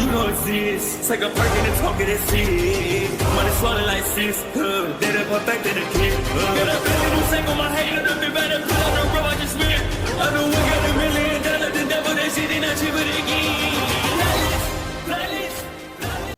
you don't exist. Take a perk and a talk of that shit. Money swallowed like sis. Did it perfect in the kid. Got a billion who take on my hate. Look me better put on the road I just spent. I know we got $1 million. The devil that shit ain't not cheaper again.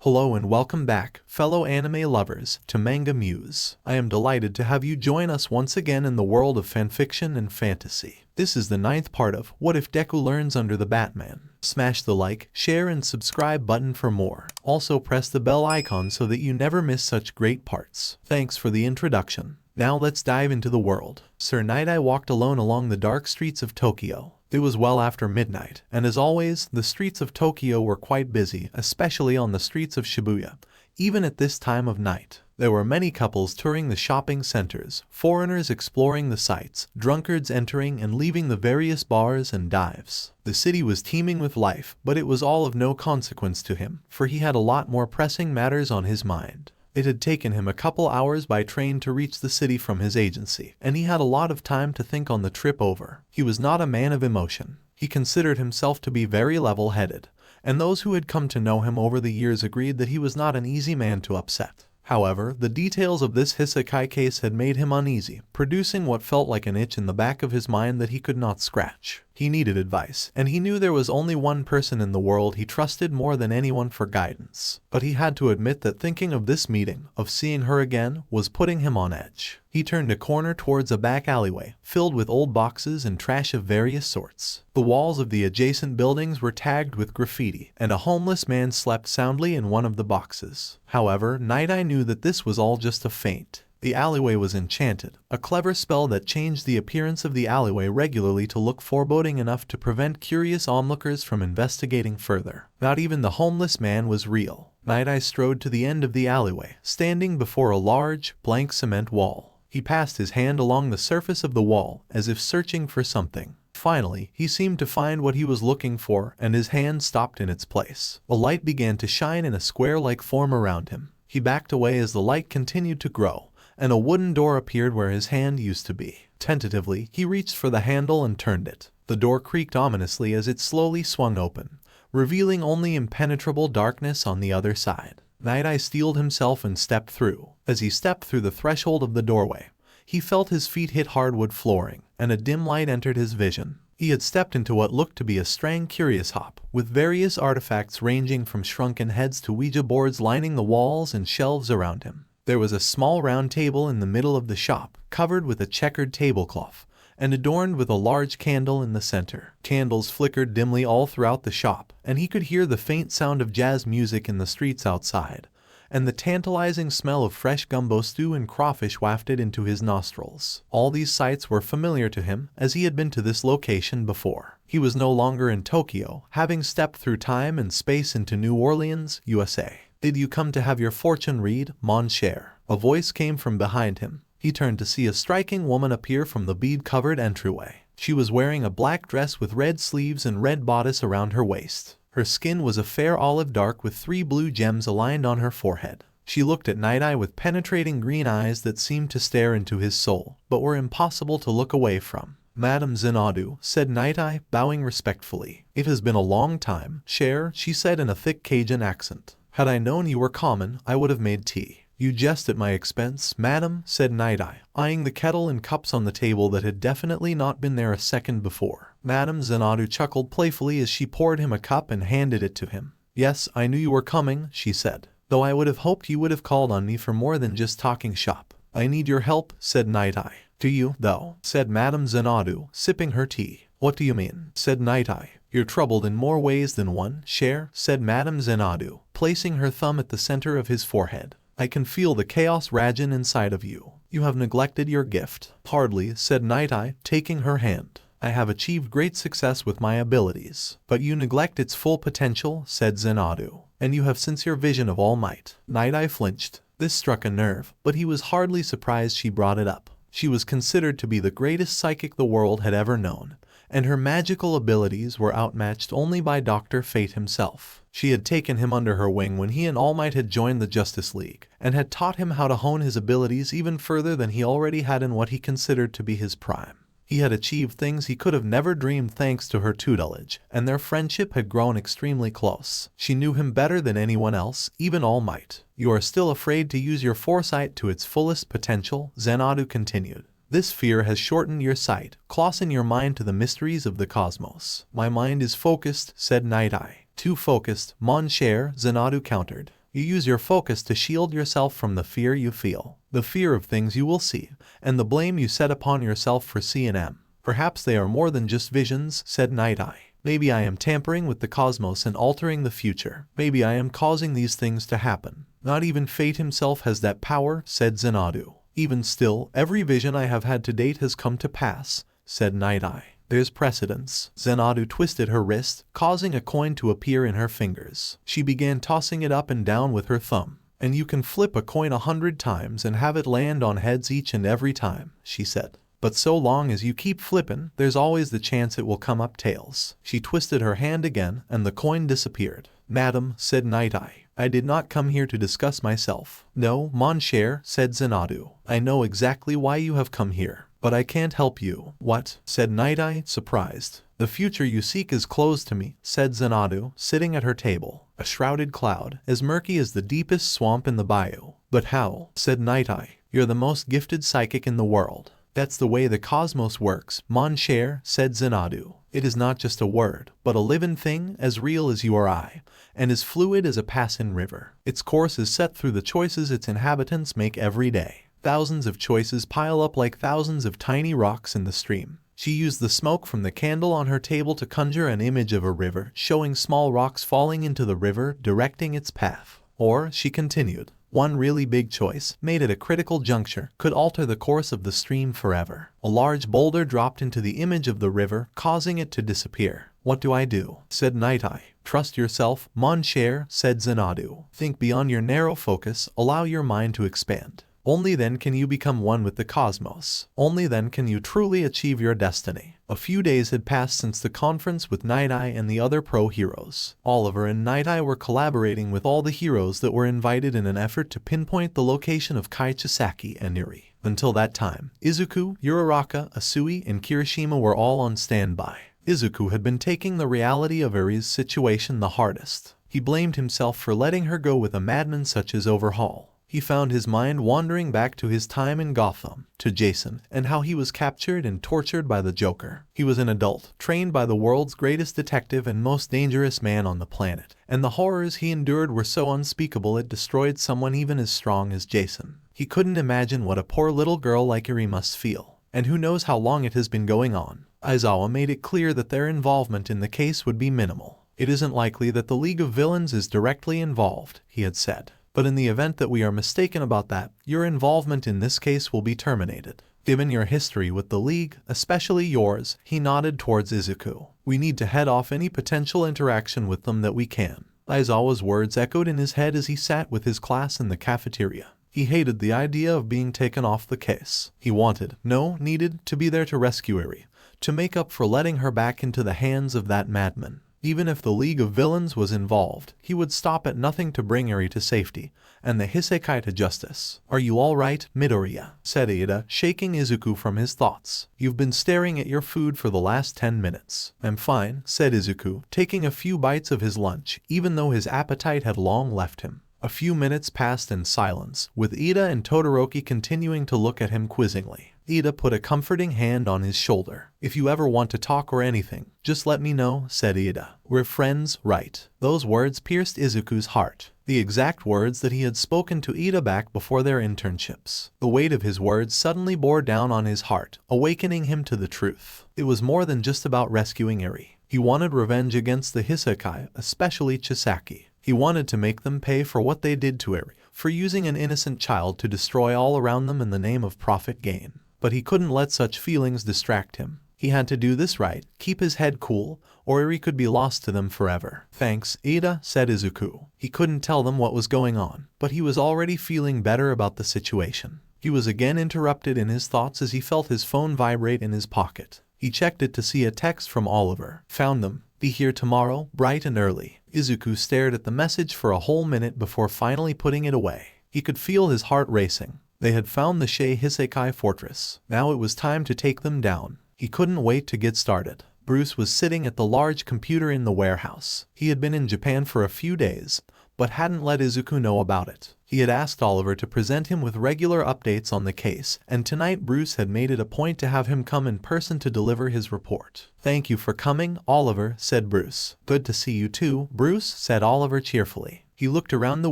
Hello and welcome back, fellow anime lovers, to MangaMuse. I am delighted to have you join us once again in the world of fanfiction and fantasy. This is the 9th part of What If Deku Learns Under the Batman. Smash the like, share and subscribe button for more. Also press the bell icon so that you never miss such great parts. Thanks for the introduction. Now let's dive into the world. Sir Night-Eye walked alone along the dark streets of Tokyo. It was well after midnight, and as always, the streets of Tokyo were quite busy, especially on the streets of Shibuya. Even at this time of night, there were many couples touring the shopping centers, foreigners exploring the sights, drunkards entering and leaving the various bars and dives. The city was teeming with life, but it was all of no consequence to him, for he had a lot more pressing matters on his mind. It had taken him a couple hours by train to reach the city from his agency, and he had a lot of time to think on the trip over. He was not a man of emotion. He considered himself to be very level-headed, and those who had come to know him over the years agreed that he was not an easy man to upset. However, the details of this isekai case had made him uneasy, producing what felt like an itch in the back of his mind that he could not scratch. He needed advice, and he knew there was only one person in the world he trusted more than anyone for guidance. But he had to admit that thinking of this meeting, of seeing her again, was putting him on edge. He turned a corner towards a back alleyway, filled with old boxes and trash of various sorts. The walls of the adjacent buildings were tagged with graffiti, and a homeless man slept soundly in one of the boxes. However, Night-Eye knew that this was all just a feint. The alleyway was enchanted, a clever spell that changed the appearance of the alleyway regularly to look foreboding enough to prevent curious onlookers from investigating further. Not even the homeless man was real. Night-Eye strode to the end of the alleyway, standing before a large, blank cement wall. He passed his hand along the surface of the wall, as if searching for something. Finally, he seemed to find what he was looking for, and his hand stopped in its place. A light began to shine in a square-like form around him. He backed away as the light continued to grow, and a wooden door appeared where his hand used to be. Tentatively, he reached for the handle and turned it. The door creaked ominously as it slowly swung open, revealing only impenetrable darkness on the other side. Night-Eye steeled himself and stepped through. As he stepped through the threshold of the doorway, he felt his feet hit hardwood flooring, and a dim light entered his vision. He had stepped into what looked to be a strange curious hop, with various artifacts ranging from shrunken heads to Ouija boards lining the walls and shelves around him. There was a small round table in the middle of the shop, covered with a checkered tablecloth, and adorned with a large candle in the center. Candles flickered dimly all throughout the shop, and he could hear the faint sound of jazz music in the streets outside, and the tantalizing smell of fresh gumbo stew and crawfish wafted into his nostrils. All these sights were familiar to him, as he had been to this location before. He was no longer in Tokyo, having stepped through time and space into New Orleans, USA. "Did you come to have your fortune read, mon cher?" A voice came from behind him. He turned to see a striking woman appear from the bead-covered entryway. She was wearing a black dress with red sleeves and red bodice around her waist. Her skin was a fair olive dark with 3 blue gems aligned on her forehead. She looked at Night-Eye with penetrating green eyes that seemed to stare into his soul, but were impossible to look away from. "Madame Xanadu," said Night-Eye, bowing respectfully. "It has been a long time, cher," she said in a thick Cajun accent. "Had I known you were common, I would have made tea." "You jest at my expense, madam," said Night-Eye, eyeing the kettle and cups on the table that had definitely not been there a second before. Madame Xanadu chuckled playfully as she poured him a cup and handed it to him. "Yes, I knew you were coming," she said, "though I would have hoped you would have called on me for more than just talking shop." "I need your help," said Night-Eye. "Do you, though?" said Madame Xanadu, sipping her tea. "What do you mean?" said Night-Eye. "You're troubled in more ways than one, cher," said Madame Xanadu, placing her thumb at the center of his forehead. "I can feel the chaos raging inside of you. You have neglected your gift." "Hardly," said Night-Eye, taking her hand. "I have achieved great success with my abilities." "But you neglect its full potential," said Xanadu. "And you have sincere vision of all-might." Night-Eye flinched. This struck a nerve, but he was hardly surprised she brought it up. She was considered to be the greatest psychic the world had ever known, and her magical abilities were outmatched only by Dr. Fate himself. She had taken him under her wing when he and All Might had joined the Justice League, and had taught him how to hone his abilities even further than he already had in what he considered to be his prime. He had achieved things he could have never dreamed thanks to her tutelage, and their friendship had grown extremely close. She knew him better than anyone else, even All Might. You are still afraid to use your foresight to its fullest potential, Zenadu continued. This fear has shortened your sight, closing your mind to the mysteries of the cosmos. My mind is focused, said Night Eye. Too focused, mon cher, Zenadu countered. You use your focus to shield yourself from the fear you feel, the fear of things you will see, and the blame you set upon yourself for C&M. Perhaps they are more than just visions, said Night Eye. Maybe I am tampering with the cosmos and altering the future. Maybe I am causing these things to happen. Not even fate himself has that power, said Zenadu. Even still, every vision I have had to date has come to pass, said Night Eye. There's precedence. Zenadu twisted her wrist, causing a coin to appear in her fingers. She began tossing it up and down with her thumb. And you can flip a coin 100 times and have it land on heads each and every time, she said. But so long as you keep flippin', there's always the chance it will come up tails. She twisted her hand again, and the coin disappeared. Madam, said Night Eye, I did not come here to discuss myself. No, mon cher, said Zenadu. I know exactly why you have come here, but I can't help you. What? Said Night Eye, surprised. The future you seek is closed to me, said Zenadu, sitting at her table, a shrouded cloud, as murky as the deepest swamp in the bayou. But how? Said Night Eye. You're the most gifted psychic in the world. That's the way the cosmos works, mon cher, said Zenadu. It is not just a word, but a living thing, as real as you or I, and as fluid as a passing river. Its course is set through the choices its inhabitants make every day. Thousands of choices pile up like thousands of tiny rocks in the stream. She used the smoke from the candle on her table to conjure an image of a river, showing small rocks falling into the river, directing its path. Or, she continued, one really big choice, made at a critical juncture, could alter the course of the stream forever. A large boulder dropped into the image of the river, causing it to disappear. What do I do? Said Night Eye. Trust yourself, mon cher, said Zenadu. Think beyond your narrow focus, allow your mind to expand. Only then can you become one with the cosmos. Only then can you truly achieve your destiny. A few days had passed since the conference with Night Eye and the other pro-heroes. Oliver and Night Eye were collaborating with all the heroes that were invited in an effort to pinpoint the location of Kai Chisaki and Eri. Until that time, Izuku, Uraraka, Asui, and Kirishima were all on standby. Izuku had been taking the reality of Eri's situation the hardest. He blamed himself for letting her go with a madman such as Overhaul. He found his mind wandering back to his time in Gotham, to Jason, and how he was captured and tortured by the Joker. He was an adult, trained by the world's greatest detective and most dangerous man on the planet, and the horrors he endured were so unspeakable it destroyed someone even as strong as Jason. He couldn't imagine what a poor little girl like Eri must feel, and who knows how long it has been going on. Aizawa made it clear that their involvement in the case would be minimal. It isn't likely that the League of Villains is directly involved, he had said. But in the event that we are mistaken about that, your involvement in this case will be terminated. Given your history with the League, especially yours, he nodded towards Izuku. We need to head off any potential interaction with them that we can. Aizawa's words echoed in his head as he sat with his class in the cafeteria. He hated the idea of being taken off the case. He needed to be there to rescue Eri, to make up for letting her back into the hands of that madman. Even if the League of Villains was involved, he would stop at nothing to bring Eri to safety, and the Hisekai to justice. Are you all right, Midoriya? Said Ida, shaking Izuku from his thoughts. You've been staring at your food for the last 10 minutes. I'm fine, said Izuku, taking a few bites of his lunch, even though his appetite had long left him. A few minutes passed in silence, with Ida and Todoroki continuing to look at him quizzingly. Ida put a comforting hand on his shoulder. If you ever want to talk or anything, just let me know, said Ida. We're friends, right? Those words pierced Izuku's heart. The exact words that he had spoken to Ida back before their internships. The weight of his words suddenly bore down on his heart, awakening him to the truth. It was more than just about rescuing Eri. He wanted revenge against the Hisekai, especially Chisaki. He wanted to make them pay for what they did to Eri, for using an innocent child to destroy all around them in the name of profit gain. But he couldn't let such feelings distract him. He had to do this right, keep his head cool, or Eri could be lost to them forever. Thanks, Ida, said Izuku. He couldn't tell them what was going on, but he was already feeling better about the situation. He was again interrupted in his thoughts as he felt his phone vibrate in his pocket. He checked it to see a text from Oliver. Found them. Be here tomorrow, bright and early. Izuku stared at the message for a whole minute before finally putting it away. He could feel his heart racing. They had found the Shei Hisekai fortress. Now it was time to take them down. He couldn't wait to get started. Bruce was sitting at the large computer in the warehouse. He had been in Japan for a few days, but hadn't let Izuku know about it. He had asked Oliver to present him with regular updates on the case, and tonight Bruce had made it a point to have him come in person to deliver his report. "Thank you for coming, Oliver," said Bruce. "Good to see you too, Bruce," said Oliver cheerfully. He looked around the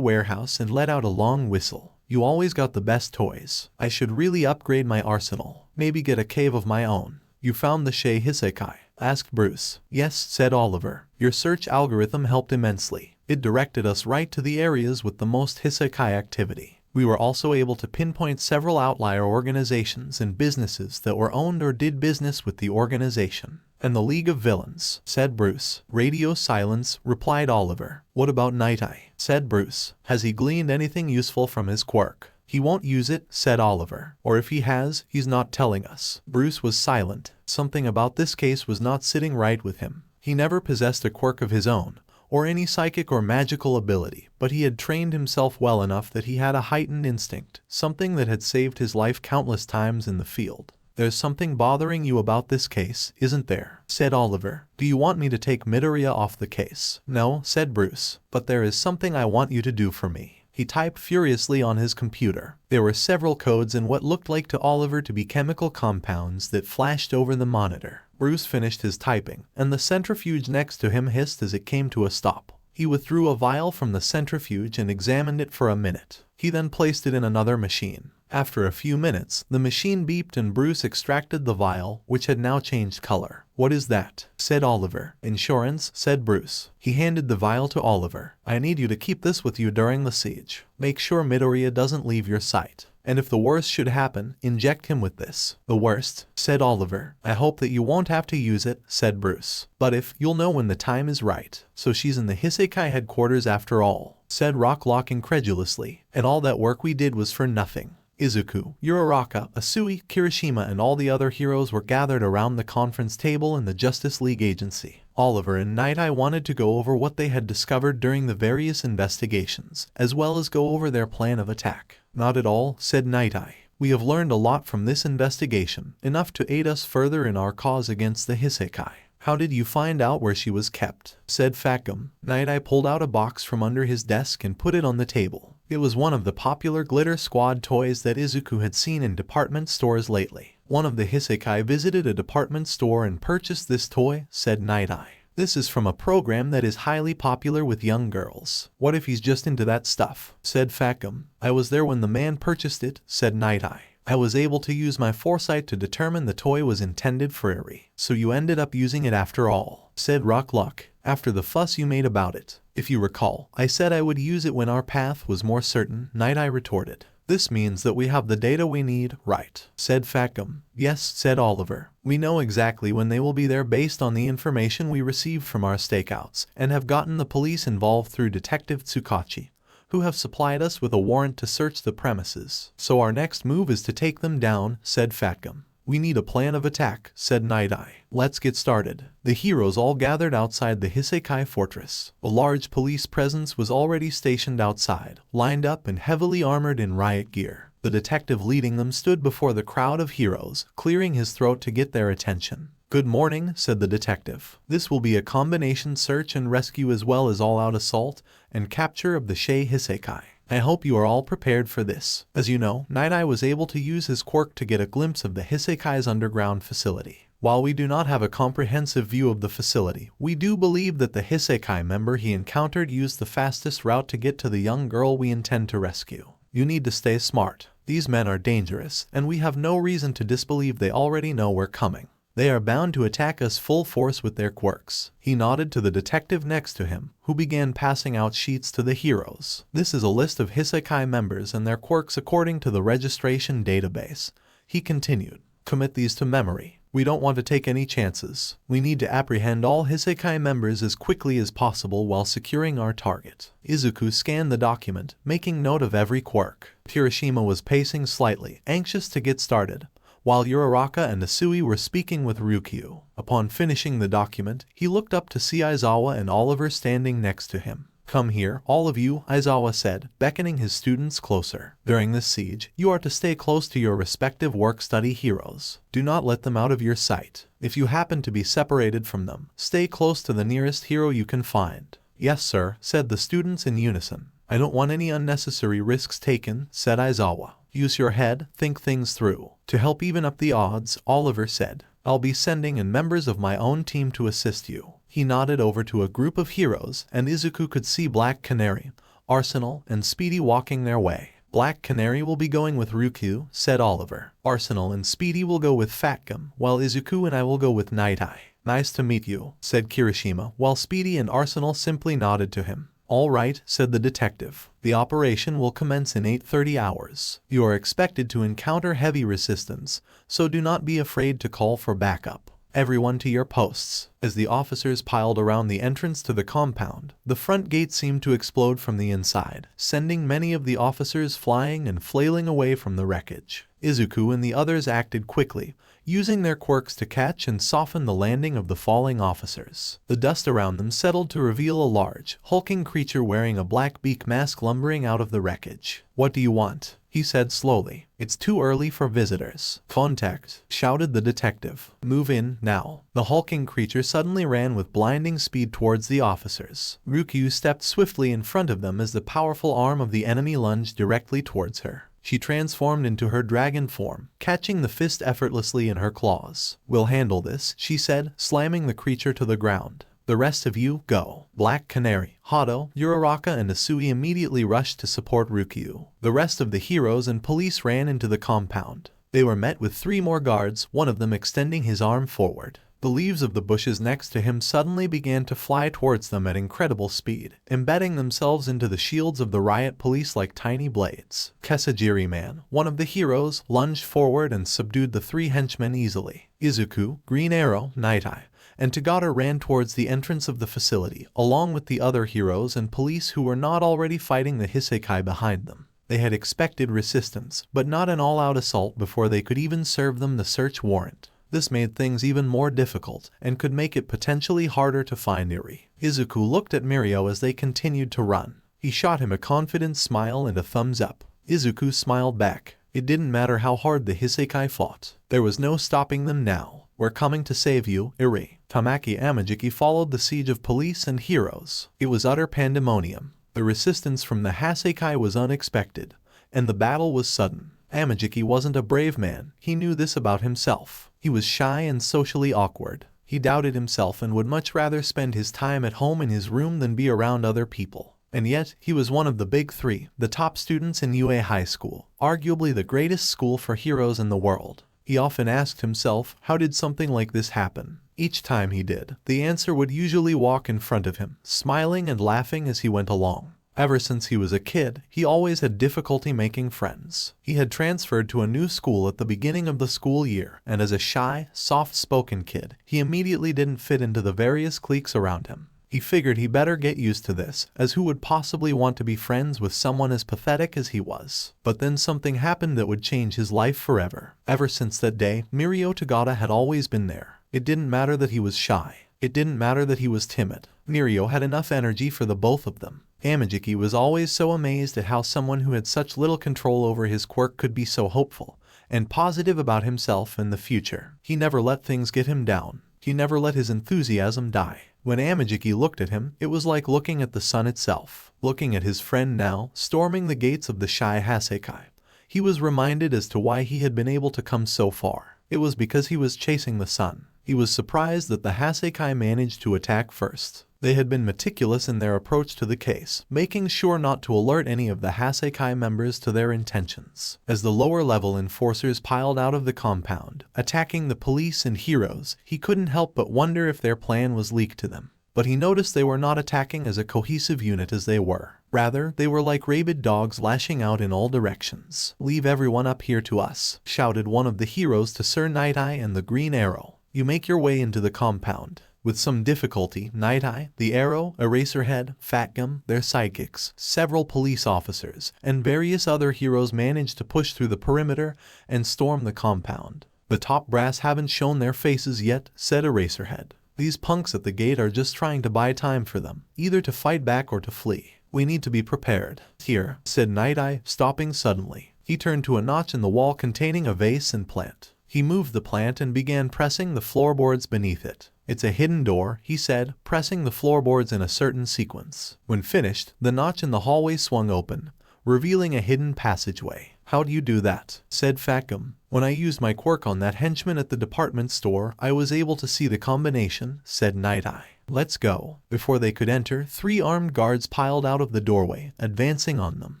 warehouse and let out a long whistle. "You always got the best toys. I should really upgrade my arsenal. Maybe get a cave of my own." "You found the Shei Hisekai?" asked Bruce. "Yes," said Oliver. "Your search algorithm helped immensely. It directed us right to the areas with the most Hisekai activity. We were also able to pinpoint several outlier organizations and businesses that were owned or did business with the organization." "And the League of Villains," said Bruce. "Radio silence," replied Oliver. "What about Night Eye?" said Bruce. "Has he gleaned anything useful from his quirk?" "He won't use it," said Oliver. "Or if he has, he's not telling us." Bruce was silent. Something about this case was not sitting right with him. He never possessed a quirk of his own, or any psychic or magical ability, but he had trained himself well enough that he had a heightened instinct, something that had saved his life countless times in the field. "There's something bothering you about this case, isn't there?" said Oliver. "Do you want me to take Midoriya off the case?" "No," said Bruce, "but there is something I want you to do for me." He typed furiously on his computer. There were several codes in what looked like to Oliver to be chemical compounds that flashed over the monitor. Bruce finished his typing, and the centrifuge next to him hissed as it came to a stop. He withdrew a vial from the centrifuge and examined it for a minute. He then placed it in another machine. After a few minutes, the machine beeped and Bruce extracted the vial, which had now changed color. "What is that?" said Oliver. "Insurance," said Bruce. He handed the vial to Oliver. "I need you to keep this with you during the siege. Make sure Midoriya doesn't leave your sight. And if the worst should happen, inject him with this." "The worst?" said Oliver. "I hope that you won't have to use it," said Bruce. "But if, you'll know when the time is right." "So she's in the Hisekai headquarters after all," said Rocklock incredulously. "And all that work we did was for nothing." Izuku, Uraraka, Asui, Kirishima and all the other heroes were gathered around the conference table in the Justice League agency. Oliver and Night Eye wanted to go over what they had discovered during the various investigations, as well as go over their plan of attack. "Not at all," said Night Eye. "We have learned a lot from this investigation, enough to aid us further in our cause against the Hisekai." "How did you find out where she was kept?" said Facum. Night Eye pulled out a box from under his desk and put it on the table. It was one of the popular Glitter Squad toys that Izuku had seen in department stores lately. "One of the Hisekai visited a department store and purchased this toy," said Night Eye. "This is from a program that is highly popular with young girls." "What if he's just into that stuff?" said Facum. "I was there when the man purchased it," said Night Eye. "I was able to use my foresight to determine the toy was intended for Eri. So you ended up using it after all," said Rocklock, "after the fuss you made about it." "If you recall, I said I would use it when our path was more certain," Night Eye retorted. "This means that we have the data we need, right?" said Facum. "Yes," said Oliver. "We know exactly when they will be there based on the information we received from our stakeouts, and have gotten the police involved through Detective Tsukachi, who have supplied us with a warrant to search the premises. So our next move is to take them down," said Fatgum. "We need a plan of attack," said Night Eye. "Let's get started." The heroes all gathered outside the Hisekai fortress. A large police presence was already stationed outside, lined up and heavily armored in riot gear. The detective leading them stood before the crowd of heroes, clearing his throat to get their attention. "Good morning," said the detective. "This will be a combination search and rescue as well as all-out assault and capture of the Shei Hisekai. I hope you are all prepared for this." As you know, Night Eye was able to use his quirk to get a glimpse of the Hisekai's underground facility. While we do not have a comprehensive view of the facility, we do believe that the Hisekai member he encountered used the fastest route to get to the young girl we intend to rescue. You need to stay smart. These men are dangerous, and we have no reason to disbelieve they already know we're coming. They are bound to attack us full force with their quirks. He nodded to the detective next to him, who began passing out sheets to the heroes. "This is a list of Hisekai members and their quirks according to the registration database," he continued. "Commit these to memory. We don't want to take any chances. We need to apprehend all Hisekai members as quickly as possible while securing our target." Izuku scanned the document, making note of every quirk. Kirishima was pacing slightly, anxious to get started, while Uraraka and Asui were speaking with Ryukyu. Upon finishing the document, he looked up to see Aizawa and Oliver standing next to him. Come here, all of you, Aizawa said, beckoning his students closer. During this siege, you are to stay close to your respective work-study heroes. Do not let them out of your sight. If you happen to be separated from them, stay close to the nearest hero you can find. Yes, sir, said the students in unison. I don't want any unnecessary risks taken, said Aizawa. Use your head, think things through. To help even up the odds, Oliver said, I'll be sending in members of my own team to assist you. He nodded over to a group of heroes, and Izuku could see Black Canary, Arsenal, and Speedy walking their way. Black Canary will be going with Ryukyu, said Oliver. Arsenal and Speedy will go with Fatgum, while Izuku and I will go with Night Eye. Nice to meet you, said Kirishima, while Speedy and Arsenal simply nodded to him. All right, said the detective. The operation will commence in 8:30 hours. You are expected to encounter heavy resistance, so do not be afraid to call for backup. Everyone to your posts. As the officers piled around the entrance to the compound, the front gate seemed to explode from the inside, sending many of the officers flying and flailing away from the wreckage. Izuku and the others acted quickly, using their quirks to catch and soften the landing of the falling officers. The dust around them settled to reveal a large, hulking creature wearing a black beak mask lumbering out of the wreckage. What do you want? He said slowly. It's too early for visitors. Contact, shouted the detective. Move in, now. The hulking creature suddenly ran with blinding speed towards the officers. Ryukyu stepped swiftly in front of them as the powerful arm of the enemy lunged directly towards her. She transformed into her dragon form, catching the fist effortlessly in her claws. We'll handle this, she said, slamming the creature to the ground. The rest of you, go. Black Canary, Hado, Uraraka and Asui immediately rushed to support Ryukyu. The rest of the heroes and police ran into the compound. They were met with 3 more guards, one of them extending his arm forward. The leaves of the bushes next to him suddenly began to fly towards them at incredible speed, embedding themselves into the shields of the riot police like tiny blades. Kesajiri Man, one of the heroes, lunged forward and subdued the 3 henchmen easily. Izuku, Green Arrow, Night Eye, and Tagata ran towards the entrance of the facility, along with the other heroes and police who were not already fighting the Hisekai behind them. They had expected resistance, but not an all-out assault before they could even serve them the search warrant. This made things even more difficult, and could make it potentially harder to find Eri. Izuku looked at Mirio as they continued to run. He shot him a confident smile and a thumbs up. Izuku smiled back. It didn't matter how hard the Hisekai fought. There was no stopping them now. We're coming to save you, Eri. Tamaki Amajiki followed the siege of police and heroes. It was utter pandemonium. The resistance from the Hasekai was unexpected, and the battle was sudden. Amajiki wasn't a brave man. He knew this about himself. He was shy and socially awkward. He doubted himself and would much rather spend his time at home in his room than be around other people. And yet, he was one of the big 3, the top students in UA High School, arguably the greatest school for heroes in the world. He often asked himself, how did something like this happen? Each time he did, the answer would usually walk in front of him, smiling and laughing as he went along. Ever since he was a kid, he always had difficulty making friends. He had transferred to a new school at the beginning of the school year, and as a shy, soft-spoken kid, he immediately didn't fit into the various cliques around him. He figured he better get used to this, as who would possibly want to be friends with someone as pathetic as he was? But then something happened that would change his life forever. Ever since that day, Mirio Tagata had always been there. It didn't matter that he was shy. It didn't matter that he was timid. Mirio had enough energy for the both of them. Amajiki was always so amazed at how someone who had such little control over his quirk could be so hopeful and positive about himself and the future. He never let things get him down. He never let his enthusiasm die. When Amajiki looked at him, it was like looking at the sun itself. Looking at his friend now, storming the gates of the shy Hasekai, he was reminded as to why he had been able to come so far. It was because he was chasing the sun. He was surprised that the Hasekai managed to attack first. They had been meticulous in their approach to the case, making sure not to alert any of the Hasekai members to their intentions. As the lower-level enforcers piled out of the compound, attacking the police and heroes, he couldn't help but wonder if their plan was leaked to them. But he noticed they were not attacking as a cohesive unit as they were. Rather, they were like rabid dogs lashing out in all directions. "Leave everyone up here to us," shouted one of the heroes to Sir Night Eye and the Green Arrow. "You make your way into the compound." With some difficulty, Night Eye, the Arrow, Eraserhead, Fatgum, their sidekicks, several police officers, and various other heroes managed to push through the perimeter and storm the compound. "The top brass haven't shown their faces yet," said Eraserhead. These punks at the gate are just trying to buy time for them, either to fight back or to flee. We need to be prepared. Here, said Night Eye, stopping suddenly. He turned to a notch in the wall containing a vase and plant. He moved the plant and began pressing the floorboards beneath it. It's a hidden door, he said, pressing the floorboards in a certain sequence. When finished, the notch in the hallway swung open, revealing a hidden passageway. How do you do that? Said Fatgum. When I used my quirk on that henchman at the department store, I was able to see the combination, said Night Eye. Let's go. Before they could enter, 3 armed guards piled out of the doorway, advancing on them.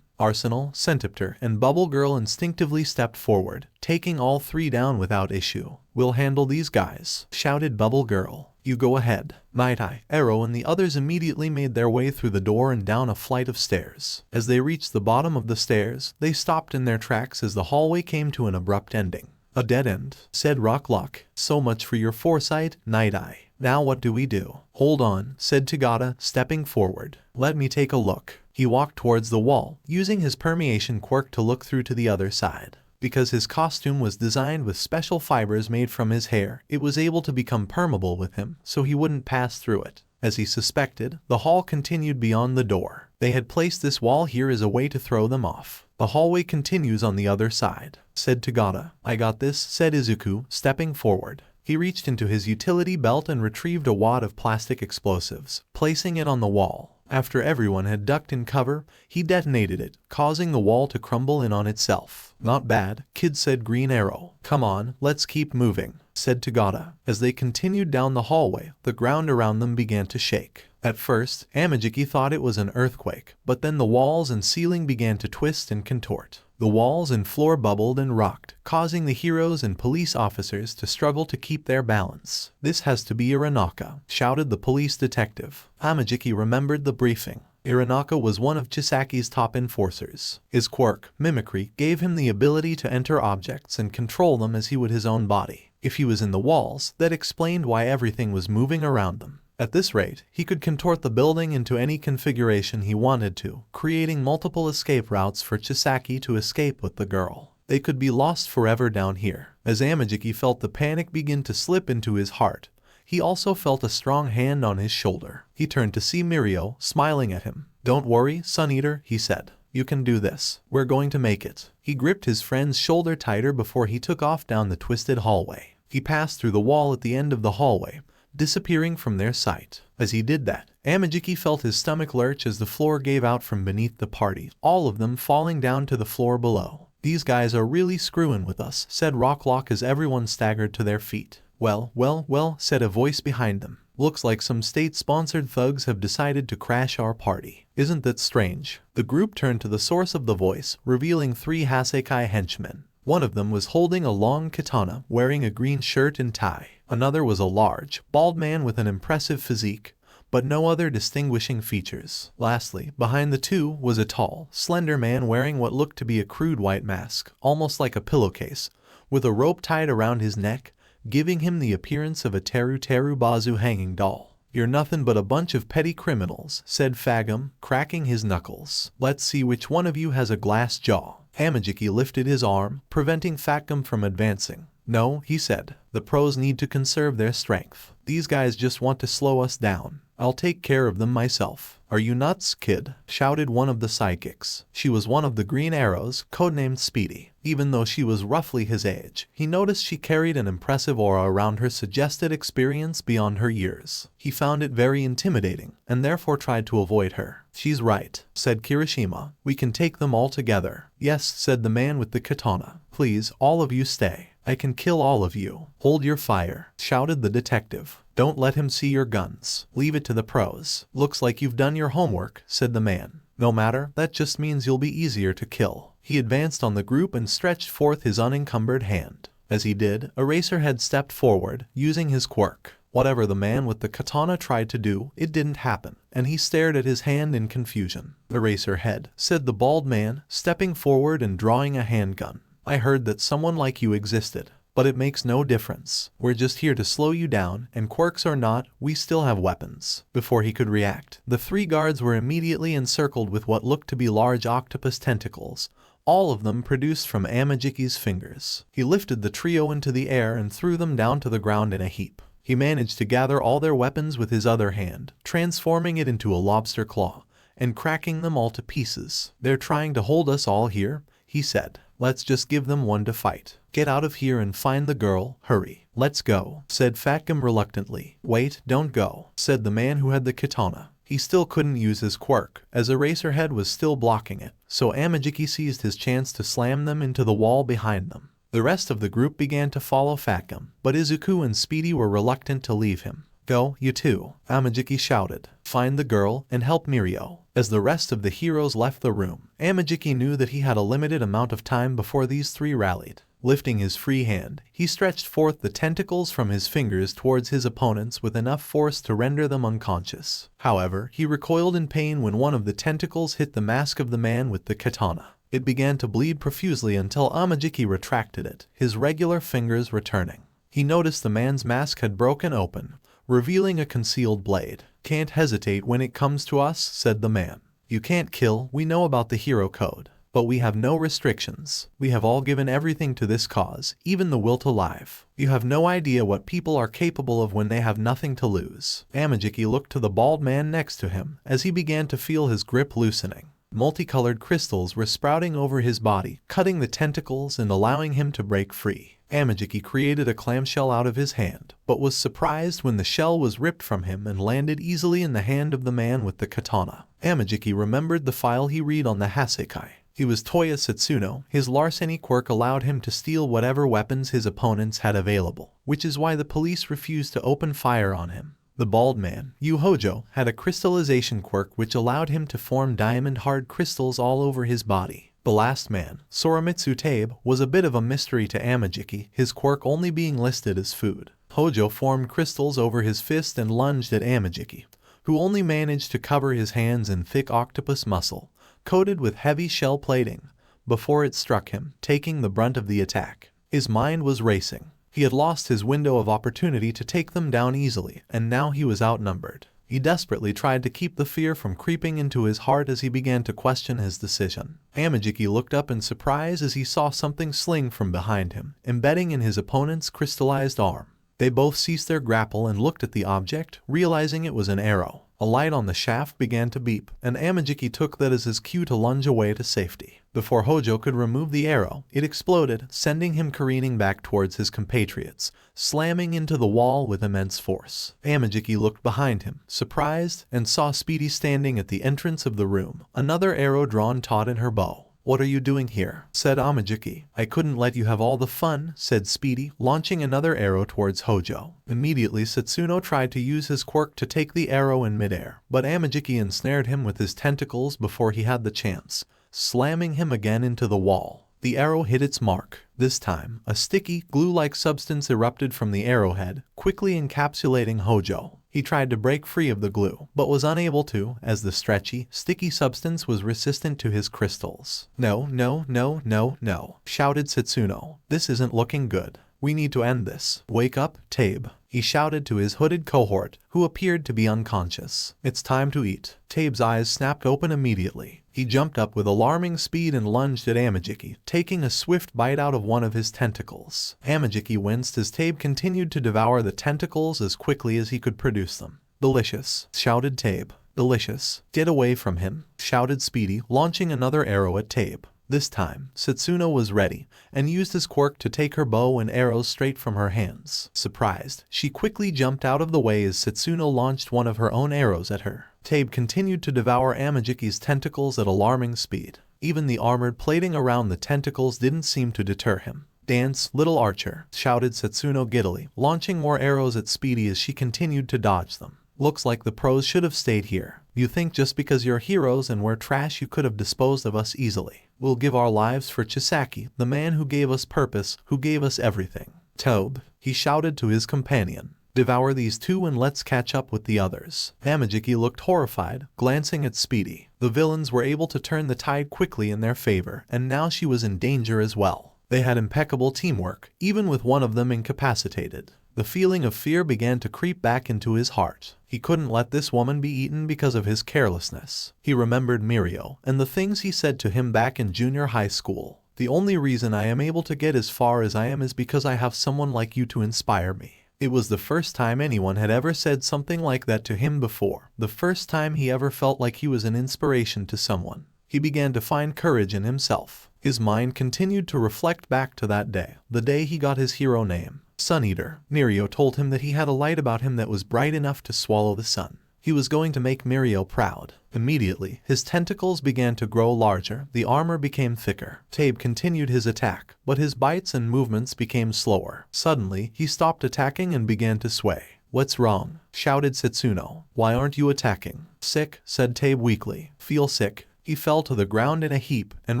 Arsenal, Centipter, and Bubble Girl instinctively stepped forward, taking all 3 down without issue. We'll handle these guys, shouted Bubble Girl. You go ahead. Night Eye, Arrow, and the others immediately made their way through the door and down a flight of stairs. As they reached the bottom of the stairs, they stopped in their tracks as the hallway came to an abrupt ending. A dead end, said Rocklock. So much for your foresight, Night Eye. Now what do we do? Hold on, said Tagada, stepping forward. Let me take a look. He walked towards the wall, using his permeation quirk to look through to the other side. Because his costume was designed with special fibers made from his hair, it was able to become permeable with him, so he wouldn't pass through it. As he suspected, the hall continued beyond the door. They had placed this wall here as a way to throw them off. The hallway continues on the other side, said Tagada. I got this, said Izuku, stepping forward. He reached into his utility belt and retrieved a wad of plastic explosives, placing it on the wall. After everyone had ducked in cover, he detonated it, causing the wall to crumble in on itself. Not bad, kid, said Green Arrow. Come on, let's keep moving, said Tagada. As they continued down the hallway, the ground around them began to shake. At first, Amajiki thought it was an earthquake, but then the walls and ceiling began to twist and contort. The walls and floor bubbled and rocked, causing the heroes and police officers to struggle to keep their balance. This has to be Iranaka, shouted the police detective. Amajiki remembered the briefing. Iranaka was one of Chisaki's top enforcers. His quirk, Mimicry, gave him the ability to enter objects and control them as he would his own body. If he was in the walls, that explained why everything was moving around them. At this rate, he could contort the building into any configuration he wanted to, creating multiple escape routes for Chisaki to escape with the girl. They could be lost forever down here. As Amajiki felt the panic begin to slip into his heart, he also felt a strong hand on his shoulder. He turned to see Mirio, smiling at him. Don't worry, Sun Eater, he said. You can do this. We're going to make it. He gripped his friend's shoulder tighter before he took off down the twisted hallway. He passed through the wall at the end of the hallway, disappearing from their sight. As he did that, Amajiki felt his stomach lurch as the floor gave out from beneath the party, all of them falling down to the floor below. These guys are really screwing with us, said Rocklock as everyone staggered to their feet. Well, said a voice behind them. Looks like some state-sponsored thugs have decided to crash our party. Isn't that strange? The group turned to the source of the voice, revealing 3 Hasekai henchmen. One of them was holding a long katana, wearing a green shirt and tie. Another was a large, bald man with an impressive physique, but no other distinguishing features. Lastly, behind the 2 was a tall, slender man wearing what looked to be a crude white mask, almost like a pillowcase, with a rope tied around his neck, giving him the appearance of a Teru Bazu hanging doll. You're nothing but a bunch of petty criminals, said Fagum, cracking his knuckles. Let's see which one of you has a glass jaw. Amajiki lifted his arm, preventing Fagum from advancing. No, he said. The pros need to conserve their strength. These guys just want to slow us down. I'll take care of them myself. Are you nuts, kid? Shouted one of the psychics. She was one of the Green Arrows, codenamed Speedy. Even though she was roughly his age, he noticed she carried an impressive aura around her, suggested experience beyond her years. He found it very intimidating, and therefore tried to avoid her. She's right, said Kirishima. We can take them all together. Yes, said the man with the katana. Please, all of you stay. I can kill all of you. Hold your fire, shouted the detective. Don't let him see your guns. Leave it to the pros. Looks like you've done your homework, said the man. No matter, that just means you'll be easier to kill. He advanced on the group and stretched forth his unencumbered hand. As he did, Eraserhead stepped forward, using his quirk. Whatever the man with the katana tried to do, it didn't happen, and he stared at his hand in confusion. Eraserhead, said the bald man, stepping forward and drawing a handgun. I heard that someone like you existed, but it makes no difference. We're just here to slow you down, and quirks or not, we still have weapons. Before he could react, the 3 guards were immediately encircled with what looked to be large octopus tentacles, all of them produced from Amajiki's fingers. He lifted the trio into the air and threw them down to the ground in a heap. He managed to gather all their weapons with his other hand, transforming it into a lobster claw, and cracking them all to pieces. "They're trying to hold us all here," he said. "Let's just give them one to fight. Get out of here and find the girl, hurry." "Let's go," said Fatgum reluctantly. "Wait, don't go," said the man who had the katana. He still couldn't use his quirk, as Eraserhead was still blocking it, so Amajiki seized his chance to slam them into the wall behind them. The rest of the group began to follow Fatgum, but Izuku and Speedy were reluctant to leave him. "Go, you two," Amajiki shouted. "Find the girl and help Mirio." As the rest of the heroes left the room, Amajiki knew that he had a limited amount of time before these three rallied. Lifting his free hand, he stretched forth the tentacles from his fingers towards his opponents with enough force to render them unconscious. However, he recoiled in pain when one of the tentacles hit the mask of the man with the katana. It began to bleed profusely until Amajiki retracted it, his regular fingers returning. He noticed the man's mask had broken open, revealing a concealed blade. "Can't hesitate when it comes to us," said the man. "You can't kill, we know about the hero code. But we have no restrictions. We have all given everything to this cause, even the will to live. You have no idea what people are capable of when they have nothing to lose." Amajiki looked to the bald man next to him as he began to feel his grip loosening. Multicolored crystals were sprouting over his body, cutting the tentacles and allowing him to break free. Amajiki created a clamshell out of his hand, but was surprised when the shell was ripped from him and landed easily in the hand of the man with the katana. Amajiki remembered the file he read on the Hasekai. He was Toya Setsuno. His larceny quirk allowed him to steal whatever weapons his opponents had available, which is why the police refused to open fire on him. The bald man, Yu Hojo, had a crystallization quirk which allowed him to form diamond-hard crystals all over his body. The last man, Soramitsu Tabe, was a bit of a mystery to Amajiki, his quirk only being listed as food. Hojo formed crystals over his fist and lunged at Amajiki, who only managed to cover his hands in thick octopus muscle, coated with heavy shell plating, before it struck him, taking the brunt of the attack. His mind was racing. He had lost his window of opportunity to take them down easily, and now he was outnumbered. He desperately tried to keep the fear from creeping into his heart as he began to question his decision. Amajiki looked up in surprise as he saw something sling from behind him, embedding in his opponent's crystallized arm. They both ceased their grapple and looked at the object, realizing it was an arrow. A light on the shaft began to beep, and Amajiki took that as his cue to lunge away to safety. Before Hojo could remove the arrow, it exploded, sending him careening back towards his compatriots, slamming into the wall with immense force. Amajiki looked behind him, surprised, and saw Speedy standing at the entrance of the room, another arrow drawn taut in her bow. "What are you doing here?" said Amajiki. "I couldn't let you have all the fun," said Speedy, launching another arrow towards Hojo. Immediately Setsuno tried to use his quirk to take the arrow in midair, but Amajiki ensnared him with his tentacles before he had the chance, slamming him again into the wall. The arrow hit its mark. This time, a sticky, glue-like substance erupted from the arrowhead, quickly encapsulating Hojo. He tried to break free of the glue, but was unable to, as the stretchy, sticky substance was resistant to his crystals. "No, no, no, no, no," shouted Setsuno. "This isn't looking good. We need to end this. Wake up, Tabe," he shouted to his hooded cohort, who appeared to be unconscious. "It's time to eat." Tabe's eyes snapped open immediately. He jumped up with alarming speed and lunged at Amajiki, taking a swift bite out of one of his tentacles. Amajiki winced as Tabe continued to devour the tentacles as quickly as he could produce them. "Delicious," shouted Tabe. "Delicious." "Get away from him," shouted Speedy, launching another arrow at Tabe. This time, Setsuno was ready, and used his quirk to take her bow and arrows straight from her hands. Surprised, she quickly jumped out of the way as Setsuno launched one of her own arrows at her. Tabe continued to devour Amajiki's tentacles at alarming speed. Even the armored plating around the tentacles didn't seem to deter him. "Dance, little archer," shouted Setsuno giddily, launching more arrows at Speedy as she continued to dodge them. "Looks like the pros should have stayed here. You think just because you're heroes and we're trash you could have disposed of us easily. We'll give our lives for Chisaki, the man who gave us purpose, who gave us everything." "Tobe," he shouted to his companion. "Devour these two and let's catch up with the others." Amajiki looked horrified, glancing at Speedy. The villains were able to turn the tide quickly in their favor, and now she was in danger as well. They had impeccable teamwork, even with one of them incapacitated. The feeling of fear began to creep back into his heart. He couldn't let this woman be eaten because of his carelessness. He remembered Mirio, and the things he said to him back in junior high school. "The only reason I am able to get as far as I am is because I have someone like you to inspire me. It was the first time anyone had ever said something like that to him before, the first time he ever felt like he was an inspiration to someone. He began to find courage in himself. His mind continued to reflect back to that day, the day he got his hero name, Sun Eater. Mirio told him that he had a light about him that was bright enough to swallow the sun. He was going to make Mirio proud. Immediately, his tentacles began to grow larger, the armor became thicker. Tabe continued his attack, but his bites and movements became slower. Suddenly, he stopped attacking and began to sway. "What's wrong?" shouted Setsuno. "Why aren't you attacking?" "Sick," said Tabe weakly. "Feel sick?" He fell to the ground in a heap and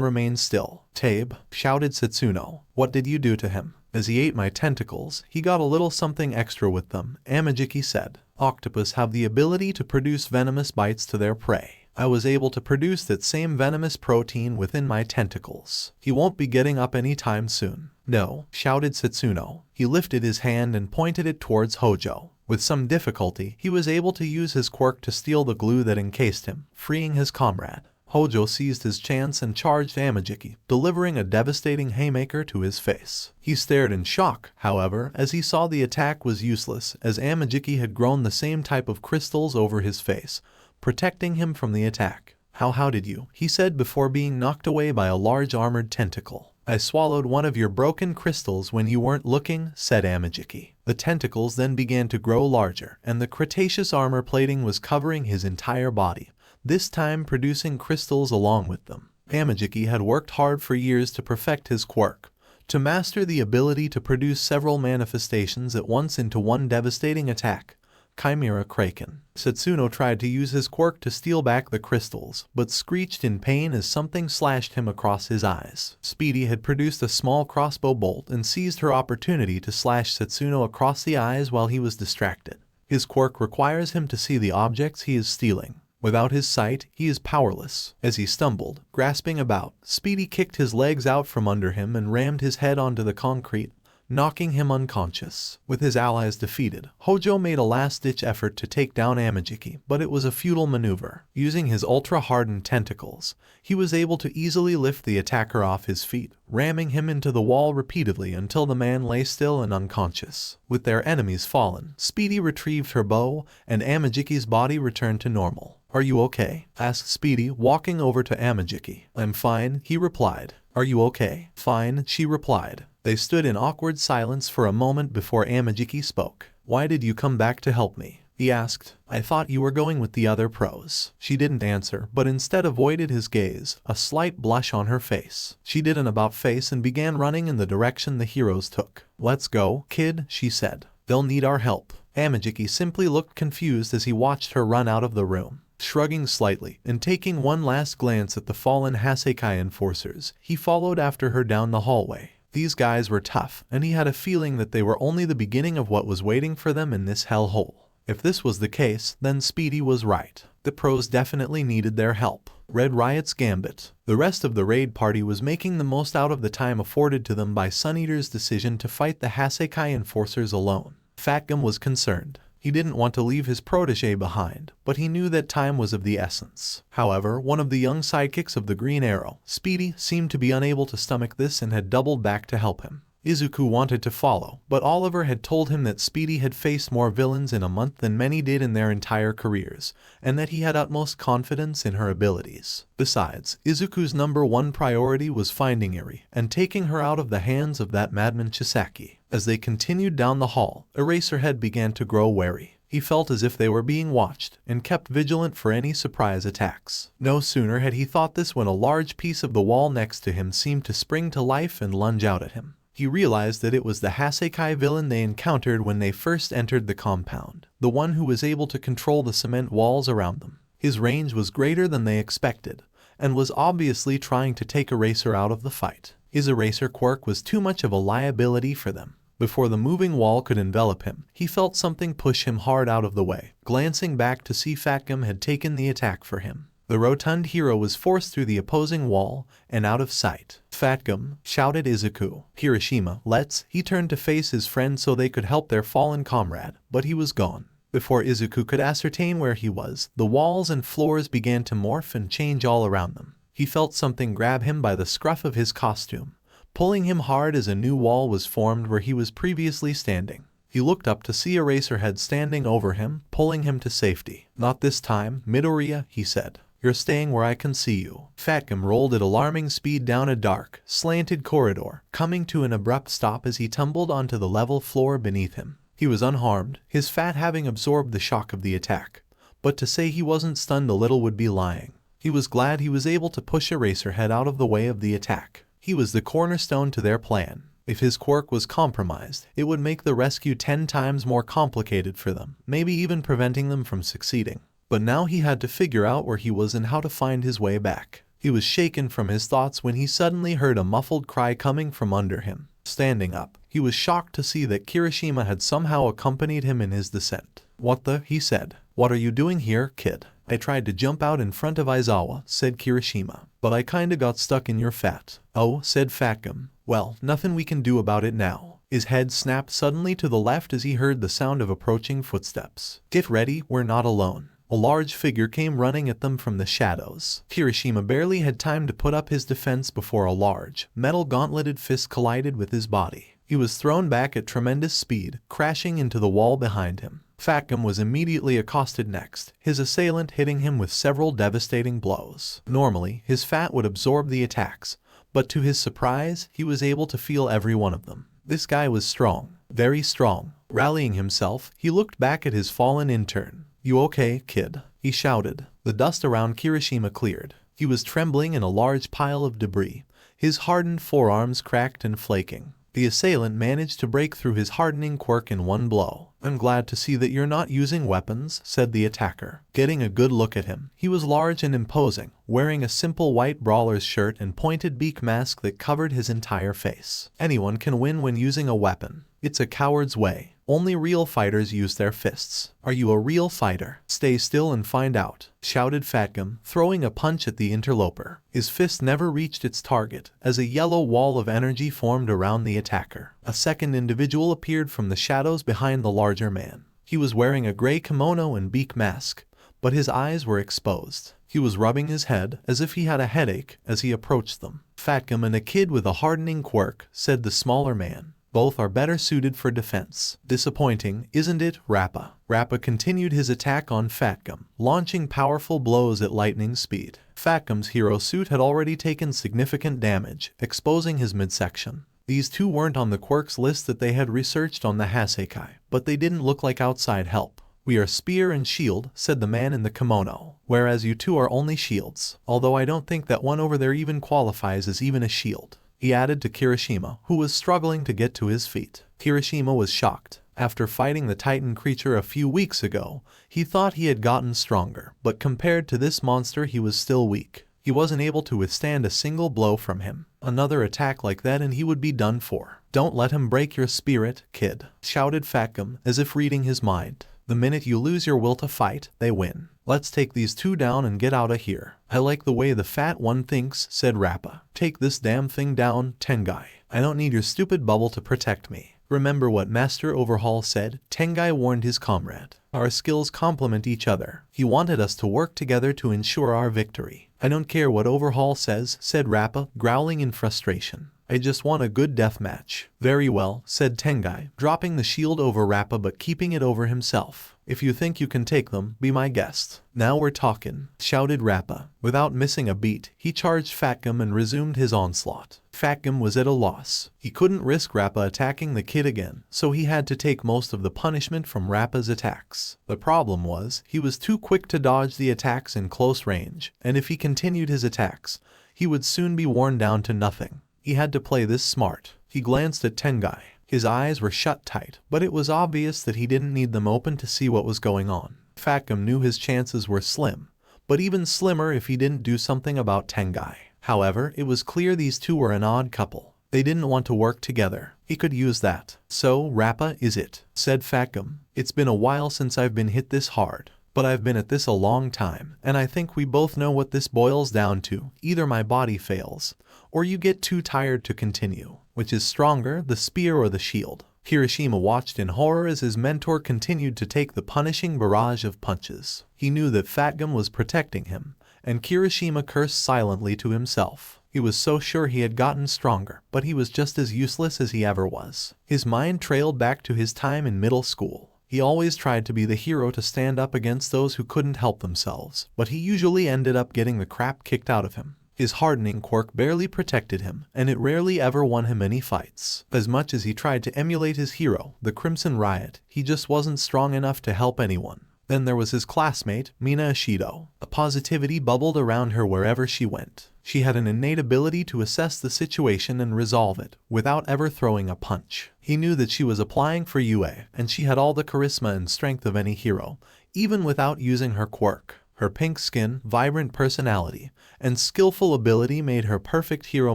remained still. "Tabe," shouted Setsuno, "what did you do to him?" "As he ate my tentacles, he got a little something extra with them," Amajiki said. "Octopus have the ability to produce venomous bites to their prey. I was able to produce that same venomous protein within my tentacles. He won't be getting up anytime soon." "No," shouted Setsuno. He lifted his hand and pointed it towards Hojo. With some difficulty, he was able to use his quirk to steal the glue that encased him, freeing his comrade. Hojo seized his chance and charged Amajiki, delivering a devastating haymaker to his face. He stared in shock, however, as he saw the attack was useless, as Amajiki had grown the same type of crystals over his face, protecting him from the attack. How did you?" he said before being knocked away by a large armored tentacle. "I swallowed one of your broken crystals when you weren't looking," said Amajiki. The tentacles then began to grow larger, and the Cretaceous armor plating was covering his entire body, this time producing crystals along with them. Amajiki had worked hard for years to perfect his quirk, to master the ability to produce several manifestations at once into one devastating attack, Chimera Kraken. Setsuno tried to use his quirk to steal back the crystals, but screeched in pain as something slashed him across his eyes. Speedy had produced a small crossbow bolt and seized her opportunity to slash Setsuno across the eyes while he was distracted. His quirk requires him to see the objects he is stealing. Without his sight, he is powerless. As he stumbled, grasping about, Speedy kicked his legs out from under him and rammed his head onto the concrete, knocking him unconscious. With his allies defeated, Hojo made a last-ditch effort to take down Amajiki, but it was a futile maneuver. Using his ultra-hardened tentacles, he was able to easily lift the attacker off his feet, ramming him into the wall repeatedly until the man lay still and unconscious. With their enemies fallen, Speedy retrieved her bow, and Amajiki's body returned to normal. "Are you okay?" asked Speedy, walking over to Amajiki. "I'm fine," he replied. "Are you okay?" "Fine," she replied. They stood in awkward silence for a moment before Amajiki spoke. "Why did you come back to help me?" he asked. "I thought you were going with the other pros." She didn't answer, but instead avoided his gaze, a slight blush on her face. She did an about-face and began running in the direction the heroes took. "Let's go, kid," she said. "They'll need our help." Amajiki simply looked confused as he watched her run out of the room. Shrugging slightly and taking one last glance at the fallen Hasekai enforcers, he followed after her down the hallway. These guys were tough, and he had a feeling that they were only the beginning of what was waiting for them in this hellhole. If this was the case, then Speedy was right. The pros definitely needed their help. Red Riot's Gambit. The rest of the raid party was making the most out of the time afforded to them by Sun Eater's decision to fight the Hasekai enforcers alone. Fatgum was concerned. He didn't want to leave his protege behind, but he knew that time was of the essence. However, one of the young sidekicks of the Green Arrow, Speedy, seemed to be unable to stomach this and had doubled back to help him. Izuku wanted to follow, but Oliver had told him that Speedy had faced more villains in a month than many did in their entire careers, and that he had utmost confidence in her abilities. Besides, Izuku's #1 priority was finding Eri and taking her out of the hands of that madman Chisaki. As they continued down the hall, Eraserhead began to grow wary. He felt as if they were being watched, and kept vigilant for any surprise attacks. No sooner had he thought this when a large piece of the wall next to him seemed to spring to life and lunge out at him. He realized that it was the Hasekai villain they encountered when they first entered the compound, the one who was able to control the cement walls around them. His range was greater than they expected, and was obviously trying to take Eraser out of the fight. His Eraser quirk was too much of a liability for them. Before the moving wall could envelop him, he felt something push him hard out of the way, glancing back to see Fatgum had taken the attack for him. The rotund hero was forced through the opposing wall and out of sight. "Fatgum," shouted Izuku. "Hiroshima, let's." He turned to face his friend so they could help their fallen comrade, but he was gone. Before Izuku could ascertain where he was, the walls and floors began to morph and change all around them. He felt something grab him by the scruff of his costume, pulling him hard as a new wall was formed where he was previously standing. He looked up to see Eraserhead standing over him, pulling him to safety. "Not this time, Midoriya," he said. "You're staying where I can see you." Fatgum rolled at alarming speed down a dark, slanted corridor, coming to an abrupt stop as he tumbled onto the level floor beneath him. He was unharmed, his fat having absorbed the shock of the attack, but to say he wasn't stunned a little would be lying. He was glad he was able to push Eraserhead out of the way of the attack. He was the cornerstone to their plan. If his quirk was compromised, it would make the rescue 10 times more complicated for them, maybe even preventing them from succeeding. But now he had to figure out where he was and how to find his way back. He was shaken from his thoughts when he suddenly heard a muffled cry coming from under him. Standing up, he was shocked to see that Kirishima had somehow accompanied him in his descent. "What the?" he said. "What are you doing here, kid?" "I tried to jump out in front of Aizawa," said Kirishima, "but I kinda got stuck in your fat." "Oh," said Fatgum. "Well, nothing we can do about it now." His head snapped suddenly to the left as he heard the sound of approaching footsteps. "Get ready, we're not alone." A large figure came running at them from the shadows. Kirishima barely had time to put up his defense before a large, metal gauntleted fist collided with his body. He was thrown back at tremendous speed, crashing into the wall behind him. Fatgum was immediately accosted next, his assailant hitting him with several devastating blows. Normally, his fat would absorb the attacks, but to his surprise, he was able to feel every one of them. This guy was strong, very strong. Rallying himself, he looked back at his fallen intern. "You okay, kid?" he shouted. The dust around Kirishima cleared. He was trembling in a large pile of debris, his hardened forearms cracked and flaking. The assailant managed to break through his hardening quirk in one blow. "I'm glad to see that you're not using weapons," said the attacker. Getting a good look at him, he was large and imposing, wearing a simple white brawler's shirt and pointed beak mask that covered his entire face. "Anyone can win when using a weapon. It's a coward's way. Only real fighters use their fists. Are you a real fighter? Stay still and find out," shouted Fatgum, throwing a punch at the interloper. His fist never reached its target, as a yellow wall of energy formed around the attacker. A second individual appeared from the shadows behind the larger man. He was wearing a gray kimono and beak mask, but his eyes were exposed. He was rubbing his head as if he had a headache as he approached them. "Fatgum and a kid with a hardening quirk," said the smaller man. "Both are better suited for defense." "Disappointing, isn't it, Rappa?" Rappa continued his attack on Fatgum, launching powerful blows at lightning speed. Fatgum's hero suit had already taken significant damage, exposing his midsection. These two weren't on the quirks list that they had researched on the Hasekai, but they didn't look like outside help. "We are spear and shield," said the man in the kimono, "whereas you two are only shields, although I don't think that one over there even qualifies as even a shield," he added to Kirishima, who was struggling to get to his feet. Kirishima was shocked. After fighting the Titan creature a few weeks ago, he thought he had gotten stronger, but compared to this monster he was still weak. He wasn't able to withstand a single blow from him. Another attack like that and he would be done for. "Don't let him break your spirit, kid," shouted Fatgum, as if reading his mind. "The minute you lose your will to fight, they win. Let's take these two down and get out of here." "I like the way the fat one thinks," said Rappa. "Take this damn thing down, Tengai. I don't need your stupid bubble to protect me." "Remember what Master Overhaul said," Tengai warned his comrade. "Our skills complement each other. He wanted us to work together to ensure our victory." "I don't care what Overhaul says," said Rappa, growling in frustration. "I just want a good death match." "Very well," said Tengai, dropping the shield over Rappa but keeping it over himself. "If you think you can take them, be my guest." "Now we're talking," shouted Rappa. Without missing a beat, he charged Fatgum and resumed his onslaught. Fatgum was at a loss. He couldn't risk Rappa attacking the kid again, so he had to take most of the punishment from Rappa's attacks. The problem was, he was too quick to dodge the attacks in close range, and if he continued his attacks, he would soon be worn down to nothing. He had to play this smart. He glanced at Tengai. His eyes were shut tight, but it was obvious that he didn't need them open to see what was going on. Fatgum knew his chances were slim, but even slimmer if he didn't do something about Tengai. However, it was clear these two were an odd couple. They didn't want to work together. He could use that. "So, Rappa, is it?" said Fatgum. "It's been a while since I've been hit this hard. But I've been at this a long time, and I think we both know what this boils down to. Either my body fails, or you get too tired to continue. Which is stronger, the spear or the shield?" Kirishima watched in horror as his mentor continued to take the punishing barrage of punches. He knew that Fatgum was protecting him, and Kirishima cursed silently to himself. He was so sure he had gotten stronger, but he was just as useless as he ever was. His mind trailed back to his time in middle school. He always tried to be the hero to stand up against those who couldn't help themselves, but he usually ended up getting the crap kicked out of him. His hardening quirk barely protected him, and it rarely ever won him any fights. As much as he tried to emulate his hero, the Crimson Riot, he just wasn't strong enough to help anyone. Then there was his classmate, Mina Ashido. A positivity bubbled around her wherever she went. She had an innate ability to assess the situation and resolve it, without ever throwing a punch. He knew that she was applying for UA, and she had all the charisma and strength of any hero, even without using her quirk. Her pink skin, vibrant personality, and skillful ability made her perfect hero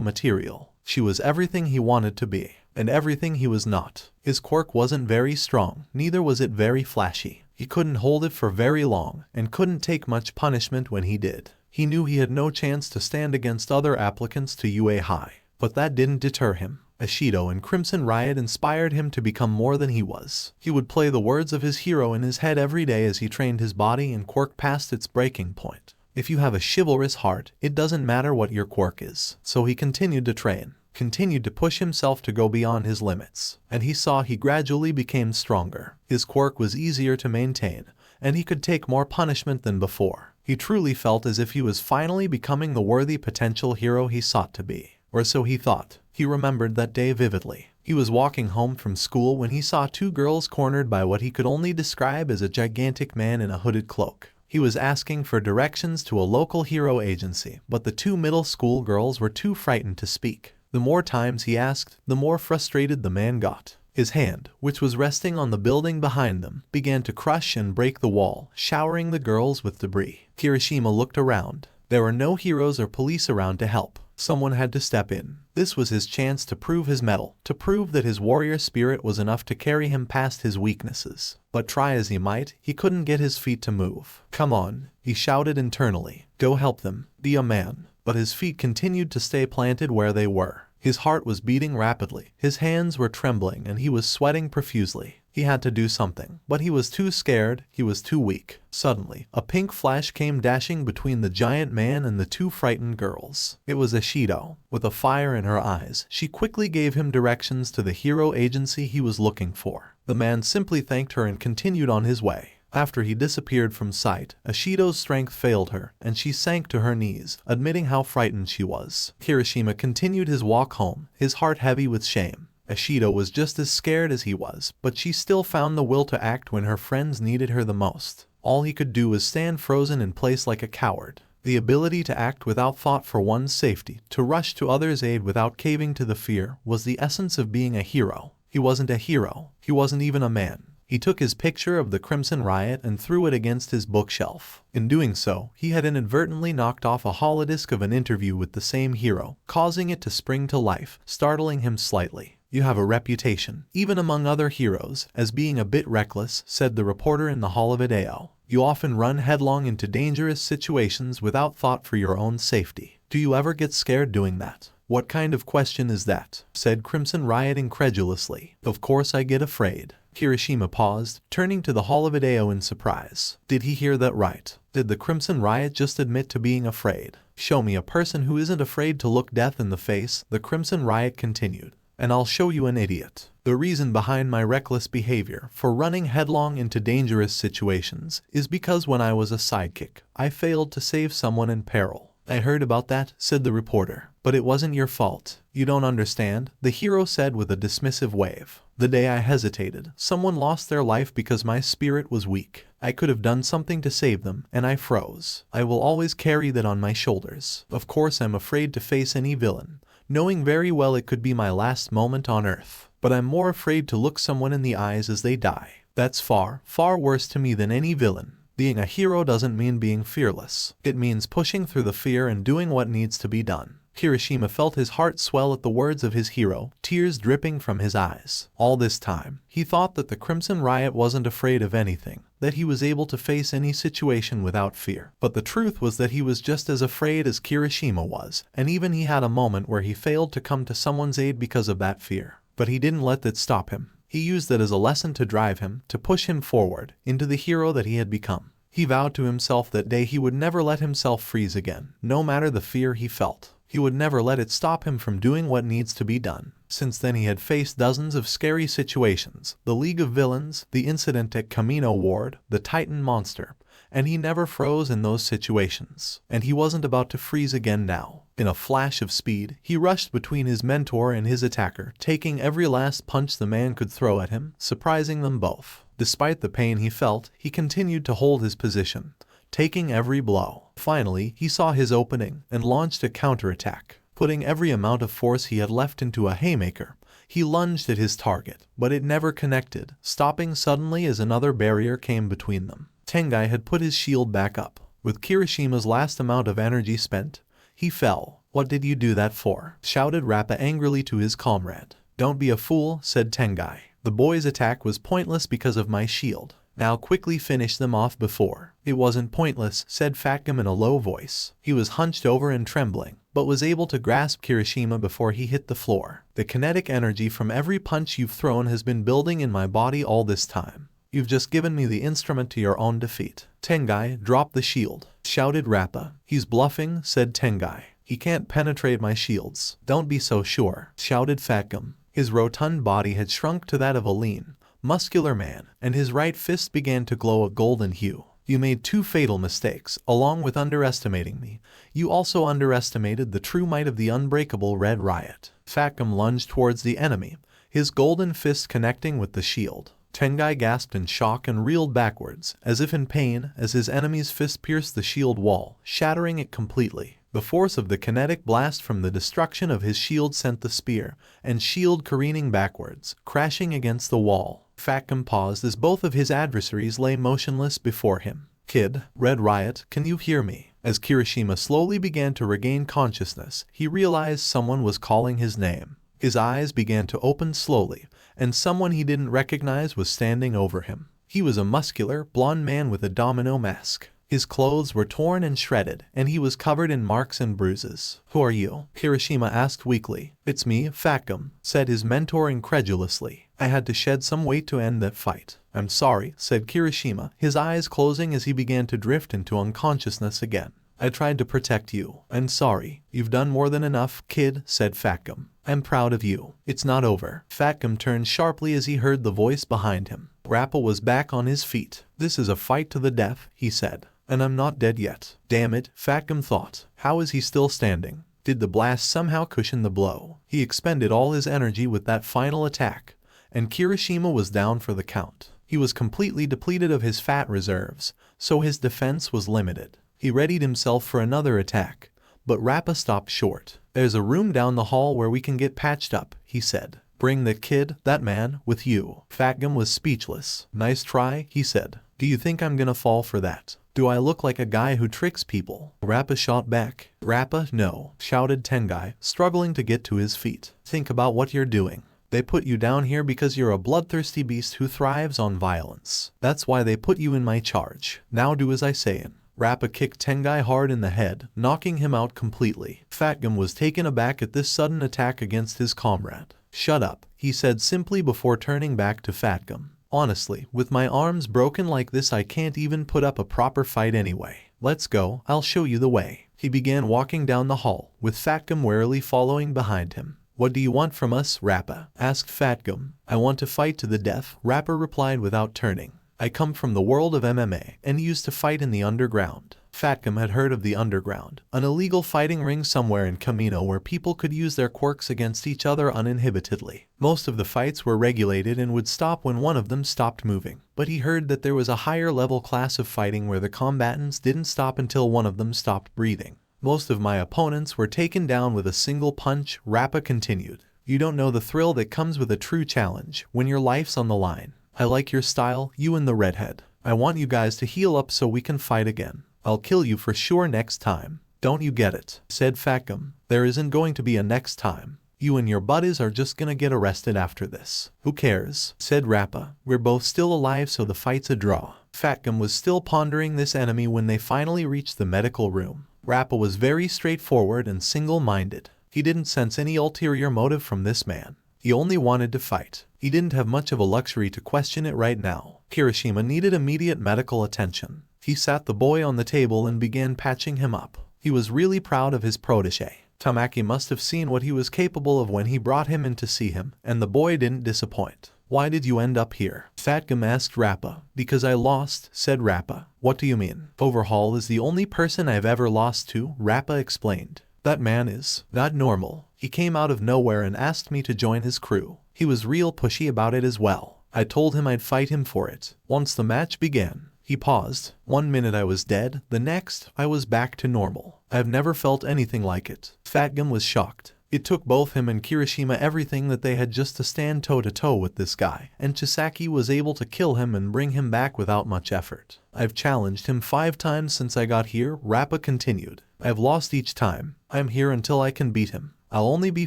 material. She was everything he wanted to be, and everything he was not. His quirk wasn't very strong, neither was it very flashy. He couldn't hold it for very long, and couldn't take much punishment when he did. He knew he had no chance to stand against other applicants to UA High, but that didn't deter him. Ashido and Crimson Riot inspired him to become more than he was. He would play the words of his hero in his head every day as he trained his body and quirk past its breaking point. If you have a chivalrous heart, it doesn't matter what your quirk is. So he continued to train, continued to push himself to go beyond his limits, and he saw he gradually became stronger. His quirk was easier to maintain, and he could take more punishment than before. He truly felt as if he was finally becoming the worthy potential hero he sought to be. Or so he thought. He remembered that day vividly. He was walking home from school when he saw two girls cornered by what he could only describe as a gigantic man in a hooded cloak. He was asking for directions to a local hero agency, but the two middle school girls were too frightened to speak. The more times he asked, the more frustrated the man got. His hand, which was resting on the building behind them, began to crush and break the wall, showering the girls with debris. Kirishima looked around. There were no heroes or police around to help. Someone had to step in. This was his chance to prove his mettle, to prove that his warrior spirit was enough to carry him past his weaknesses. But try as he might, he couldn't get his feet to move. "Come on," he shouted internally. "Go help them. Be a man." But his feet continued to stay planted where they were. His heart was beating rapidly, his hands were trembling, and he was sweating profusely. He had to do something, but he was too scared, he was too weak. Suddenly, a pink flash came dashing between the giant man and the two frightened girls. It was Ashido. With a fire in her eyes, she quickly gave him directions to the hero agency he was looking for. The man simply thanked her and continued on his way. After he disappeared from sight, Ashido's strength failed her, and she sank to her knees, admitting how frightened she was. Kirishima continued his walk home, his heart heavy with shame. Ashido was just as scared as he was, but she still found the will to act when her friends needed her the most. All he could do was stand frozen in place like a coward. The ability to act without thought for one's safety, to rush to others' aid without caving to the fear, was the essence of being a hero. He wasn't a hero. He wasn't even a man. He took his picture of the Crimson Riot and threw it against his bookshelf. In doing so, he had inadvertently knocked off a holodisc of an interview with the same hero, causing it to spring to life, startling him slightly. "You have a reputation, even among other heroes, as being a bit reckless," said the reporter in the hall of Hideo. "You often run headlong into dangerous situations without thought for your own safety. Do you ever get scared doing that?" "What kind of question is that?" said Crimson Riot incredulously. "Of course I get afraid." Kirishima paused, turning to the hall of Hideo in surprise. Did he hear that right? Did the Crimson Riot just admit to being afraid? "Show me a person who isn't afraid to look death in the face," the Crimson Riot continued, "and I'll show you an idiot. The reason behind my reckless behavior for running headlong into dangerous situations is because when I was a sidekick, I failed to save someone in peril." "I heard about that," said the reporter, "but it wasn't your fault." "You don't understand," the hero said with a dismissive wave. "The day I hesitated, someone lost their life because my spirit was weak. I could have done something to save them, and I froze. I will always carry that on my shoulders. Of course I'm afraid to face any villain, knowing very well it could be my last moment on Earth. But I'm more afraid to look someone in the eyes as they die. That's far, far worse to me than any villain. Being a hero doesn't mean being fearless. It means pushing through the fear and doing what needs to be done." Kirishima felt his heart swell at the words of his hero, tears dripping from his eyes. All this time, he thought that the Crimson Riot wasn't afraid of anything, that he was able to face any situation without fear. But the truth was that he was just as afraid as Kirishima was, and even he had a moment where he failed to come to someone's aid because of that fear. But he didn't let that stop him. He used that as a lesson to drive him, to push him forward, into the hero that he had become. He vowed to himself that day he would never let himself freeze again, no matter the fear he felt. He would never let it stop him from doing what needs to be done. Since then he had faced dozens of scary situations, the League of Villains, the incident at Camino Ward, the Titan monster, and he never froze in those situations. And he wasn't about to freeze again now. In a flash of speed, he rushed between his mentor and his attacker, taking every last punch the man could throw at him, surprising them both. Despite the pain he felt, he continued to hold his position, taking every blow. Finally, he saw his opening and launched a counterattack. Putting every amount of force he had left into a haymaker, he lunged at his target, but it never connected, stopping suddenly as another barrier came between them. Tengai had put his shield back up. With Kirishima's last amount of energy spent, he fell. "What did you do that for?" shouted Rappa angrily to his comrade. "Don't be a fool," said Tengai. "The boy's attack was pointless because of my shield. Now quickly finish them off before." "It wasn't pointless," said Fatgum in a low voice. He was hunched over and trembling, but was able to grasp Kirishima before he hit the floor. "The kinetic energy from every punch you've thrown has been building in my body all this time. You've just given me the instrument to your own defeat." "Tengai, drop the shield," shouted Rappa. "He's bluffing," said Tengai. "He can't penetrate my shields." "Don't be so sure," shouted Fatgum. His rotund body had shrunk to that of a lean, muscular man, and his right fist began to glow a golden hue. "You made two fatal mistakes. Along with underestimating me, you also underestimated the true might of the unbreakable Red Riot." Fatgum lunged towards the enemy, his golden fist connecting with the shield. Tengai gasped in shock and reeled backwards, as if in pain, as his enemy's fist pierced the shield wall, shattering it completely. The force of the kinetic blast from the destruction of his shield sent the spear and shield careening backwards, crashing against the wall. Fatgum paused as both of his adversaries lay motionless before him. "Kid, Red Riot, can you hear me?" As Kirishima slowly began to regain consciousness, he realized someone was calling his name. His eyes began to open slowly, and someone he didn't recognize was standing over him. He was a muscular, blond man with a domino mask. His clothes were torn and shredded, and he was covered in marks and bruises. "Who are you?" Kirishima asked weakly. "It's me, Fatgum," said his mentor incredulously. "I had to shed some weight to end that fight." "I'm sorry," said Kirishima, his eyes closing as he began to drift into unconsciousness again. "I tried to protect you. I'm sorry." "You've done more than enough, kid," said Fatgum. "I'm proud of you. It's not over." Fatgum turned sharply as he heard the voice behind him. Rappa was back on his feet. "This is a fight to the death," he said. "And I'm not dead yet." "Damn it," Fatgum thought. "How is he still standing?" Did the blast somehow cushion the blow? He expended all his energy with that final attack, and Kirishima was down for the count. He was completely depleted of his fat reserves, so his defense was limited. He readied himself for another attack, but Rappa stopped short. "There's a room down the hall where we can get patched up," he said. "Bring the kid, that man, with you." Fatgum was speechless. "Nice try," he said. "Do you think I'm gonna fall for that? Do I look like a guy who tricks people?" Rappa shot back. "Rappa, no," shouted Tengai, struggling to get to his feet. "Think about what you're doing. They put you down here because you're a bloodthirsty beast who thrives on violence. That's why they put you in my charge. Now do as I say." Rappa kicked Tengai hard in the head, knocking him out completely. Fatgum was taken aback at this sudden attack against his comrade. "Shut up," he said simply before turning back to Fatgum. "Honestly, with my arms broken like this I can't even put up a proper fight anyway. Let's go, I'll show you the way." He began walking down the hall, with Fatgum warily following behind him. "What do you want from us, Rappa?" asked Fatgum. "I want to fight to the death," Rappa replied without turning. "I come from the world of MMA and used to fight in the underground." Fatgum had heard of the underground, an illegal fighting ring somewhere in Camino where people could use their quirks against each other uninhibitedly. Most of the fights were regulated and would stop when one of them stopped moving, but he heard that there was a higher level class of fighting where the combatants didn't stop until one of them stopped breathing. "Most of my opponents were taken down with a single punch," Rappa continued. "You don't know the thrill that comes with a true challenge, when your life's on the line. I like your style, you and the redhead. I want you guys to heal up so we can fight again. I'll kill you for sure next time. Don't you get it?" said Fatgum. "There isn't going to be a next time. You and your buddies are just gonna get arrested after this." "Who cares?" said Rappa. "We're both still alive, so the fight's a draw." Fatgum was still pondering this enemy when they finally reached the medical room. Rappa was very straightforward and single-minded. He didn't sense any ulterior motive from this man. He only wanted to fight. He didn't have much of a luxury to question it right now. Kirishima needed immediate medical attention. He sat the boy on the table and began patching him up. He was really proud of his protege. Tamaki must have seen what he was capable of when he brought him in to see him, and the boy didn't disappoint. Why did you end up here? Fatgum asked Rappa. Because I lost, said Rappa. What do you mean? Overhaul is the only person I've ever lost to, Rappa explained. That man is not normal. He came out of nowhere and asked me to join his crew. He was real pushy about it as well. I told him I'd fight him for it. Once the match began, he paused. 1 minute I was dead, the next, I was back to normal. I've never felt anything like it. Fatgum was shocked. It took both him and Kirishima everything that they had just to stand toe-to-toe with this guy, and Chisaki was able to kill him and bring him back without much effort. I've challenged him 5 times since I got here, Rappa continued. I've lost each time. I'm here until I can beat him. I'll only be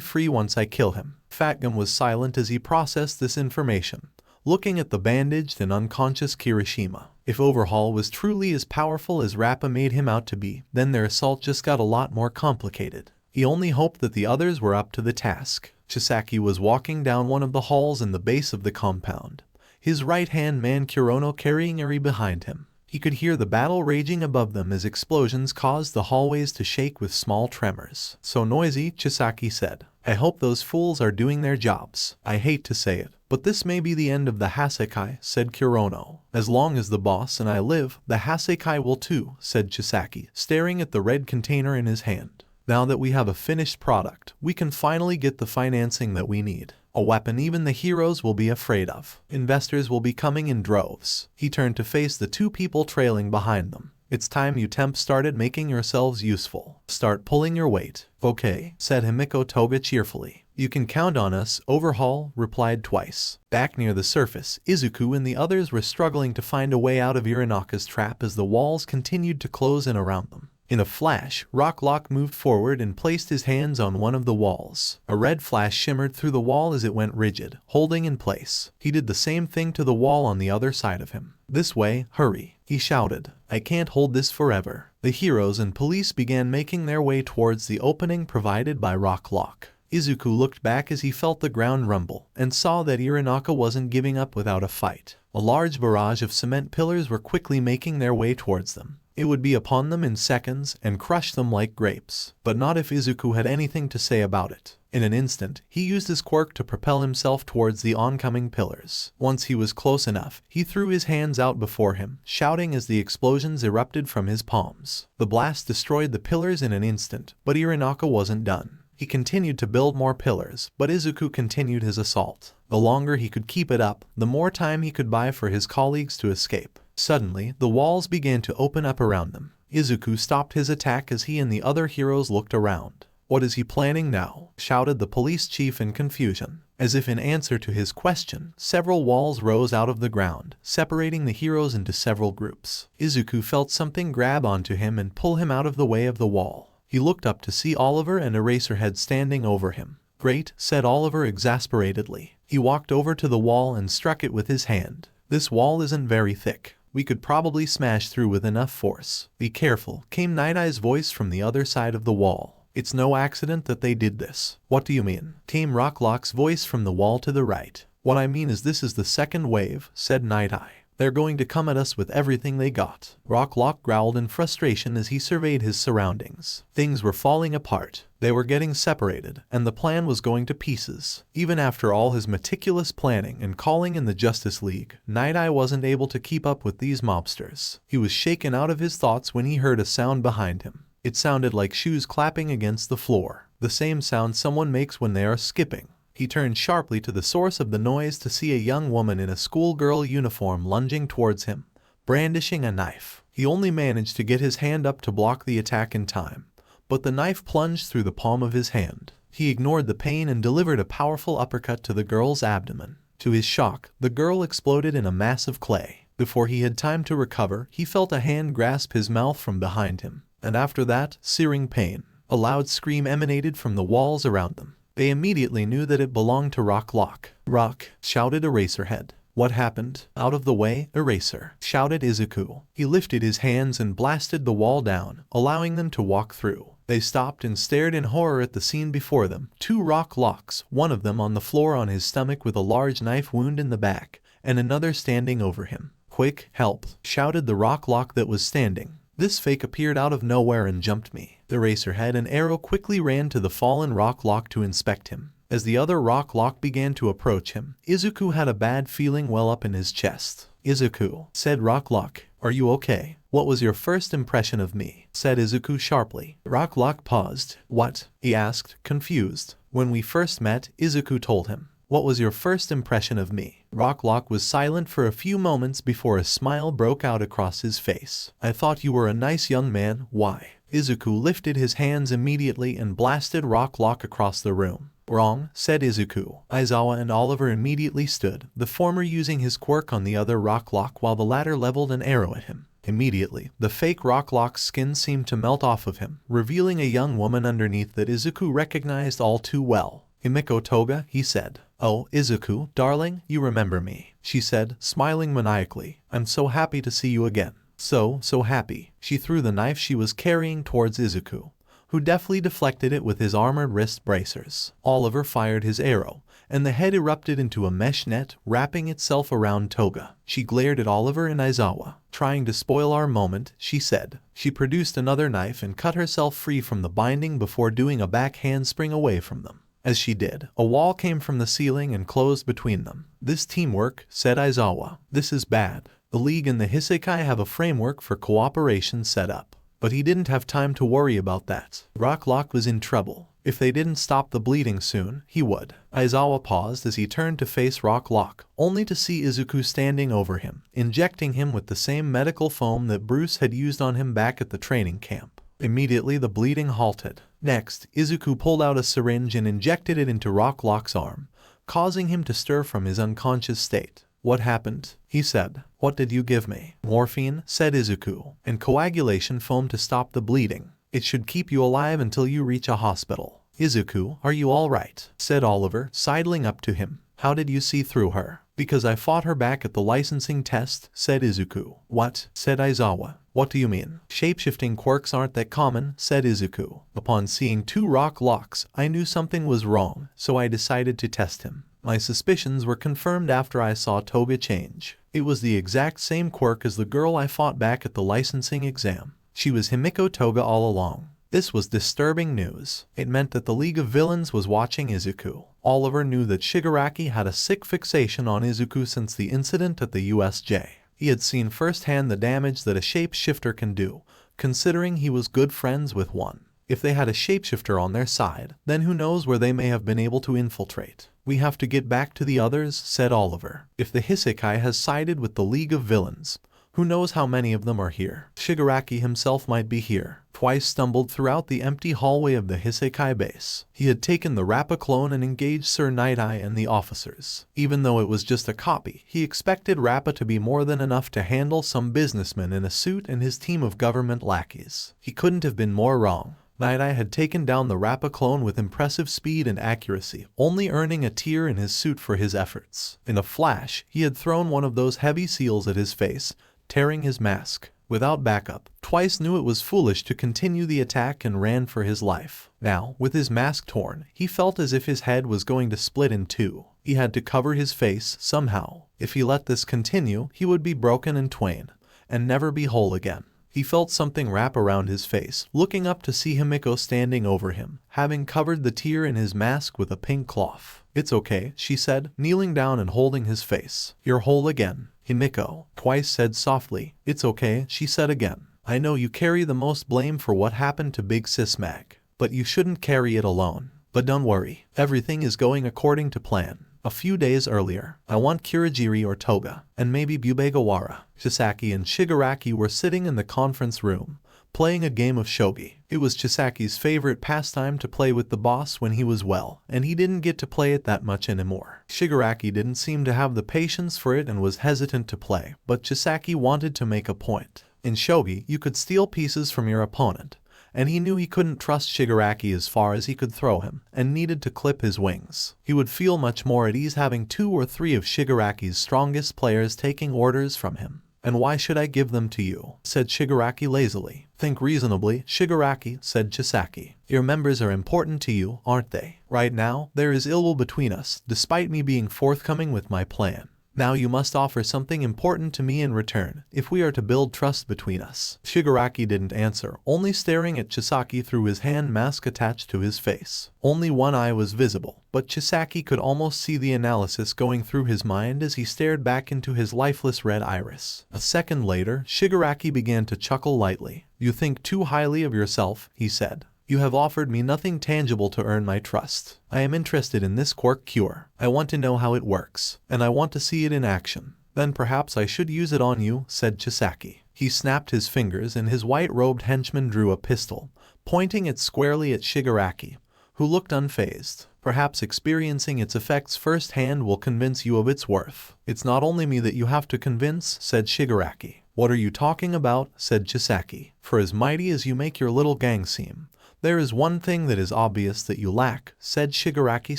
free once I kill him. Fatgum was silent as he processed this information, looking at the bandaged and unconscious Kirishima. If Overhaul was truly as powerful as Rappa made him out to be, then their assault just got a lot more complicated. He only hoped that the others were up to the task. Chisaki was walking down one of the halls in the base of the compound, his right-hand man Kurono carrying Eri behind him. He could hear the battle raging above them as explosions caused the hallways to shake with small tremors. So noisy, Chisaki said. I hope those fools are doing their jobs. I hate to say it, but this may be the end of the Hasekai, said Kurono. As long as the boss and I live, the Hasekai will too, said Chisaki, staring at the red container in his hand. Now that we have a finished product, we can finally get the financing that we need. A weapon even the heroes will be afraid of. Investors will be coming in droves. He turned to face the 2 people trailing behind them. It's time you temp started making yourselves useful. Start pulling your weight. Okay, said Himiko Toga cheerfully. You can count on us, Overhaul replied twice. Back near the surface, Izuku and the others were struggling to find a way out of Irinaka's trap as the walls continued to close in around them. In a flash, Rocklock moved forward and placed his hands on one of the walls. A red flash shimmered through the wall as it went rigid, holding in place. He did the same thing to the wall on the other side of him. This way, hurry, he shouted. I can't hold this forever. The heroes and police began making their way towards the opening provided by Rocklock. Izuku looked back as he felt the ground rumble, and saw that Irinaka wasn't giving up without a fight. A large barrage of cement pillars were quickly making their way towards them. It would be upon them in seconds and crush them like grapes, but not if Izuku had anything to say about it. In an instant, he used his quirk to propel himself towards the oncoming pillars. Once he was close enough, he threw his hands out before him, shouting as the explosions erupted from his palms. The blast destroyed the pillars in an instant, but Irinaka wasn't done. He continued to build more pillars, but Izuku continued his assault. The longer he could keep it up, the more time he could buy for his colleagues to escape. Suddenly, the walls began to open up around them. Izuku stopped his attack as he and the other heroes looked around. What is he planning now? Shouted the police chief in confusion. As if in answer to his question, several walls rose out of the ground, separating the heroes into several groups. Izuku felt something grab onto him and pull him out of the way of the wall. He looked up to see Oliver and Eraserhead standing over him. Great, said Oliver exasperatedly. He walked over to the wall and struck it with his hand. This wall isn't very thick. We could probably smash through with enough force. Be careful, came Night Eye's voice from the other side of the wall. It's no accident that they did this. What do you mean? Came Rocklock's voice from the wall to the right. What I mean is this is the second wave, said Night Eye. They're going to come at us with everything they got. Rocklock growled in frustration as he surveyed his surroundings. Things were falling apart. They were getting separated, and the plan was going to pieces. Even after all his meticulous planning and calling in the Justice League, Night Eye wasn't able to keep up with these mobsters. He was shaken out of his thoughts when he heard a sound behind him. It sounded like shoes clapping against the floor, the same sound someone makes when they are skipping. He turned sharply to the source of the noise to see a young woman in a schoolgirl uniform lunging towards him, brandishing a knife. He only managed to get his hand up to block the attack in time, but the knife plunged through the palm of his hand. He ignored the pain and delivered a powerful uppercut to the girl's abdomen. To his shock, the girl exploded in a mass of clay. Before he had time to recover, he felt a hand grasp his mouth from behind him, and after that, searing pain. A loud scream emanated from the walls around them. They immediately knew that it belonged to Rocklock. Rock, shouted Eraserhead. What happened? Out of the way, Eraser, shouted Izuku. He lifted his hands and blasted the wall down, allowing them to walk through. They stopped and stared in horror at the scene before them. 2 Rocklocks, one of them on the floor on his stomach with a large knife wound in the back, and another standing over him. Quick, help, shouted the Rocklock that was standing. This fake appeared out of nowhere and jumped me. The Racerhead and Arrow quickly ran to the fallen Rock Lock to inspect him. As the other Rock Lock began to approach him, Izuku had a bad feeling well up in his chest. "Izuku," said Rock Lock, "are you okay? What was your first impression of me?" said Izuku sharply. Rock Lock paused. "What?" he asked, confused. "When we first met," Izuku told him. "What was your first impression of me?" Rock Lock was silent for a few moments before a smile broke out across his face. "I thought you were a nice young man. Why?" Izuku lifted his hands immediately and blasted Rock Lock across the room. "Wrong," said Izuku. Aizawa and Oliver immediately stood, the former using his quirk on the other Rock Lock while the latter leveled an arrow at him. Immediately, the fake Rock Lock's skin seemed to melt off of him, revealing a young woman underneath that Izuku recognized all too well. "Himiko Toga," he said. "Oh, Izuku, darling, you remember me," she said, smiling maniacally. "I'm so happy to see you again. So happy." She threw the knife she was carrying towards Izuku, who deftly deflected it with his armored wrist bracers. Oliver fired his arrow, and the head erupted into a mesh net, wrapping itself around Toga. She glared at Oliver and Aizawa. "Trying to spoil our moment," she said. She produced another knife and cut herself free from the binding before doing a back handspring away from them. As she did, a wall came from the ceiling and closed between them. "This teamwork," said Aizawa. "This is bad. The League and the Hisekai have a framework for cooperation set up." But he didn't have time to worry about that. Rock Lock was in trouble. If they didn't stop the bleeding soon, he would. Aizawa paused as he turned to face Rock Lock, only to see Izuku standing over him, injecting him with the same medical foam that Bruce had used on him back at the training camp. Immediately the bleeding halted. Next, Izuku pulled out a syringe and injected it into Rock Lock's arm, causing him to stir from his unconscious state. "What happened?" he said. "What did you give me?" "Morphine," said Izuku, "and coagulation foam to stop the bleeding. It should keep you alive until you reach a hospital." "Izuku, are you all right?" said Oliver, sidling up to him. "How did you see through her?" "Because I fought her back at the licensing test," said Izuku. "What?" said Aizawa. "What do you mean?" "Shapeshifting quirks aren't that common," said Izuku. "Upon seeing two Rock Locks, I knew something was wrong, so I decided to test him. My suspicions were confirmed after I saw Toga change. It was the exact same quirk as the girl I fought back at the licensing exam. She was Himiko Toga all along." This was disturbing news. It meant that the League of Villains was watching Izuku. Oliver knew that Shigaraki had a sick fixation on Izuku since the incident at the USJ. He had seen firsthand the damage that a shapeshifter can do, considering he was good friends with one. If they had a shapeshifter on their side, then who knows where they may have been able to infiltrate. "We have to get back to the others," said Oliver. "If the Hisekai has sided with the League of Villains, who knows how many of them are here? Shigaraki himself might be here." Twice stumbled throughout the empty hallway of the Hisekai base. He had taken the Rappa clone and engaged Sir Night-Eye and the officers. Even though it was just a copy, he expected Rappa to be more than enough to handle some businessman in a suit and his team of government lackeys. He couldn't have been more wrong. Night-Eye had taken down the Rappa clone with impressive speed and accuracy, only earning a tear in his suit for his efforts. In a flash, he had thrown one of those heavy seals at his face, tearing his mask. Without backup, Twice knew it was foolish to continue the attack and ran for his life. Now, with his mask torn, he felt as if his head was going to split in two. He had to cover his face somehow. If he let this continue, he would be broken in twain, and never be whole again. He felt something wrap around his face, looking up to see Himiko standing over him, having covered the tear in his mask with a pink cloth. "It's okay," she said, kneeling down and holding his face. "You're whole again, Himiko," Twice said softly. "It's okay," she said again. "I know you carry the most blame for what happened to Big Sis Mag, but you shouldn't carry it alone. But don't worry, everything is going according to plan. A few days earlier, I want Kirigiri or Toga, and maybe Bubegawara." Chisaki and Shigaraki were sitting in the conference room, playing a game of shogi. It was Chisaki's favorite pastime to play with the boss when he was well, and he didn't get to play it that much anymore. Shigaraki didn't seem to have the patience for it and was hesitant to play, but Chisaki wanted to make a point. In shogi, you could steal pieces from your opponent, and he knew he couldn't trust Shigaraki as far as he could throw him, and needed to clip his wings. He would feel much more at ease having 2 or 3 of Shigaraki's strongest players taking orders from him. "And why should I give them to you?" said Shigaraki lazily. "Think reasonably, Shigaraki," said Chisaki. "Your members are important to you, aren't they? Right now, there is ill will between us, despite me being forthcoming with my plan. Now you must offer something important to me in return, if we are to build trust between us. Shigaraki didn't answer, only staring at Chisaki through his hand mask attached to his face. Only one eye was visible, but Chisaki could almost see the analysis going through his mind as he stared back into his lifeless red iris. A second later, Shigaraki began to chuckle lightly. You think too highly of yourself, he said. You have offered me nothing tangible to earn my trust. I am interested in this Quirk cure. I want to know how it works, and I want to see it in action. Then perhaps I should use it on you, said Chisaki. He snapped his fingers and his white-robed henchman drew a pistol, pointing it squarely at Shigaraki, who looked unfazed. Perhaps experiencing its effects firsthand will convince you of its worth. It's not only me that you have to convince, said Shigaraki. What are you talking about, said Chisaki. For as mighty as you make your little gang seem, there is one thing that is obvious that you lack, said Shigaraki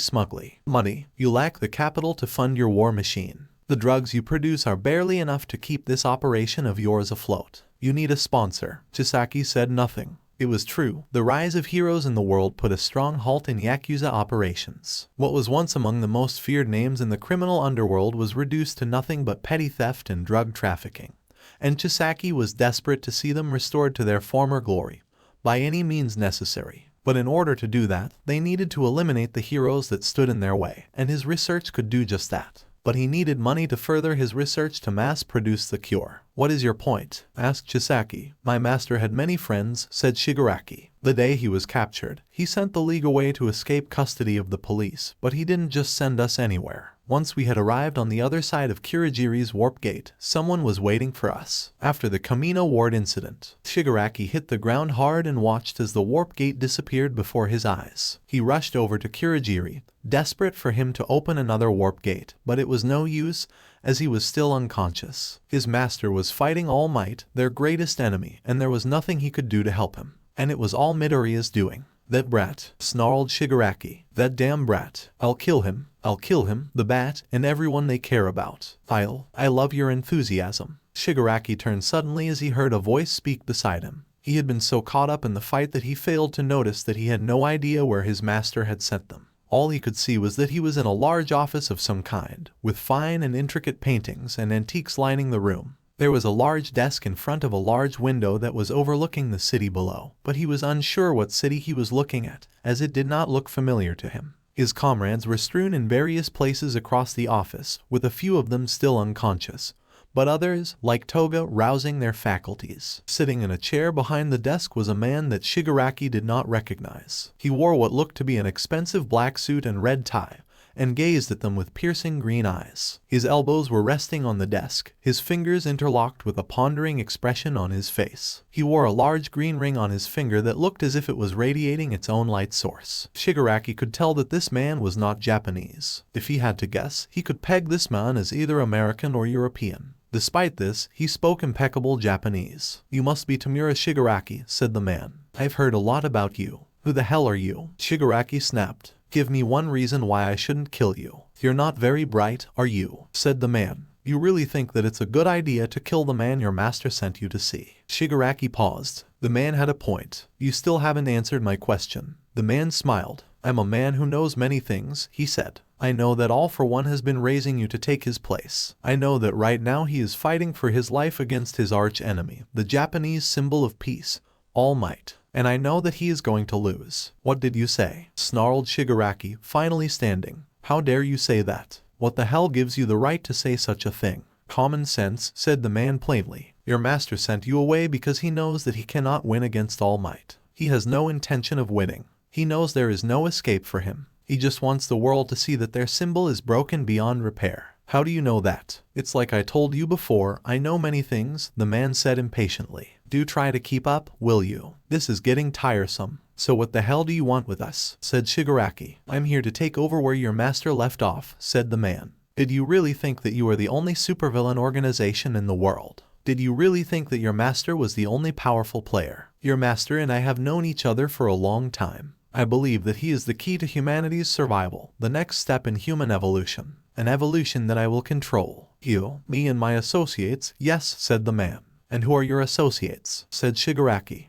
smugly. Money. You lack the capital to fund your war machine. The drugs you produce are barely enough to keep this operation of yours afloat. You need a sponsor. Chisaki said nothing. It was true. The rise of heroes in the world put a strong halt in Yakuza operations. What was once among the most feared names in the criminal underworld was reduced to nothing but petty theft and drug trafficking. And Chisaki was desperate to see them restored to their former glory, by any means necessary. But in order to do that, they needed to eliminate the heroes that stood in their way, and his research could do just that. But he needed money to further his research to mass-produce the cure. What is your point? Asked Chisaki. My master had many friends, said Shigaraki. The day he was captured, he sent the League away to escape custody of the police, but he didn't just send us anywhere. Once we had arrived on the other side of Kurogiri's warp gate, someone was waiting for us. After the Kamino Ward incident, Shigaraki hit the ground hard and watched as the warp gate disappeared before his eyes. He rushed over to Kurogiri, desperate for him to open another warp gate, but it was no use, as he was still unconscious. His master was fighting All Might, their greatest enemy, and there was nothing he could do to help him. And it was all Midoriya's doing. That brat, snarled Shigaraki. That damn brat. I'll kill him. I'll kill him, the bat, and everyone they care about. I love your enthusiasm. Shigaraki turned suddenly as he heard a voice speak beside him. He had been so caught up in the fight that he failed to notice that he had no idea where his master had sent them. All he could see was that he was in a large office of some kind, with fine and intricate paintings and antiques lining the room. There was a large desk in front of a large window that was overlooking the city below, but he was unsure what city he was looking at, as it did not look familiar to him. His comrades were strewn in various places across the office, with a few of them still unconscious, but others, like Toga, rousing their faculties. Sitting in a chair behind the desk was a man that Shigaraki did not recognize. He wore what looked to be an expensive black suit and red tie, and gazed at them with piercing green eyes. His elbows were resting on the desk, his fingers interlocked with a pondering expression on his face. He wore a large green ring on his finger that looked as if it was radiating its own light source. Shigaraki could tell that this man was not Japanese. If he had to guess, he could peg this man as either American or European. Despite this, he spoke impeccable Japanese. You must be Tamura Shigaraki, said the man. I've heard a lot about you. Who the hell are you? Shigaraki snapped. Give me one reason why I shouldn't kill you. You're not very bright, are you? Said the man. You really think that it's a good idea to kill the man your master sent you to see? Shigaraki paused. The man had a point. You still haven't answered my question. The man smiled. I'm a man who knows many things, he said. I know that All for One has been raising you to take his place. I know that right now he is fighting for his life against his arch enemy, the Japanese symbol of peace, All Might. And I know that he is going to lose. What did you say? Snarled Shigaraki, finally standing. How dare you say that? What the hell gives you the right to say such a thing? Common sense, said the man plainly. Your master sent you away because he knows that he cannot win against All Might. He has no intention of winning. He knows there is no escape for him. He just wants the world to see that their symbol is broken beyond repair. How do you know that? It's like I told you before, I know many things, the man said impatiently. Do try to keep up, will you? This is getting tiresome. So what the hell do you want with us? Said Shigaraki. I'm here to take over where your master left off, said the man. Did you really think that you are the only supervillain organization in the world? Did you really think that your master was the only powerful player? Your master and I have known each other for a long time. I believe that he is the key to humanity's survival, the next step in human evolution. An evolution that I will control. You, me and my associates, yes, said the man. And who are your associates? Said Shigaraki.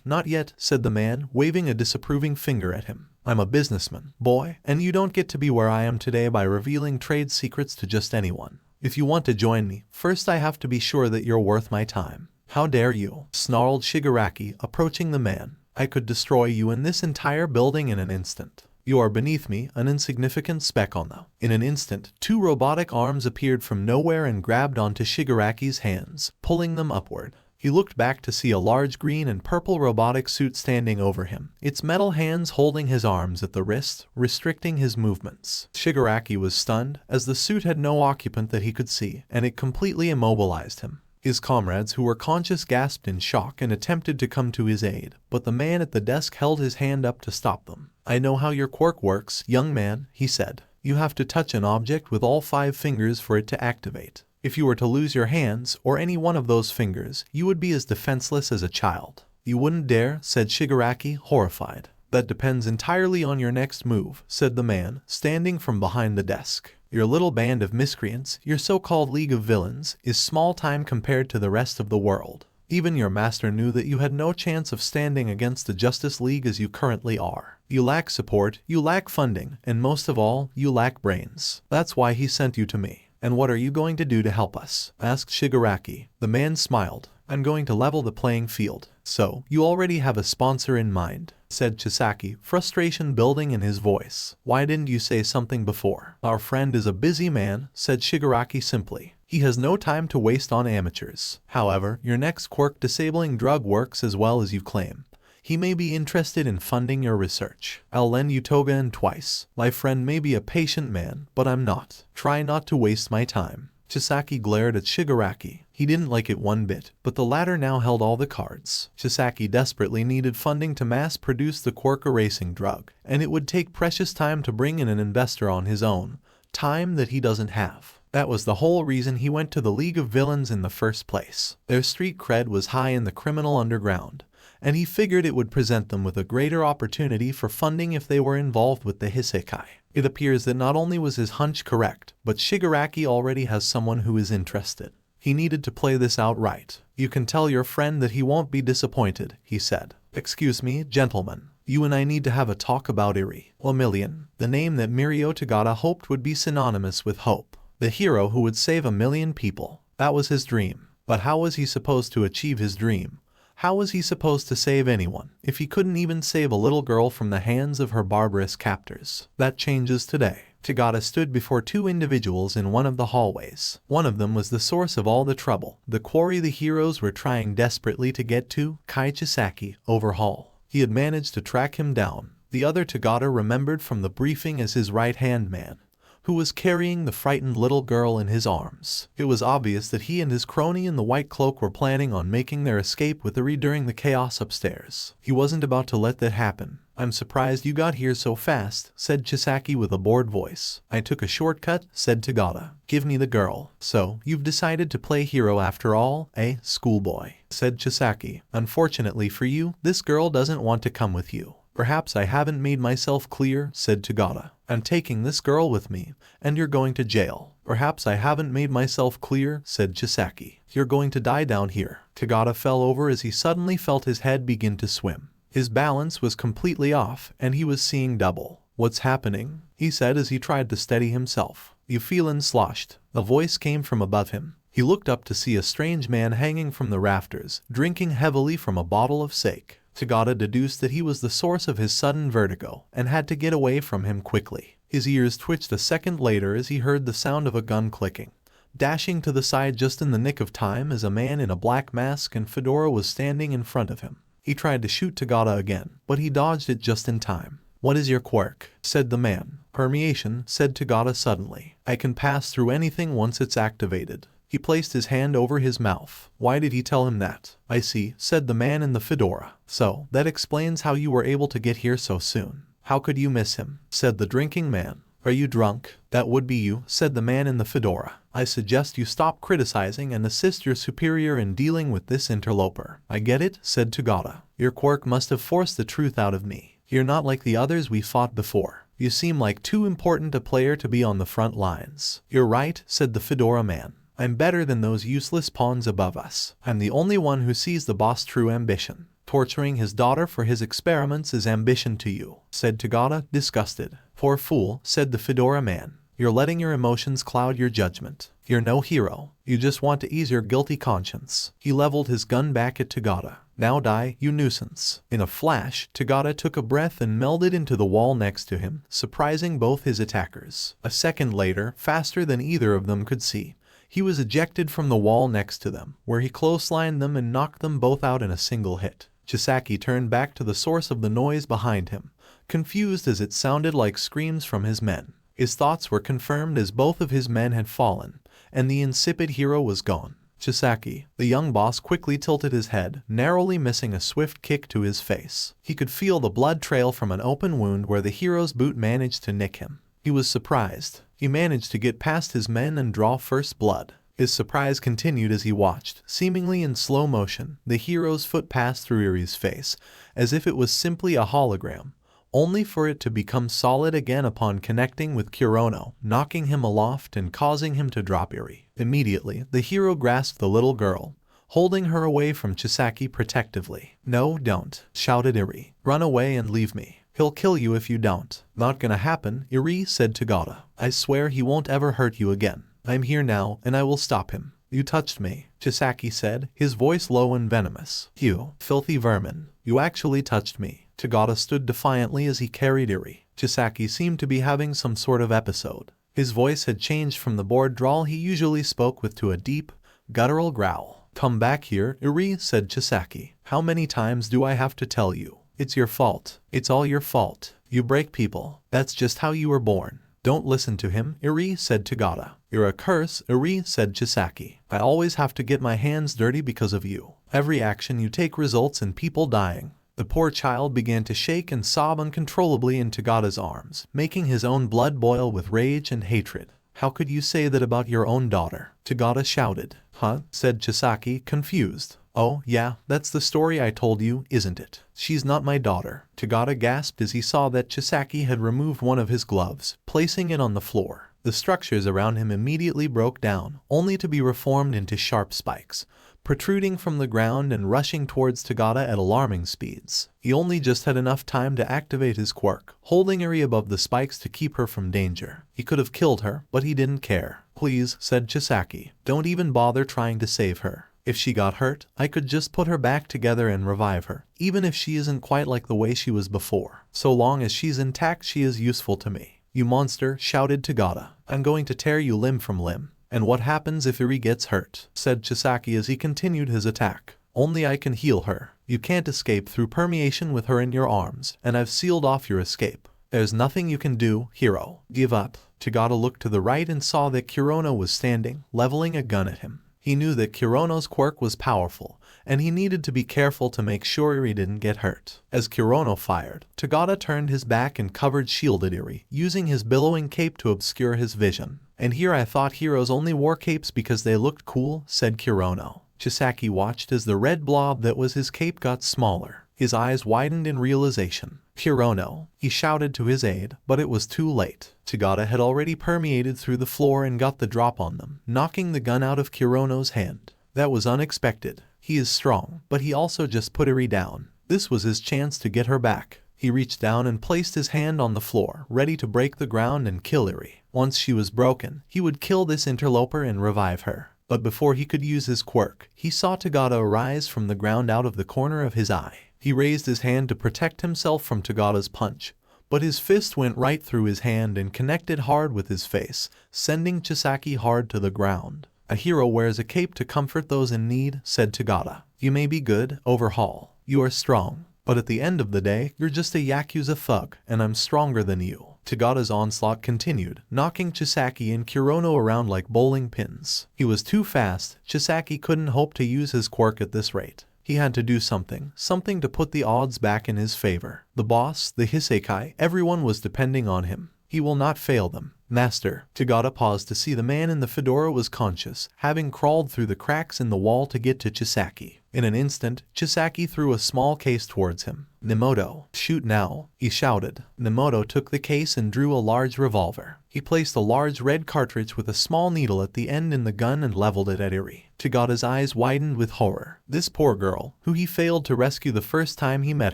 Not yet, said the man, waving a disapproving finger at him. I'm a businessman, boy, and you don't get to be where I am today by revealing trade secrets to just anyone. If you want to join me, first I have to be sure that you're worth my time. How dare you, snarled Shigaraki, approaching the man. I could destroy you in this entire building in an instant. You are beneath me, an insignificant speck on the. In an instant, 2 robotic arms appeared from nowhere and grabbed onto Shigaraki's hands, pulling them upward. He looked back to see a large green and purple robotic suit standing over him, its metal hands holding his arms at the wrist, restricting his movements. Shigaraki was stunned, as the suit had no occupant that he could see, and it completely immobilized him. His comrades who were conscious gasped in shock and attempted to come to his aid, but the man at the desk held his hand up to stop them. I know how your quirk works, young man, he said. You have to touch an object with all 5 fingers for it to activate. If you were to lose your hands, or any one of those fingers, you would be as defenseless as a child. You wouldn't dare, said Shigaraki, horrified. That depends entirely on your next move, said the man, standing from behind the desk. Your little band of miscreants, your so-called League of Villains, is small time compared to the rest of the world. Even your master knew that you had no chance of standing against the Justice League as you currently are. You lack support, you lack funding, and most of all, you lack brains. That's why he sent you to me. And what are you going to do to help us? Asked Shigaraki. The man smiled. I'm going to level the playing field. So, you already have a sponsor in mind, said Chisaki, frustration building in his voice. Why didn't you say something before? Our friend is a busy man, said Shigaraki simply. He has no time to waste on amateurs. However, your next quirk-disabling drug works as well as you claim. He may be interested in funding your research. I'll lend you Toga twice. My friend may be a patient man, but I'm not. Try not to waste my time. Chisaki glared at Shigaraki. He didn't like it one bit, but the latter now held all the cards. Chisaki desperately needed funding to mass-produce the quirk-erasing drug, and it would take precious time to bring in an investor on his own. Time that he doesn't have. That was the whole reason he went to the League of Villains in the first place. Their street cred was high in the criminal underground, and he figured it would present them with a greater opportunity for funding if they were involved with the Hisekai. It appears that not only was his hunch correct, but Shigaraki already has someone who is interested. He needed to play this out right. You can tell your friend that he won't be disappointed, he said. Excuse me, gentlemen. You and I need to have a talk about VERYYYY, the name that Mirio Tagata hoped would be synonymous with hope. The hero who would save 1,000,000 people. That was his dream. But how was he supposed to achieve his dream? How was he supposed to save anyone, if he couldn't even save a little girl from the hands of her barbarous captors? That changes today. Tagata stood before 2 individuals in one of the hallways. One of them was the source of all the trouble, the quarry the heroes were trying desperately to get to, Kai Chisaki, Overhaul. He had managed to track him down. The other Tagata remembered from the briefing as his right-hand man, who was carrying the frightened little girl in his arms. It was obvious that he and his crony in the white cloak were planning on making their escape with Eri during the chaos upstairs. He wasn't about to let that happen. I'm surprised you got here so fast, said Chisaki with a bored voice. I took a shortcut, said Tagata. Give me the girl. So, you've decided to play hero after all, eh, schoolboy? Said Chisaki. Unfortunately for you, this girl doesn't want to come with you. Perhaps I haven't made myself clear, said Tagata. I'm taking this girl with me, and you're going to jail. Perhaps I haven't made myself clear, said Chisaki. You're going to die down here. Tagata fell over as he suddenly felt his head begin to swim. His balance was completely off, and he was seeing double. What's happening? He said as he tried to steady himself. You feelin' sloshed? A voice came from above him. He looked up to see a strange man hanging from the rafters, drinking heavily from a bottle of sake. Tagata deduced that he was the source of his sudden vertigo, and had to get away from him quickly. His ears twitched a second later as he heard the sound of a gun clicking, dashing to the side just in the nick of time as a man in a black mask and fedora was standing in front of him. He tried to shoot Tagata again, but he dodged it just in time. What is your quirk? Said the man. Permeation, said Tagata suddenly. I can pass through anything once it's activated. He placed his hand over his mouth. Why did he tell him that? I see, said the man in the fedora. So, that explains how you were able to get here so soon. How could you miss him? Said the drinking man. Are you drunk? That would be you, said the man in the fedora. I suggest you stop criticizing and assist your superior in dealing with this interloper. I get it, said Tagata. Your quirk must have forced the truth out of me. You're not like the others we fought before. You seem like too important a player to be on the front lines. You're right, said the fedora man. I'm better than those useless pawns above us. I'm the only one who sees the boss' true ambition. Torturing his daughter for his experiments is ambition to you, said Tagata, disgusted. Poor fool, said the fedora man. You're letting your emotions cloud your judgment. You're no hero. You just want to ease your guilty conscience. He leveled his gun back at Tagada. Now die, you nuisance. In a flash, Tagada took a breath and melded into the wall next to him, surprising both his attackers. A second later, faster than either of them could see, he was ejected from the wall next to them, where he clotheslined them and knocked them both out in a single hit. Chisaki turned back to the source of the noise behind him, confused as it sounded like screams from his men. His thoughts were confirmed as both of his men had fallen, and the insipid hero was gone. Chisaki, the young boss, quickly tilted his head, narrowly missing a swift kick to his face. He could feel the blood trail from an open wound where the hero's boot managed to nick him. He was surprised. He managed to get past his men and draw first blood. His surprise continued as he watched, seemingly in slow motion, the hero's foot pass through Irie's face, as if it was simply a hologram, only for it to become solid again upon connecting with Kurono, knocking him aloft and causing him to drop Irie. Immediately, the hero grasped the little girl, holding her away from Chisaki protectively. "No, don't," shouted Irie. "Run away and leave me. He'll kill you if you don't." "Not gonna happen," Irie said to Tagada. "I swear he won't ever hurt you again. I'm here now, and I will stop him." "You touched me," Chisaki said, his voice low and venomous. "You filthy vermin. You actually touched me." Tagada stood defiantly as he carried Irie. Chisaki seemed to be having some sort of episode. His voice had changed from the bored drawl he usually spoke with to a deep, guttural growl. "Come back here," Irie said. Chisaki, "How many times do I have to tell you? It's your fault. It's all your fault. You break people. That's just how you were born." "Don't listen to him," Irie said to Tagada. "You're a curse," Irie said. Chisaki, "I always have to get my hands dirty because of you. Every action you take results in people dying." The poor child began to shake and sob uncontrollably in Tagada's arms, making his own blood boil with rage and hatred. "How could you say that about your own daughter?" Tagada shouted. "Huh?" said Chisaki, confused. "Oh, yeah, that's the story I told you, isn't it? She's not my daughter." Tagada gasped as he saw that Chisaki had removed one of his gloves, placing it on the floor. The structures around him immediately broke down, only to be reformed into sharp spikes, protruding from the ground and rushing towards Tagada at alarming speeds. He only just had enough time to activate his quirk, holding Irie above the spikes to keep her from danger. He could have killed her, but he didn't care. "Please," said Chisaki, "don't even bother trying to save her. If she got hurt, I could just put her back together and revive her, even if she isn't quite like the way she was before. So long as she's intact, she is useful to me." "You monster," shouted Tagada. "I'm going to tear you limb from limb." "And what happens if Irie gets hurt?" said Chisaki as he continued his attack. "Only I can heal her. You can't escape through permeation with her in your arms, and I've sealed off your escape. There's nothing you can do, hero. Give up." Tagada looked to the right and saw that Kurono was standing, leveling a gun at him. He knew that Kurono's quirk was powerful, and he needed to be careful to make sure Irie didn't get hurt. As Kurono fired, Tagada turned his back and covered shielded Irie, using his billowing cape to obscure his vision. "And here I thought heroes only wore capes because they looked cool," said Kurono. Chisaki watched as the red blob that was his cape got smaller. His eyes widened in realization. "Kurono," he shouted to his aide, but it was too late. Tagada had already permeated through the floor and got the drop on them, knocking the gun out of Kurono's hand. That was unexpected. He is strong, but he also just put Irie down. This was his chance to get her back. He reached down and placed his hand on the floor, ready to break the ground and kill Irie. Once she was broken, he would kill this interloper and revive her. But before he could use his quirk, he saw Tagada arise from the ground out of the corner of his eye. He raised his hand to protect himself from Tagada's punch, but his fist went right through his hand and connected hard with his face, sending Chisaki hard to the ground. "A hero wears a cape to comfort those in need," said Tagada. "You may be good, Overhaul. You are strong. But at the end of the day, you're just a Yakuza thug, and I'm stronger than you." Tagada's onslaught continued, knocking Chisaki and Kurono around like bowling pins. He was too fast. Chisaki couldn't hope to use his quirk at this rate. He had to do something to put the odds back in his favor. The boss, the Hisekai, everyone was depending on him. He will not fail them. "Master." Tagada paused to see the man in the fedora was conscious, having crawled through the cracks in the wall to get to Chisaki. In an instant, Chisaki threw a small case towards him. "Nemoto, shoot now," he shouted. Nemoto took the case and drew a large revolver. He placed a large red cartridge with a small needle at the end in the gun and leveled it at Irie. Tagada's eyes widened with horror. This poor girl, who he failed to rescue the first time he met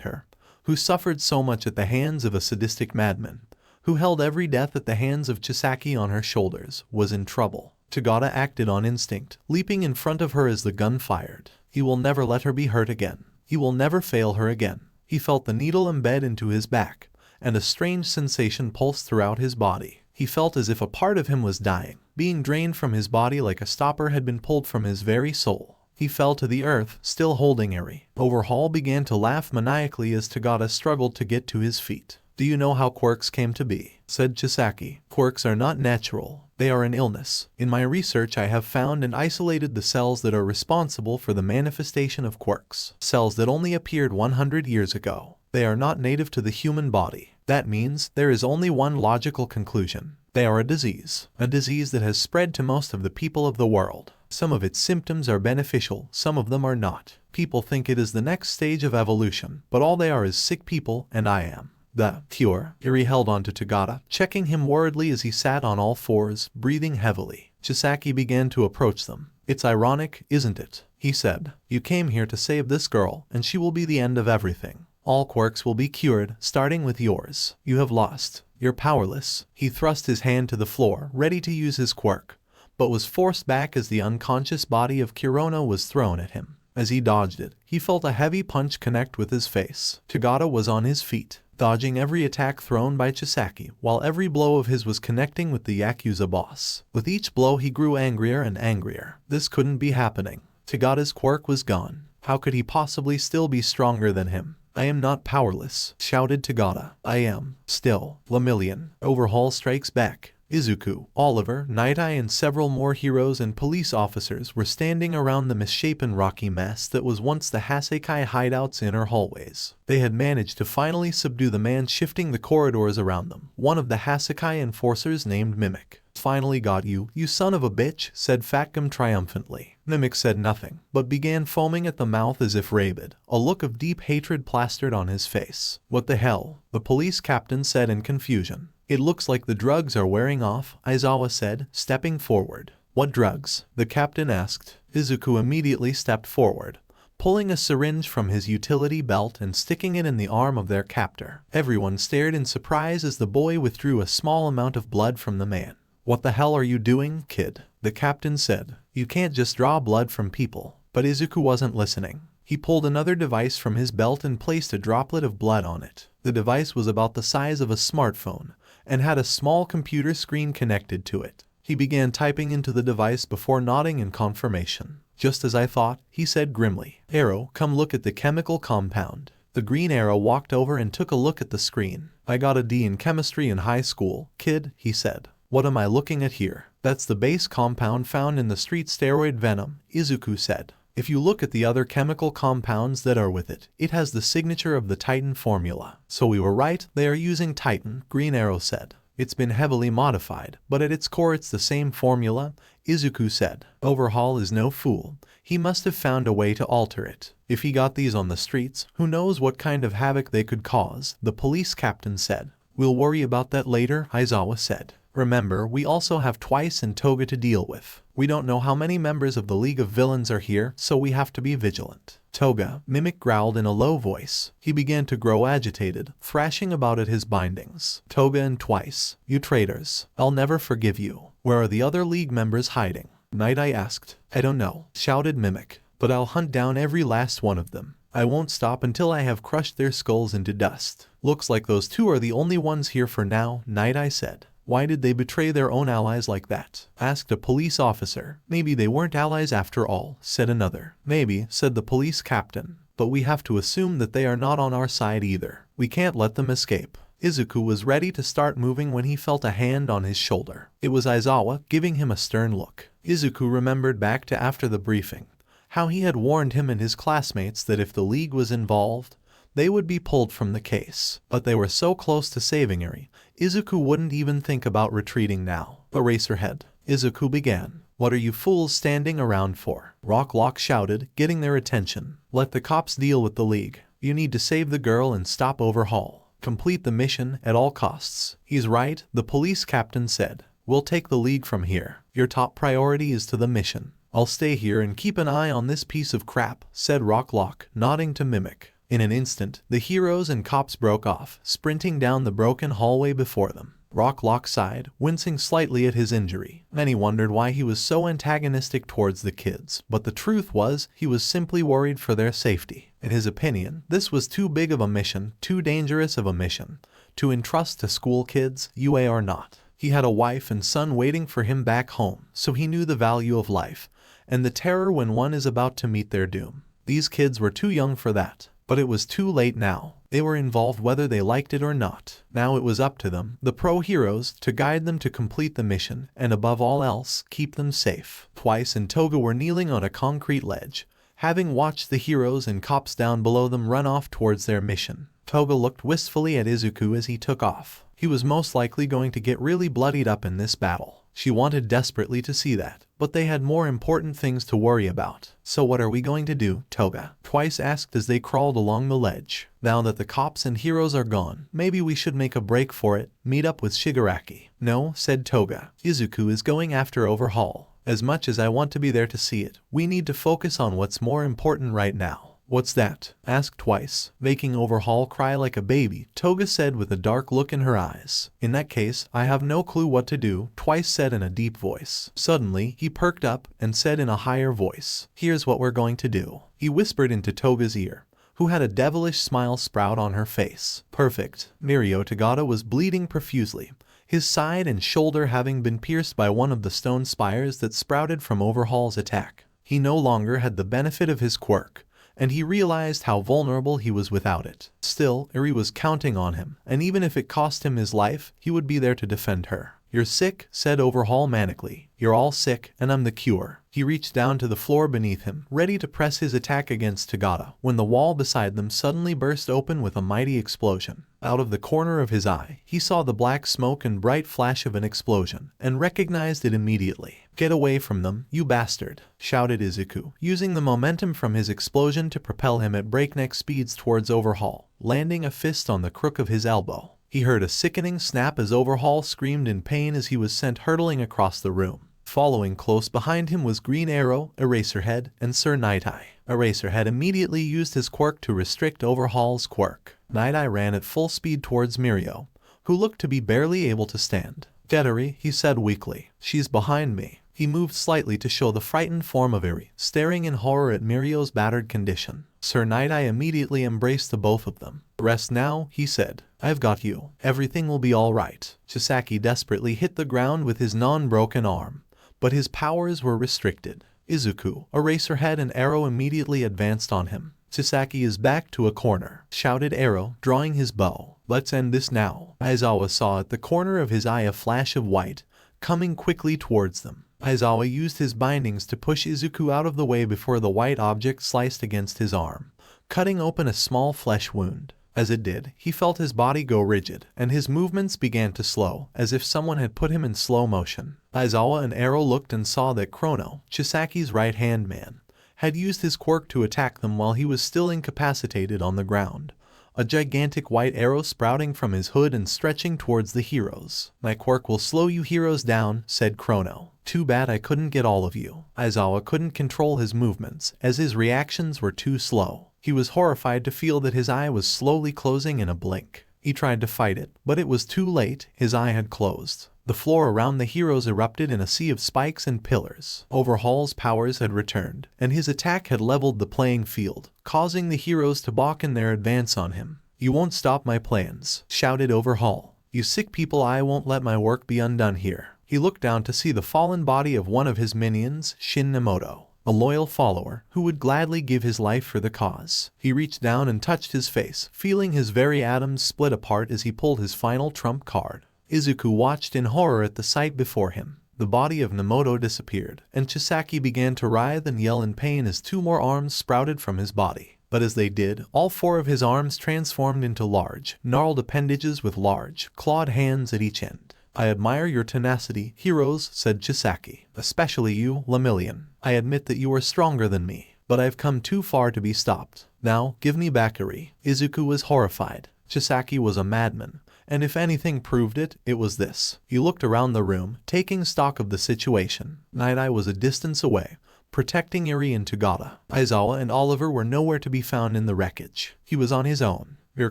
her, who suffered so much at the hands of a sadistic madman, who held every death at the hands of Chisaki on her shoulders, was in trouble. Tagata acted on instinct, leaping in front of her as the gun fired. He will never let her be hurt again. He will never fail her again. He felt the needle embed into his back, and a strange sensation pulsed throughout his body. He felt as if a part of him was dying, being drained from his body like a stopper had been pulled from his very soul. He fell to the earth, still holding Eri. Overhaul began to laugh maniacally as Tagata struggled to get to his feet. "Do you know how quirks came to be?" said Chisaki. "Quirks are not natural. They are an illness. In my research I have found and isolated the cells that are responsible for the manifestation of quirks. Cells that only appeared 100 years ago. They are not native to the human body. That means there is only one logical conclusion. They are a disease that has spread to most of the people of the world. Some of its symptoms are beneficial, some of them are not. People think it is the next stage of evolution, but all they are is sick people, and I am the cure." Eri held on to Tagata, checking him worriedly as he sat on all fours, breathing heavily. Chisaki began to approach them. "It's ironic, isn't it?" he said. "You came here to save this girl, and she will be the end of everything. All quirks will be cured, starting with yours. You have lost. You're powerless." He thrust his hand to the floor, ready to use his quirk, but was forced back as the unconscious body of Kirona was thrown at him. As he dodged it, he felt a heavy punch connect with his face. Tagata was on his feet, dodging every attack thrown by Chisaki, while every blow of his was connecting with the Yakuza boss. With each blow he grew angrier and angrier. This couldn't be happening. Tagata's quirk was gone. How could he possibly still be stronger than him? "I am not powerless," shouted Tagata. "I am still Lemillion." Overhaul strikes back. Izuku, Oliver, Night Eye and several more heroes and police officers were standing around the misshapen rocky mass that was once the Hasekai hideout's inner hallways. They had managed to finally subdue the man shifting the corridors around them, one of the Hasekai enforcers named Mimic. "Finally got you, you son of a bitch," said Fatgum triumphantly. Mimic said nothing, but began foaming at the mouth as if rabid, a look of deep hatred plastered on his face. "What the hell?" the police captain said in confusion. "It looks like the drugs are wearing off," Aizawa said, stepping forward. "What drugs?" the captain asked. Izuku immediately stepped forward, pulling a syringe from his utility belt and sticking it in the arm of their captor. Everyone stared in surprise as the boy withdrew a small amount of blood from the man. "What the hell are you doing, kid?" the captain said. "You can't just draw blood from people." But Izuku wasn't listening. He pulled another device from his belt and placed a droplet of blood on it. The device was about the size of a smartphone and had a small computer screen connected to it. He began typing into the device before nodding in confirmation. "Just as I thought," he said grimly. "Arrow, come look at the chemical compound." The green arrow walked over and took a look at the screen. "I got a D in chemistry in high school, kid," he said. "What am I looking at here?" "That's the base compound found in the street steroid venom," Izuku said. "If you look at the other chemical compounds that are with it, it has the signature of the Titan formula." "So we were right, they are using Titan," Green Arrow said. "It's been heavily modified, but at its core it's the same formula," Izuku said. "Overhaul is no fool. He must have found a way to alter it. If he got these on the streets, who knows what kind of havoc they could cause," the police captain said. "We'll worry about that later," Aizawa said. "Remember, we also have Twice and Toga to deal with. We don't know how many members of the League of Villains are here, so we have to be vigilant." "Toga," Mimic growled in a low voice. He began to grow agitated, thrashing about at his bindings. "Toga and Twice, you traitors. I'll never forgive you. Where are the other League members hiding?" Night Eye asked. "I don't know," shouted Mimic, "but I'll hunt down every last one of them. I won't stop until I have crushed their skulls into dust." "Looks like those two are the only ones here for now," Night Eye said. "Why did they betray their own allies like that?" asked a police officer. "Maybe they weren't allies after all," said another. "Maybe," said the police captain, "but we have to assume that they are not on our side either. We can't let them escape." Izuku was ready to start moving when he felt a hand on his shoulder. It was Aizawa, giving him a stern look. Izuku remembered back to after the briefing, how he had warned him and his classmates that if the League was involved, they would be pulled from the case. But they were so close to saving Eri, Izuku wouldn't even think about retreating now. "Eraserhead," Izuku began. "What are you fools standing around for?" Rocklock shouted, getting their attention. "Let the cops deal with the League. You need to save the girl and stop Overhaul. Complete the mission at all costs." "He's right," the police captain said. "We'll take the League from here. Your top priority is to the mission." "I'll stay here and keep an eye on this piece of crap," said Rocklock, nodding to Mimic. In an instant, the heroes and cops broke off, sprinting down the broken hallway before them. Rocklock sighed, wincing slightly at his injury. Many wondered why he was so antagonistic towards the kids, but the truth was, he was simply worried for their safety. In his opinion, this was too big of a mission, too dangerous of a mission, to entrust to school kids, UA or not. He had a wife and son waiting for him back home, so he knew the value of life, and the terror when one is about to meet their doom. These kids were too young for that. But it was too late now. They were involved whether they liked it or not. Now it was up to them, the pro-heroes, to guide them to complete the mission, and above all else, keep them safe. Twice and Toga were kneeling on a concrete ledge, having watched the heroes and cops down below them run off towards their mission. Toga looked wistfully at Izuku as he took off. He was most likely going to get really bloodied up in this battle. She wanted desperately to see that, but they had more important things to worry about. So what are we going to do, Toga? Twice asked as they crawled along the ledge. Now that the cops and heroes are gone, maybe we should make a break for it, meet up with Shigaraki. No, said Toga. Izuku is going after Overhaul. As much as I want to be there to see it, we need to focus on what's more important right now. What's that? Asked Twice, making Overhaul cry like a baby. Toga said with a dark look in her eyes. In that case, I have no clue what to do, Twice said in a deep voice. Suddenly, he perked up and said in a higher voice, here's what we're going to do. He whispered into Toga's ear, who had a devilish smile sprout on her face. Perfect. Mirio Tagata was bleeding profusely, his side and shoulder having been pierced by one of the stone spires that sprouted from Overhaul's attack. He no longer had the benefit of his quirk, and he realized how vulnerable he was without it. Still, Eri was counting on him, and even if it cost him his life, he would be there to defend her. You're sick, said Overhaul manically. You're all sick, and I'm the cure. He reached down to the floor beneath him, ready to press his attack against Tagata, when the wall beside them suddenly burst open with a mighty explosion. Out of the corner of his eye, he saw the black smoke and bright flash of an explosion, and recognized it immediately. Get away from them, you bastard, shouted Izuku, using the momentum from his explosion to propel him at breakneck speeds towards Overhaul, landing a fist on the crook of his elbow. He heard a sickening snap as Overhaul screamed in pain as he was sent hurtling across the room. Following close behind him was Green Arrow, Eraserhead, and Sir Night-Eye. Eraserhead immediately used his quirk to restrict Overhaul's quirk. Night-Eye ran at full speed towards Mirio, who looked to be barely able to stand. Get Eri, he said weakly. She's behind me. He moved slightly to show the frightened form of Eri, staring in horror at Mirio's battered condition. Sir Night-Eye immediately embraced the both of them. Rest now, he said. I've got you. Everything will be all right. Chisaki desperately hit the ground with his non-broken arm, but his powers were restricted. Izuku, Eraserhead and Arrow immediately advanced on him. Chisaki is back to a corner, shouted Arrow, drawing his bow. Let's end this now. Aizawa saw at the corner of his eye a flash of white, coming quickly towards them. Aizawa used his bindings to push Izuku out of the way before the white object sliced against his arm, cutting open a small flesh wound. As it did, he felt his body go rigid, and his movements began to slow, as if someone had put him in slow motion. Aizawa and Arrow looked and saw that Chrono, Chisaki's right-hand man, had used his quirk to attack them while he was still incapacitated on the ground. A gigantic white arrow sprouting from his hood and stretching towards the heroes. My quirk will slow you heroes down, said Chrono. Too bad I couldn't get all of you. Aizawa couldn't control his movements, as his reactions were too slow. He was horrified to feel that his eye was slowly closing in a blink. He tried to fight it, but it was too late. His eye had closed. The floor around the heroes erupted in a sea of spikes and pillars. Overhaul's powers had returned, and his attack had leveled the playing field, causing the heroes to balk in their advance on him. You won't stop my plans, shouted Overhaul. You sick people, I won't let my work be undone here. He looked down to see the fallen body of one of his minions, Shin Nemoto, a loyal follower who would gladly give his life for the cause. He reached down and touched his face, feeling his very atoms split apart as he pulled his final trump card. Izuku watched in horror at the sight before him. The body of Nemoto disappeared, and Chisaki began to writhe and yell in pain as two more arms sprouted from his body. But as they did, all four of his arms transformed into large, gnarled appendages with large, clawed hands at each end. I admire your tenacity, heroes, said Chisaki. Especially you, Lemillion. I admit that you are stronger than me, but I've come too far to be stopped. Now, give me back Eri. Izuku was horrified. Chisaki was a madman, and if anything proved it, it was this. He looked around the room, taking stock of the situation. Night-Eye was a distance away, protecting Eri and Tagata. Aizawa and Oliver were nowhere to be found in the wreckage. He was on his own. "You're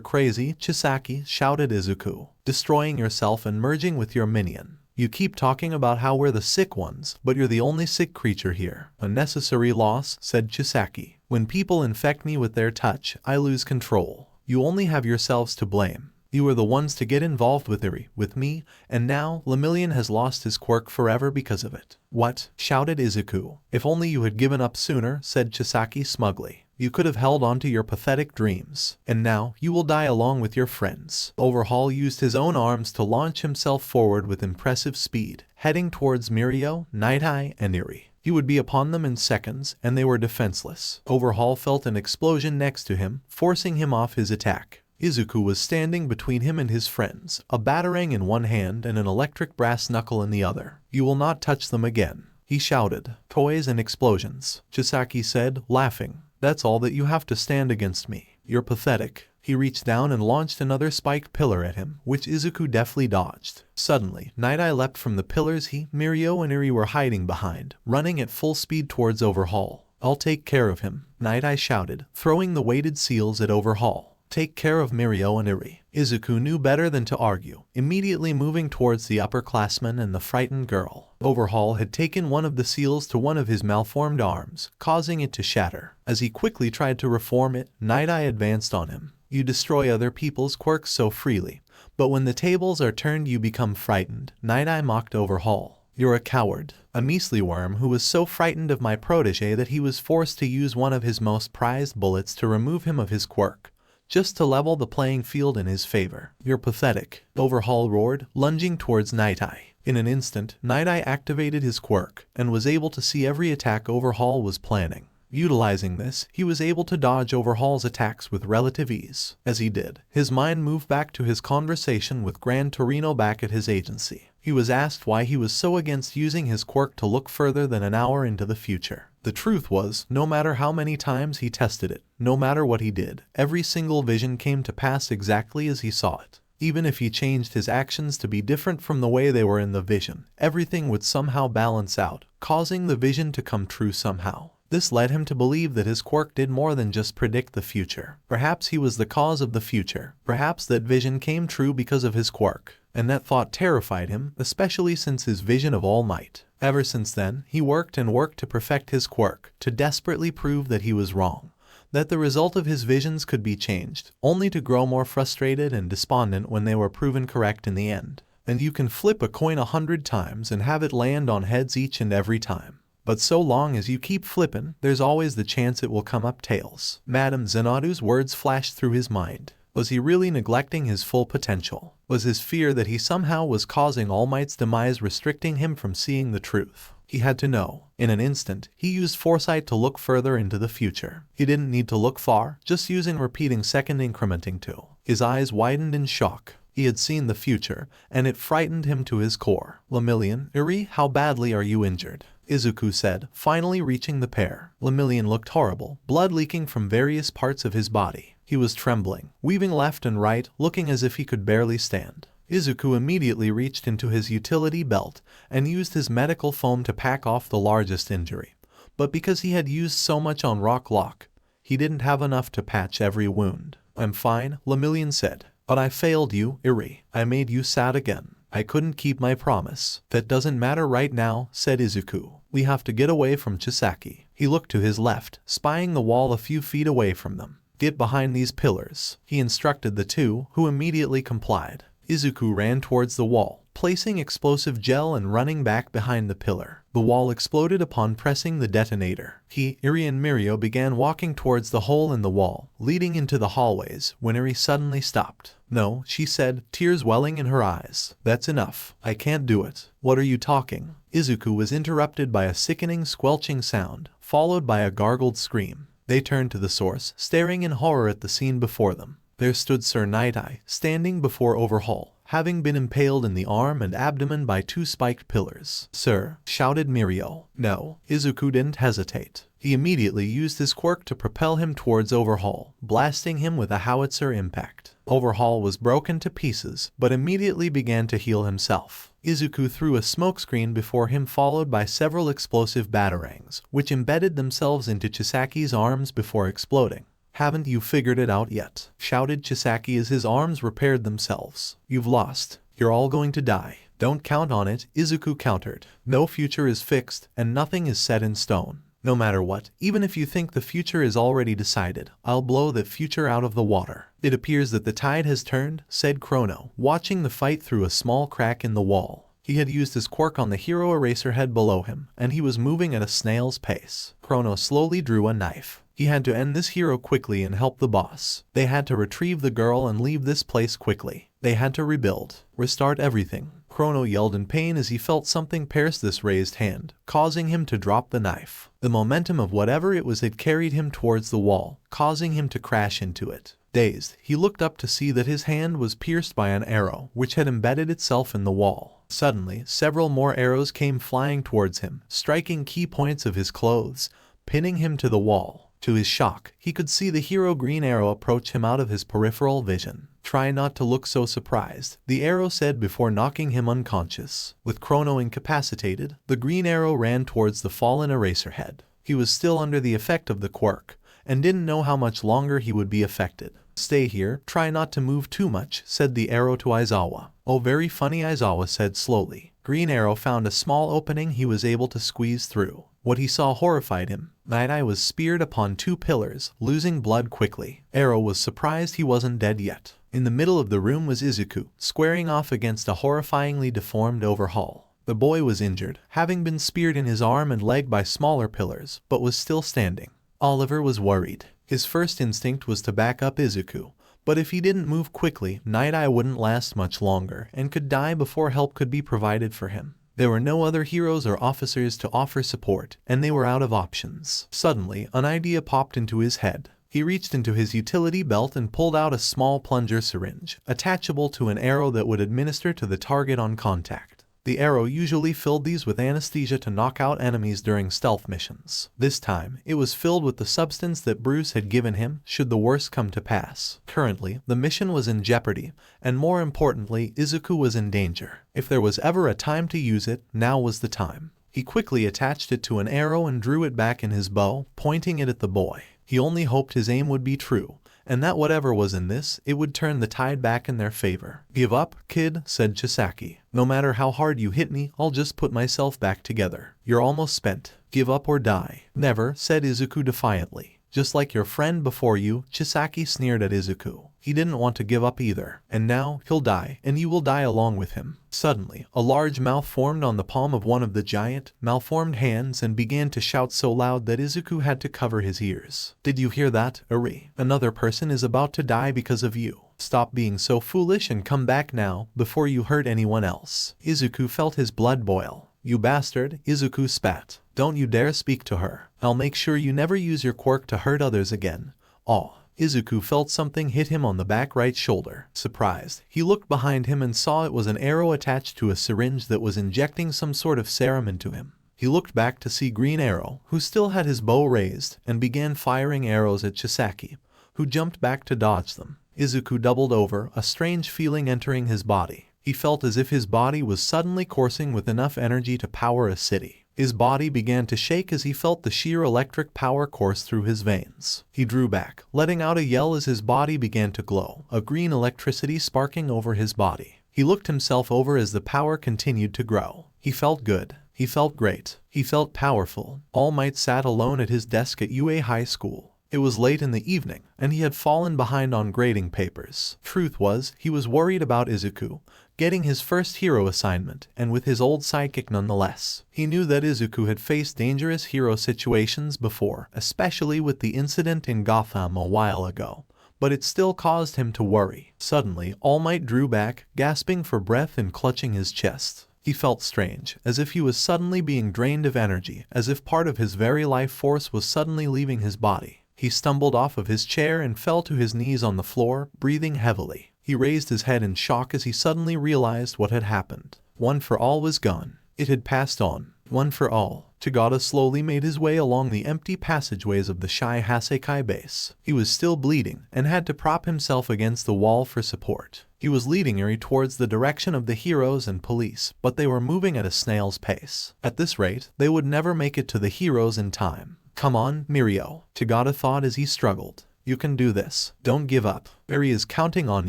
crazy," Chisaki shouted Izuku, "destroying yourself and merging with your minion. You keep talking about how we're the sick ones, but you're the only sick creature here." "Unnecessary loss," said Chisaki. "When people infect me with their touch, I lose control. You only have yourselves to blame. You were the ones to get involved with me, and now Lemillion has lost his quirk forever because of it." "What?" shouted Izuku. "If only you had given up sooner," said Chisaki smugly. "You could have held on to your pathetic dreams. And now you will die along with your friends." Overhaul used his own arms to launch himself forward with impressive speed, heading towards Mirio, Night Eye, and Eri. He would be upon them in seconds, and they were defenseless. Overhaul felt an explosion next to him, forcing him off his attack. Izuku was standing between him and his friends, a batarang in one hand and an electric brass knuckle in the other. "You will not touch them again," he shouted. "Toys and explosions," Chisaki said, laughing. "That's all that you have to stand against me. You're pathetic." He reached down and launched another spiked pillar at him, which Izuku deftly dodged. Suddenly, Night Eye leapt from the pillars Mirio and Eri were hiding behind, running at full speed towards Overhaul. "I'll take care of him," Night Eye shouted, throwing the weighted seals at Overhaul. "Take care of Mirio and Eri." Izuku knew better than to argue, immediately moving towards the upperclassman and the frightened girl. Overhaul had taken one of the seals to one of his malformed arms, causing it to shatter. As he quickly tried to reform it, Night Eye advanced on him. "You destroy other people's quirks so freely, but when the tables are turned you become frightened," Night Eye mocked Overhaul. "You're a coward, a measly worm who was so frightened of my protege that he was forced to use one of his most prized bullets to remove him of his quirk, just to level the playing field in his favor. You're pathetic," Overhaul roared, lunging towards Night Eye. In an instant, Night Eye activated his quirk, and was able to see every attack Overhaul was planning. Utilizing this, he was able to dodge Overhaul's attacks with relative ease. As he did, his mind moved back to his conversation with Gran Torino back at his agency. He was asked why he was so against using his quirk to look further than an hour into the future. The truth was, no matter how many times he tested it, no matter what he did, every single vision came to pass exactly as he saw it. Even if he changed his actions to be different from the way they were in the vision, everything would somehow balance out, causing the vision to come true somehow. This led him to believe that his quirk did more than just predict the future. Perhaps he was the cause of the future. Perhaps that vision came true because of his quirk. And that thought terrified him, especially since his vision of All Might. Ever since then, he worked and worked to perfect his quirk, to desperately prove that he was wrong, that the result of his visions could be changed, only to grow more frustrated and despondent when they were proven correct in the end. And you can flip a coin 100 times and have it land on heads each and every time. But so long as you keep flippin', there's always the chance it will come up tails. Madame Xanadu's words flashed through his mind. Was he really neglecting his full potential? Was his fear that he somehow was causing All Might's demise restricting him from seeing the truth? He had to know. In an instant, he used foresight to look further into the future. He didn't need to look far, just using repeating second incrementing tool. His eyes widened in shock. He had seen the future, and it frightened him to his core. "Lemillion, Eri, how badly are you injured?" Izuku said, finally reaching the pair. Lemillion looked horrible, blood leaking from various parts of his body. He was trembling, weaving left and right, looking as if he could barely stand. Izuku immediately reached into his utility belt and used his medical foam to pack off the largest injury. But because he had used so much on Rock Lock, he didn't have enough to patch every wound. "I'm fine," Lemillion said. "But I failed you, Eri. I made you sad again. I couldn't keep my promise." "That doesn't matter right now," said Izuku. "We have to get away from Chisaki." He looked to his left, spying the wall a few feet away from them. "Get behind these pillars," he instructed the two, who immediately complied. Izuku ran towards the wall, placing explosive gel and running back behind the pillar. The wall exploded upon pressing the detonator. He, Eri and Mirio began walking towards the hole in the wall, leading into the hallways, when Eri suddenly stopped. "No," she said, tears welling in her eyes. "That's enough. I can't do it." "What are you talking?" Izuku was interrupted by a sickening squelching sound, followed by a gargled scream. They turned to the source, staring in horror at the scene before them. There stood Sir Night Eye, standing before Overhaul, having been impaled in the arm and abdomen by two spiked pillars. "Sir," shouted Mirio. "No." Izuku didn't hesitate. He immediately used his quirk to propel him towards Overhaul, blasting him with a howitzer impact. Overhaul was broken to pieces, but immediately began to heal himself. Izuku threw a smokescreen before him, followed by several explosive batarangs, which embedded themselves into Chisaki's arms before exploding. Haven't you figured it out yet? Shouted Chisaki as his arms repaired themselves. You've lost. You're all going to die. Don't count on it, Izuku countered. No future is fixed, and nothing is set in stone. No matter what, even if you think the future is already decided, I'll blow the future out of the water. It appears that the tide has turned, said Chrono, watching the fight through a small crack in the wall. He had used his quirk on the hero eraser head below him, and he was moving at a snail's pace. Chrono slowly drew a knife. He had to end this hero quickly and help the boss. They had to retrieve the girl and leave this place quickly. They had to rebuild, restart everything. Chrono yelled in pain as he felt something pierce this raised hand, causing him to drop the knife. The momentum of whatever it was had carried him towards the wall, causing him to crash into it. Dazed, he looked up to see that his hand was pierced by an arrow, which had embedded itself in the wall. Suddenly, several more arrows came flying towards him, striking key points of his clothes, pinning him to the wall. To his shock, he could see the hero green arrow approach him out of his peripheral vision. Try not to look so surprised, the arrow said before knocking him unconscious. With Chrono incapacitated, the green arrow ran towards the fallen Eraserhead. He was still under the effect of the quirk, and didn't know how much longer he would be affected. Stay here, try not to move too much, said the arrow to Aizawa. Oh, very funny, Aizawa said slowly. Green arrow found a small opening he was able to squeeze through. What he saw horrified him. Night Eye was speared upon 2 pillars, losing blood quickly. Arrow was surprised he wasn't dead yet. In the middle of the room was Izuku, squaring off against a horrifyingly deformed overhaul. The boy was injured, having been speared in his arm and leg by smaller pillars, but was still standing. Oliver was worried. His first instinct was to back up Izuku, but if he didn't move quickly, Night Eye wouldn't last much longer and could die before help could be provided for him. There were no other heroes or officers to offer support, and they were out of options. Suddenly, an idea popped into his head. He reached into his utility belt and pulled out a small plunger syringe, attachable to an arrow that would administer to the target on contact. The arrow usually filled these with anesthesia to knock out enemies during stealth missions. This time, it was filled with the substance that Bruce had given him should the worst come to pass. Currently, the mission was in jeopardy, and more importantly, Izuku was in danger. If there was ever a time to use it, now was the time. He quickly attached it to an arrow and drew it back in his bow, pointing it at the boy. He only hoped his aim would be true, and that whatever was in this, it would turn the tide back in their favor. Give up, kid, said Chisaki. No matter how hard you hit me, I'll just put myself back together. You're almost spent. Give up or die. Never, said Izuku defiantly. Just like your friend before you, Chisaki sneered at Izuku. He didn't want to give up either. And now, he'll die, and you will die along with him. Suddenly, a large mouth formed on the palm of one of the giant, malformed hands and began to shout so loud that Izuku had to cover his ears. Did you hear that, Eri? Another person is about to die because of you. Stop being so foolish and come back now, before you hurt anyone else. Izuku felt his blood boil. You bastard, Izuku spat. Don't you dare speak to her. I'll make sure you never use your quirk to hurt others again. Aw. Izuku felt something hit him on the back right shoulder. Surprised, he looked behind him and saw it was an arrow attached to a syringe that was injecting some sort of serum into him. He looked back to see Green Arrow, who still had his bow raised, and began firing arrows at Chisaki, who jumped back to dodge them. Izuku doubled over, a strange feeling entering his body. He felt as if his body was suddenly coursing with enough energy to power a city. His body began to shake as he felt the sheer electric power course through his veins. He drew back, letting out a yell as his body began to glow, a green electricity sparking over his body. He looked himself over as the power continued to grow. He felt good. He felt great. He felt powerful. All Might sat alone at his desk at UA High School. It was late in the evening, and he had fallen behind on grading papers. Truth was, he was worried about Izuku getting his first hero assignment, and with his old sidekick nonetheless. He knew that Izuku had faced dangerous hero situations before, especially with the incident in Gotham a while ago, but it still caused him to worry. Suddenly, All Might drew back, gasping for breath and clutching his chest. He felt strange, as if he was suddenly being drained of energy, as if part of his very life force was suddenly leaving his body. He stumbled off of his chair and fell to his knees on the floor, breathing heavily. He raised his head in shock as he suddenly realized what had happened. One for All was gone. It had passed on. One for All. Tagada slowly made his way along the empty passageways of the Shai Hasekai base. He was still bleeding, and had to prop himself against the wall for support. He was leading Eri towards the direction of the heroes and police, but they were moving at a snail's pace. At this rate, they would never make it to the heroes in time. Come on, Mirio, Tagada thought as he struggled. You can do this. Don't give up. Eri is counting on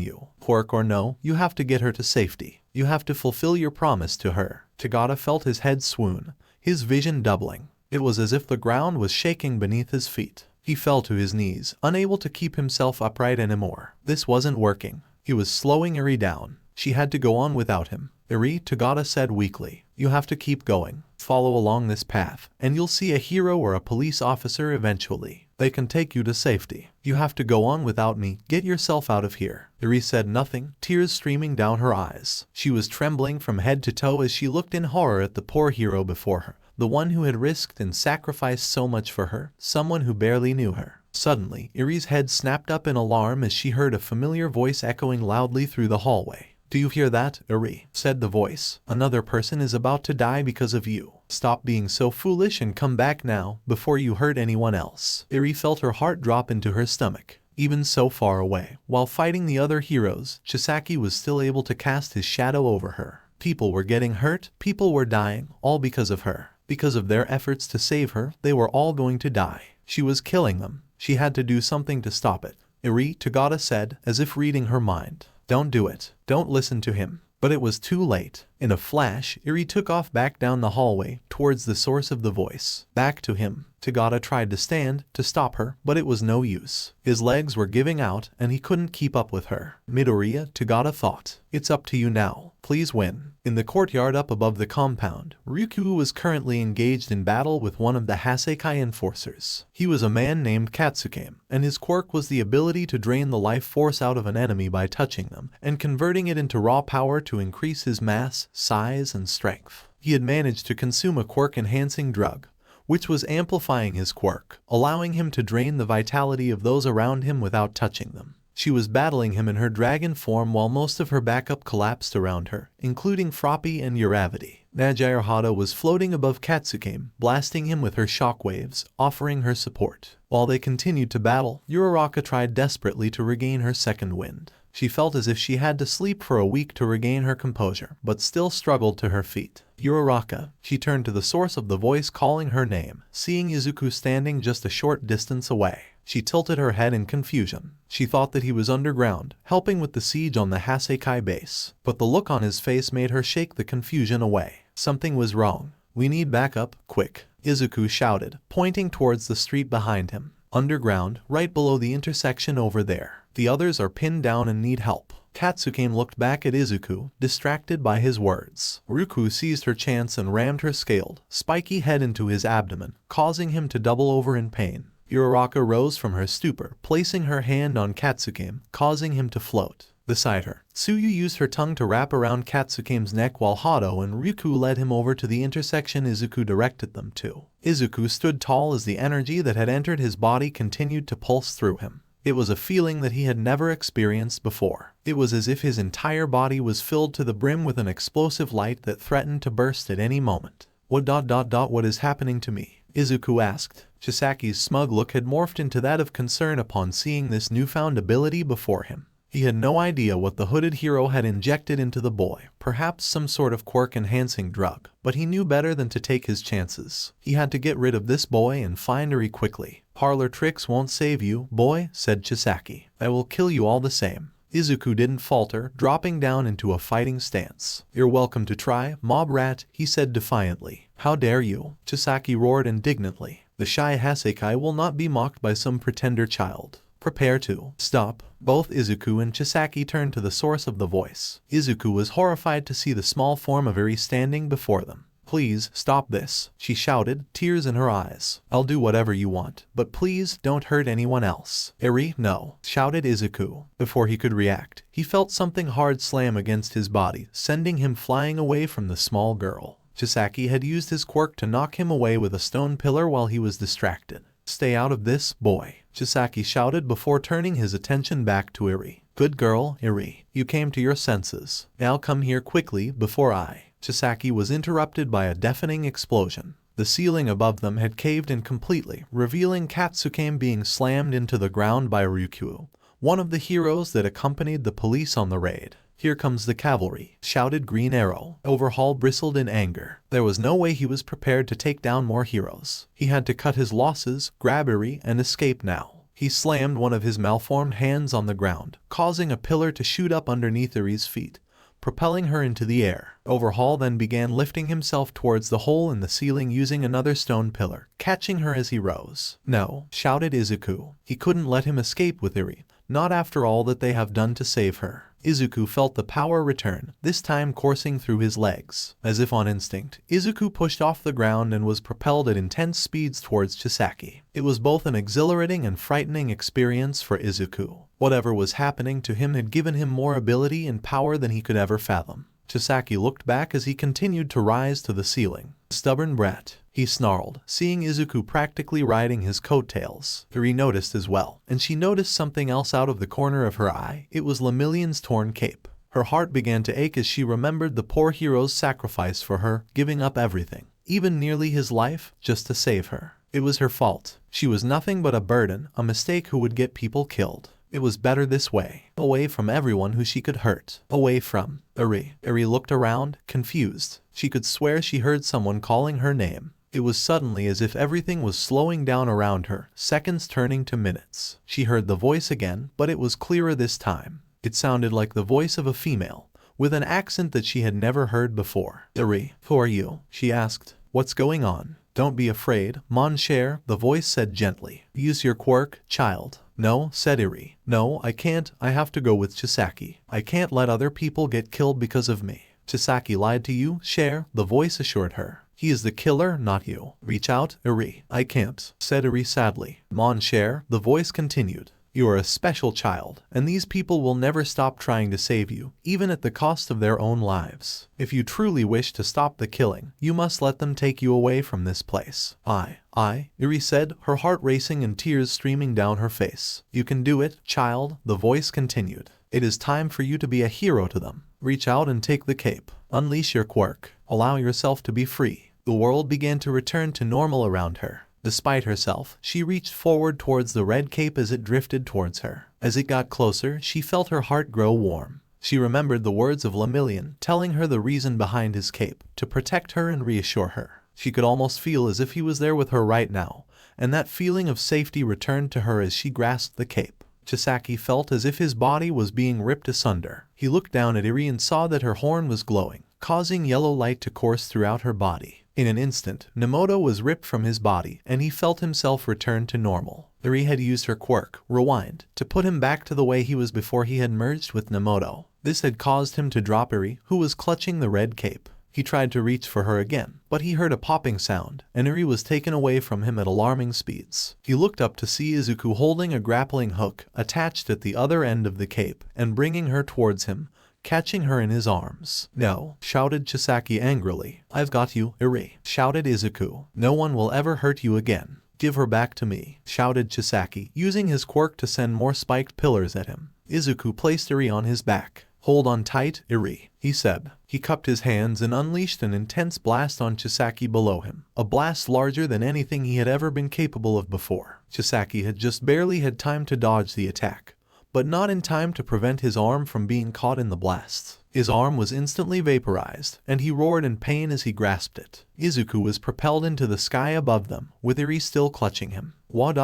you. Quirk or no, you have to get her to safety. You have to fulfill your promise to her. Tagata felt his head swoon, his vision doubling. It was as if the ground was shaking beneath his feet. He fell to his knees, unable to keep himself upright anymore. This wasn't working. He was slowing Eri down. She had to go on without him. Eri, Tagata said weakly, you have to keep going. Follow along this path, and you'll see a hero or a police officer eventually. They can take you to safety. You have to go on without me. Get yourself out of here. Eri said nothing, tears streaming down her eyes. She was trembling from head to toe as she looked in horror at the poor hero before her, the one who had risked and sacrificed so much for her, someone who barely knew her. Suddenly, Eri's head snapped up in alarm as she heard a familiar voice echoing loudly through the hallway. Do you hear that, Eri? Said the voice. Another person is about to die because of you. Stop being so foolish and come back now, before you hurt anyone else. Eri felt her heart drop into her stomach. Even so far away, while fighting the other heroes, Chisaki was still able to cast his shadow over her. People were getting hurt, people were dying, all because of her. Because of their efforts to save her, they were all going to die. She was killing them. She had to do something to stop it. Eri, Tagata said, as if reading her mind. Don't do it. Don't listen to him. But it was too late. In a flash, Eri took off back down the hallway, towards the source of the voice. Back to him. Tagata tried to stand, to stop her, but it was no use. His legs were giving out, and he couldn't keep up with her. Midoriya, Tagata thought. It's up to you now. Please win. In the courtyard up above the compound, Ryukyu was currently engaged in battle with one of the Hasekai enforcers. He was a man named Katsukame, and his quirk was the ability to drain the life force out of an enemy by touching them, and converting it into raw power to increase his mass, size, and strength. He had managed to consume a quirk-enhancing drug, which was amplifying his quirk, allowing him to drain the vitality of those around him without touching them. She was battling him in her dragon form while most of her backup collapsed around her, including Froppy and Uravity. Najirahata was floating above Katsukame, blasting him with her shockwaves, offering her support. While they continued to battle, Uraraka tried desperately to regain her second wind. She felt as if she had to sleep for a week to regain her composure, but still struggled to her feet. Uraraka. She turned to the source of the voice calling her name, seeing Izuku standing just a short distance away. She tilted her head in confusion. She thought that he was underground, helping with the siege on the Hasekai base. But the look on his face made her shake the confusion away. Something was wrong. We need backup, quick. Izuku shouted, pointing towards the street behind him. Underground, right below the intersection over there. The others are pinned down and need help. Katsukame looked back at Izuku, distracted by his words. Ryukyu seized her chance and rammed her scaled, spiky head into his abdomen, causing him to double over in pain. Uraraka rose from her stupor, placing her hand on Katsukame, causing him to float. Beside her, Tsuyu used her tongue to wrap around Katsukame's neck while Hado and Ryukyu led him over to the intersection Izuku directed them to. Izuku stood tall as the energy that had entered his body continued to pulse through him. It was a feeling that he had never experienced before. It was as if his entire body was filled to the brim with an explosive light that threatened to burst at any moment. What is happening to me? Izuku asked. Chisaki's smug look had morphed into that of concern upon seeing this newfound ability before him. He had no idea what the hooded hero had injected into the boy, perhaps some sort of quirk-enhancing drug, but he knew better than to take his chances. He had to get rid of this boy and find Eri quickly. Parlor tricks won't save you, boy, said Chisaki. I will kill you all the same. Izuku didn't falter, dropping down into a fighting stance. You're welcome to try, mob rat, he said defiantly. How dare you? Chisaki roared indignantly. The shy Hasekai will not be mocked by some pretender child. Prepare to stop. Both Izuku and Chisaki turned to the source of the voice. Izuku was horrified to see the small form of Eri standing before them. Please, stop this, she shouted, tears in her eyes. I'll do whatever you want, but please don't hurt anyone else. Eri, no, shouted Izuku. Before he could react, he felt something hard slam against his body, sending him flying away from the small girl. Chisaki had used his quirk to knock him away with a stone pillar while he was distracted. Stay out of this, boy, Chisaki shouted before turning his attention back to Eri. Good girl, Eri. You came to your senses. Now come here quickly before Chisaki was interrupted by a deafening explosion. The ceiling above them had caved in completely, revealing Katsukame being slammed into the ground by Ryukyu, one of the heroes that accompanied the police on the raid. Here comes the cavalry, shouted Green Arrow. Overhaul bristled in anger. There was no way he was prepared to take down more heroes. He had to cut his losses, grab Eri, and escape now. He slammed one of his malformed hands on the ground, causing a pillar to shoot up underneath Iri's feet, propelling her into the air. Overhaul then began lifting himself towards the hole in the ceiling using another stone pillar, catching her as he rose. "No," shouted Izuku. He couldn't let him escape with Iri, not after all that they have done to save her. Izuku felt the power return, this time coursing through his legs. As if on instinct, Izuku pushed off the ground and was propelled at intense speeds towards Chisaki. It was both an exhilarating and frightening experience for Izuku. Whatever was happening to him had given him more ability and power than he could ever fathom. Chisaki looked back as he continued to rise to the ceiling. "Stubborn brat," he snarled, seeing Izuku practically riding his coattails. Iri noticed as well, and she noticed something else out of the corner of her eye. It was Lemillion's torn cape. Her heart began to ache as she remembered the poor hero's sacrifice for her, giving up everything, even nearly his life, just to save her. It was her fault. She was nothing but a burden, a mistake who would get people killed. It was better this way, away from everyone who she could hurt, away from Iri. Iri looked around, confused. She could swear she heard someone calling her name. It was suddenly as if everything was slowing down around her, seconds turning to minutes. She heard the voice again, but it was clearer this time. It sounded like the voice of a female, with an accent that she had never heard before. "Iri, who are you?" she asked. "What's going on?" "Don't be afraid, mon cher," the voice said gently. "Use your quirk, child." "No," said Iri. "No, I can't. I have to go with Chisaki. I can't let other people get killed because of me." "Chisaki lied to you, cher," the voice assured her. "He is the killer, not you. Reach out, Iri." "I can't," said Iri sadly. "Mon cher," the voice continued. "You are a special child, and these people will never stop trying to save you, even at the cost of their own lives. If you truly wish to stop the killing, you must let them take you away from this place." I, Iri said, her heart racing and tears streaming down her face. "You can do it, child," the voice continued. "It is time for you to be a hero to them. Reach out and take the cape. Unleash your quirk. Allow yourself to be free." The world began to return to normal around her. Despite herself, she reached forward towards the red cape as it drifted towards her. As it got closer, she felt her heart grow warm. She remembered the words of Lemillion telling her the reason behind his cape, to protect her and reassure her. She could almost feel as if he was there with her right now, and that feeling of safety returned to her as she grasped the cape. Chisaki felt as if his body was being ripped asunder. He looked down at Iri and saw that her horn was glowing, causing yellow light to course throughout her body. In an instant, Nemoto was ripped from his body, and he felt himself return to normal. Iri had used her quirk, Rewind, to put him back to the way he was before he had merged with Nemoto. This had caused him to drop Iri, who was clutching the red cape. He tried to reach for her again, but he heard a popping sound, and Iri was taken away from him at alarming speeds. He looked up to see Izuku holding a grappling hook attached at the other end of the cape and bringing her towards him, catching her in his arms. "No," shouted Chisaki angrily. "I've got you, Iri," shouted Izuku. "No one will ever hurt you again." "Give her back to me," shouted Chisaki, using his quirk to send more spiked pillars at him. Izuku placed Iri on his back. "Hold on tight, Iri," he said. He cupped his hands and unleashed an intense blast on Chisaki below him, a blast larger than anything he had ever been capable of before. Chisaki had just barely had time to dodge the attack, but not in time to prevent his arm from being caught in the blasts. His arm was instantly vaporized, and he roared in pain as he grasped it. Izuku was propelled into the sky above them, with Iri still clutching him. What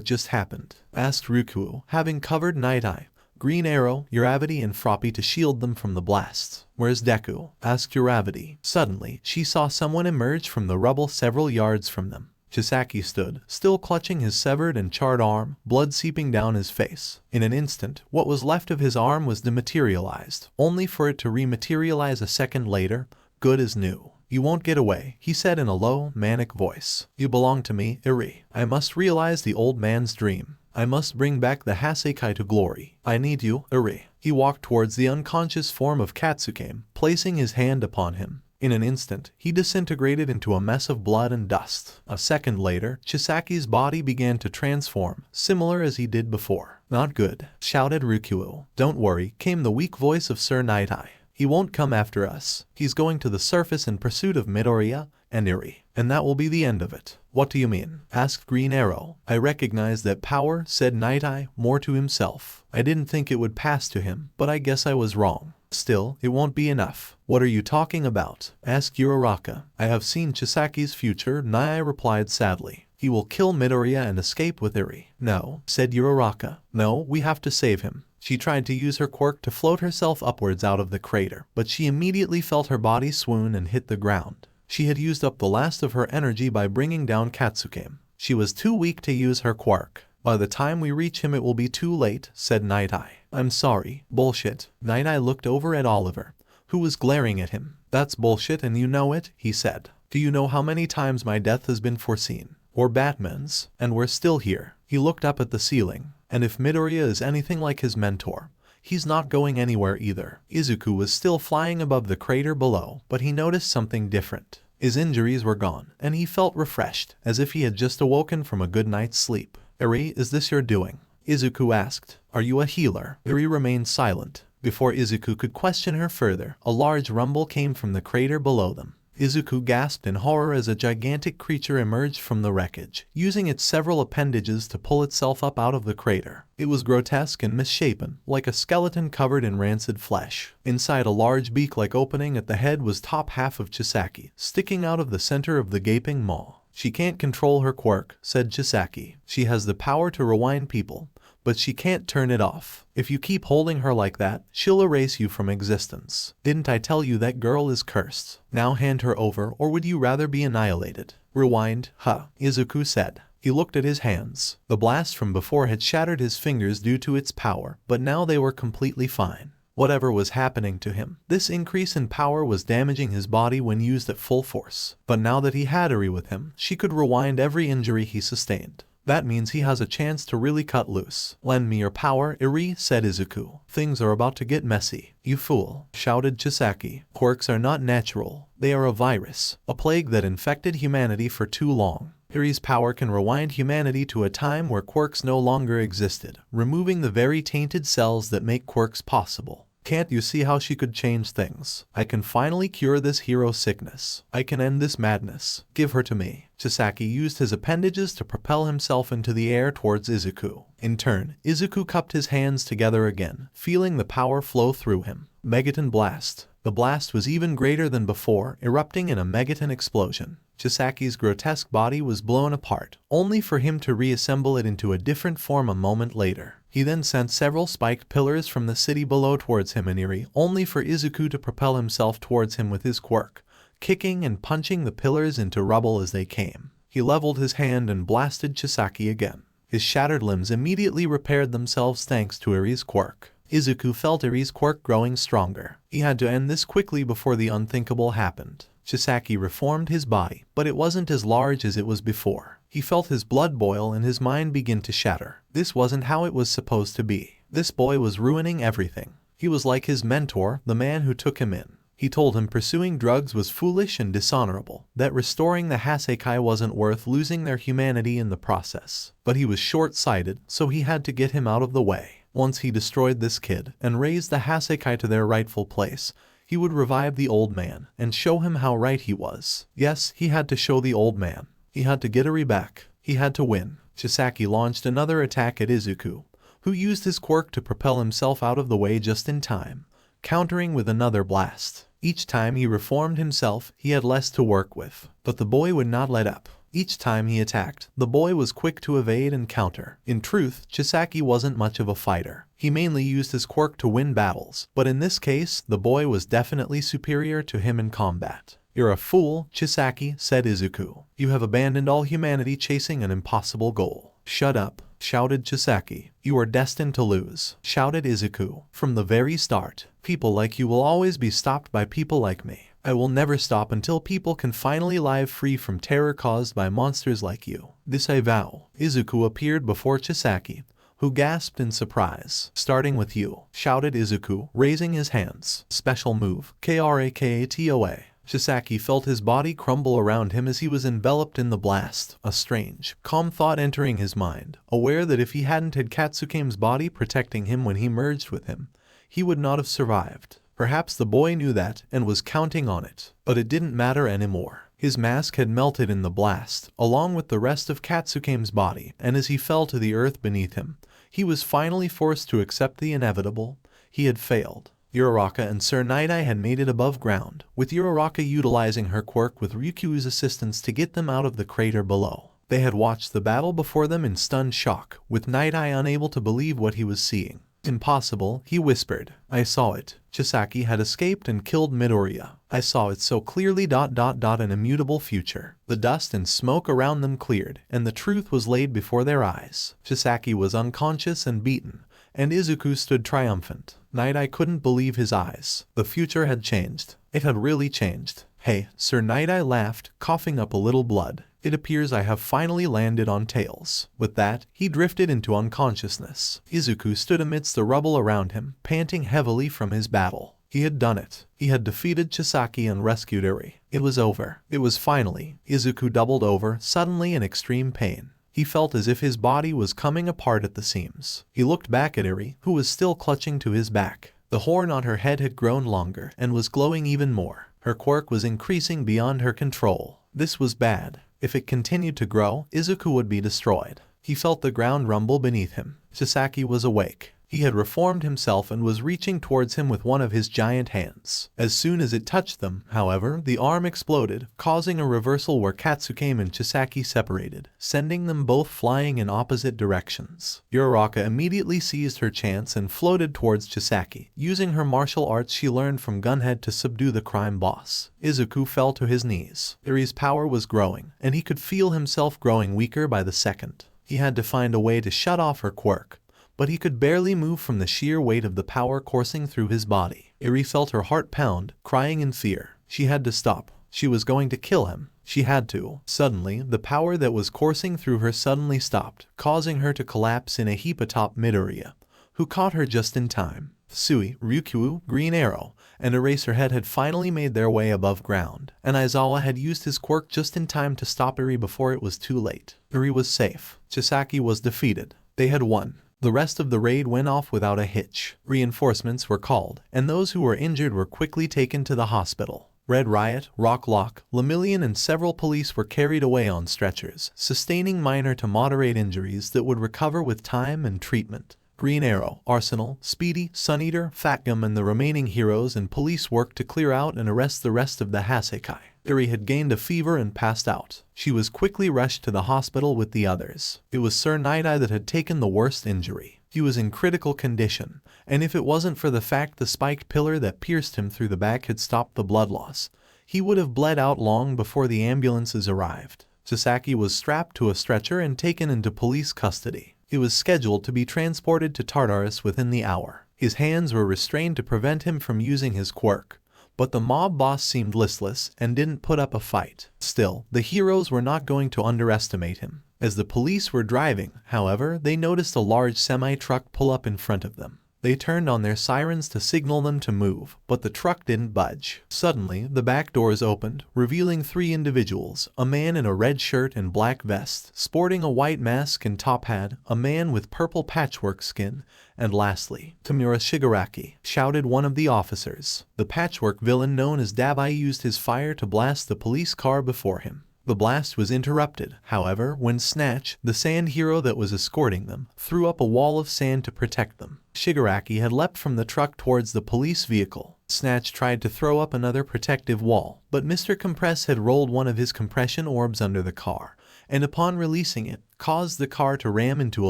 just happened?" asked Ryukuo, having covered Night Eye, Green Arrow, Uravity, and Froppy to shield them from the blasts. "Where's Deku?" asked Uravity. Suddenly, she saw someone emerge from the rubble several yards from them. Chisaki stood, still clutching his severed and charred arm, blood seeping down his face. In an instant, what was left of his arm was dematerialized, only for it to rematerialize a second later, good as new. "You won't get away," he said in a low, manic voice. "You belong to me, Iri. I must realize the old man's dream. I must bring back the Hasekai to glory. I need you, Iri." He walked towards the unconscious form of Katsuke, placing his hand upon him. In an instant, he disintegrated into a mess of blood and dust. A second later, Chisaki's body began to transform, similar as he did before. "Not good," shouted Ryukuo. "Don't worry," came the weak voice of Sir Night Eye. "He won't come after us. He's going to the surface in pursuit of Midoriya and Iri, and that will be the end of it." "What do you mean?" asked Green Arrow. "I recognize that power," said Night Eye, more to himself. "I didn't think it would pass to him, but I guess I was wrong. Still, it won't be enough." "What are you talking about?" asked Uraraka. "I have seen Chisaki's future," Nai replied sadly. He will kill Midoriya and escape with Eri. No, said Uraraka. No, we have to save him. She tried to use her quirk to float herself upwards out of the crater, but she immediately felt her body swoon and hit the ground. She had used up the last of her energy by bringing down Katsukame. She was too weak to use her quirk. By the time we reach him it will be too late, said Night Eye. I'm sorry. Bullshit. Night Eye looked over at Oliver, who was glaring at him. That's bullshit and you know it, he said. Do you know how many times my death has been foreseen? Or Batman's, and we're still here. He looked up at the ceiling, and if Midoriya is anything like his mentor, he's not going anywhere either. Izuku was still flying above the crater below, but he noticed something different. His injuries were gone, and he felt refreshed, as if he had just awoken from a good night's sleep. Eri, is this your doing? Izuku asked. Are you a healer? Eri remained silent. Before Izuku could question her further, a large rumble came from the crater below them. Izuku gasped in horror as a gigantic creature emerged from the wreckage, using its several appendages to pull itself up out of the crater. It was grotesque and misshapen, like a skeleton covered in rancid flesh. Inside a large beak-like opening at the head was top half of Chisaki, sticking out of the center of the gaping maw. She can't control her quirk, said Chisaki. She has the power to rewind people, but she can't turn it off. If you keep holding her like that, she'll erase you from existence. Didn't I tell you that girl is cursed? Now hand her over, or would you rather be annihilated? Rewind, huh? Izuku said. He looked at his hands. The blast from before had shattered his fingers due to its power, but now they were completely fine. Whatever was happening to him, this increase in power was damaging his body when used at full force. But now that he had Eri with him, she could rewind every injury he sustained. That means he has a chance to really cut loose. Lend me your power, Eri, said Izuku. Things are about to get messy. You fool, shouted Chisaki. Quirks are not natural. They are a virus, a plague that infected humanity for too long. Eri's power can rewind humanity to a time where quirks no longer existed, removing the very tainted cells that make quirks possible. Can't you see how she could change things? I can finally cure this hero sickness. I can end this madness. Give her to me. Chisaki used his appendages to propel himself into the air towards Izuku. In turn, Izuku cupped his hands together again, feeling the power flow through him. Megaton Blast. The blast was even greater than before, erupting in a megaton explosion. Chisaki's grotesque body was blown apart, only for him to reassemble it into a different form a moment later. He then sent several spiked pillars from the city below towards him and Eri, only for Izuku to propel himself towards him with his quirk, kicking and punching the pillars into rubble as they came. He leveled his hand and blasted Chisaki again. His shattered limbs immediately repaired themselves thanks to Eri's quirk. Izuku felt Eri's quirk growing stronger. He had to end this quickly before the unthinkable happened. Chisaki reformed his body, but it wasn't as large as it was before. He felt his blood boil and his mind begin to shatter. This wasn't how it was supposed to be. This boy was ruining everything. He was like his mentor, the man who took him in. He told him pursuing drugs was foolish and dishonorable, that restoring the Hasekai wasn't worth losing their humanity in the process. But he was short-sighted, so he had to get him out of the way. Once he destroyed this kid and raised the Hasekai to their rightful place, he would revive the old man and show him how right he was. Yes, he had to show the old man. He had to get Eri back. He had to win. Chisaki launched another attack at Izuku, who used his quirk to propel himself out of the way just in time, countering with another blast. Each time he reformed himself, he had less to work with, but the boy would not let up. Each time he attacked, the boy was quick to evade and counter. In truth, Chisaki wasn't much of a fighter. He mainly used his quirk to win battles, but in this case, the boy was definitely superior to him in combat. You're a fool, Chisaki, said Izuku. You have abandoned all humanity chasing an impossible goal. Shut up, shouted Chisaki. You are destined to lose, shouted Izuku. From the very start, people like you will always be stopped by people like me. I will never stop until people can finally live free from terror caused by monsters like you. This I vow. Izuku appeared before Chisaki, who gasped in surprise. Starting with you, shouted Izuku, raising his hands. Special move, KRAKATOA. Chisaki felt his body crumble around him as he was enveloped in the blast, a strange, calm thought entering his mind, aware that if he hadn't had Katsukame's body protecting him when he merged with him, he would not have survived. Perhaps the boy knew that and was counting on it, but it didn't matter anymore. His mask had melted in the blast, along with the rest of Katsukame's body, and as he fell to the earth beneath him, he was finally forced to accept the inevitable. He had failed. Uraraka and Sir Night-Eye had made it above ground, with Uraraka utilizing her quirk with Ryukyu's assistance to get them out of the crater below. They had watched the battle before them in stunned shock, with Night Eye unable to believe what he was seeing. Impossible, he whispered. I saw it. Chisaki had escaped and killed Midoriya. I saw it so clearly. An immutable future. The dust and smoke around them cleared, and the truth was laid before their eyes. Chisaki was unconscious and beaten, and Izuku stood triumphant. Night Eye couldn't believe his eyes. The future had changed. It had really changed. Hey, Sir, Night Eye laughed, coughing up a little blood. It appears I have finally landed on Tails. With that, he drifted into unconsciousness. Izuku stood amidst the rubble around him, panting heavily from his battle. He had done it. He had defeated Chisaki and rescued Eri. It was over. It was finally. Izuku doubled over, suddenly in extreme pain. He felt as if his body was coming apart at the seams. He looked back at Eri, who was still clutching to his back. The horn on her head had grown longer and was glowing even more. Her quirk was increasing beyond her control. This was bad. If it continued to grow, Izuku would be destroyed. He felt the ground rumble beneath him. Chisaki was awake. He had reformed himself and was reaching towards him with one of his giant hands. As soon as it touched them, however, the arm exploded, causing a reversal where Katsuki and Chisaki separated, sending them both flying in opposite directions. Uraraka immediately seized her chance and floated towards Chisaki, using her martial arts she learned from Gunhead to subdue the crime boss. Izuku fell to his knees. Eri's power was growing, and he could feel himself growing weaker by the second. He had to find a way to shut off her quirk, but he could barely move from the sheer weight of the power coursing through his body. Eri felt her heart pound, crying in fear. She had to stop. She was going to kill him. She had to. Suddenly, the power that was coursing through her suddenly stopped, causing her to collapse in a heap atop Midoriya, who caught her just in time. Sui, Ryukyu, Green Arrow, and Eraserhead had finally made their way above ground, and Aizawa had used his quirk just in time to stop Eri before it was too late. Eri was safe. Chisaki was defeated. They had won. The rest of the raid went off without a hitch. Reinforcements were called, and those who were injured were quickly taken to the hospital. Red Riot, Rocklock, Lemillion and several police were carried away on stretchers, sustaining minor to moderate injuries that would recover with time and treatment. Green Arrow, Arsenal, Speedy, Sun Eater, Fatgum and the remaining heroes and police worked to clear out and arrest the rest of the Hasekai. Eri had gained a fever and passed out. She was quickly rushed to the hospital with the others. It was Sir Night Eye that had taken the worst injury. He was in critical condition, and if it wasn't for the fact the spiked pillar that pierced him through the back had stopped the blood loss, he would have bled out long before the ambulances arrived. Chisaki was strapped to a stretcher and taken into police custody. He was scheduled to be transported to Tartarus within the hour. His hands were restrained to prevent him from using his quirk, but the mob boss seemed listless and didn't put up a fight. Still, the heroes were not going to underestimate him. As the police were driving, however, they noticed a large semi-truck pull up in front of them. They turned on their sirens to signal them to move, but the truck didn't budge. Suddenly, the back doors opened, revealing three individuals, a man in a red shirt and black vest, sporting a white mask and top hat, a man with purple patchwork skin, and lastly, Tamura Shigaraki, shouted one of the officers. The patchwork villain known as Dabai used his fire to blast the police car before him. The blast was interrupted, however, when Snatch, the sand hero that was escorting them, threw up a wall of sand to protect them. Shigaraki had leapt from the truck towards the police vehicle. Snatch tried to throw up another protective wall, but Mr. Compress had rolled one of his compression orbs under the car, and upon releasing it, caused the car to ram into a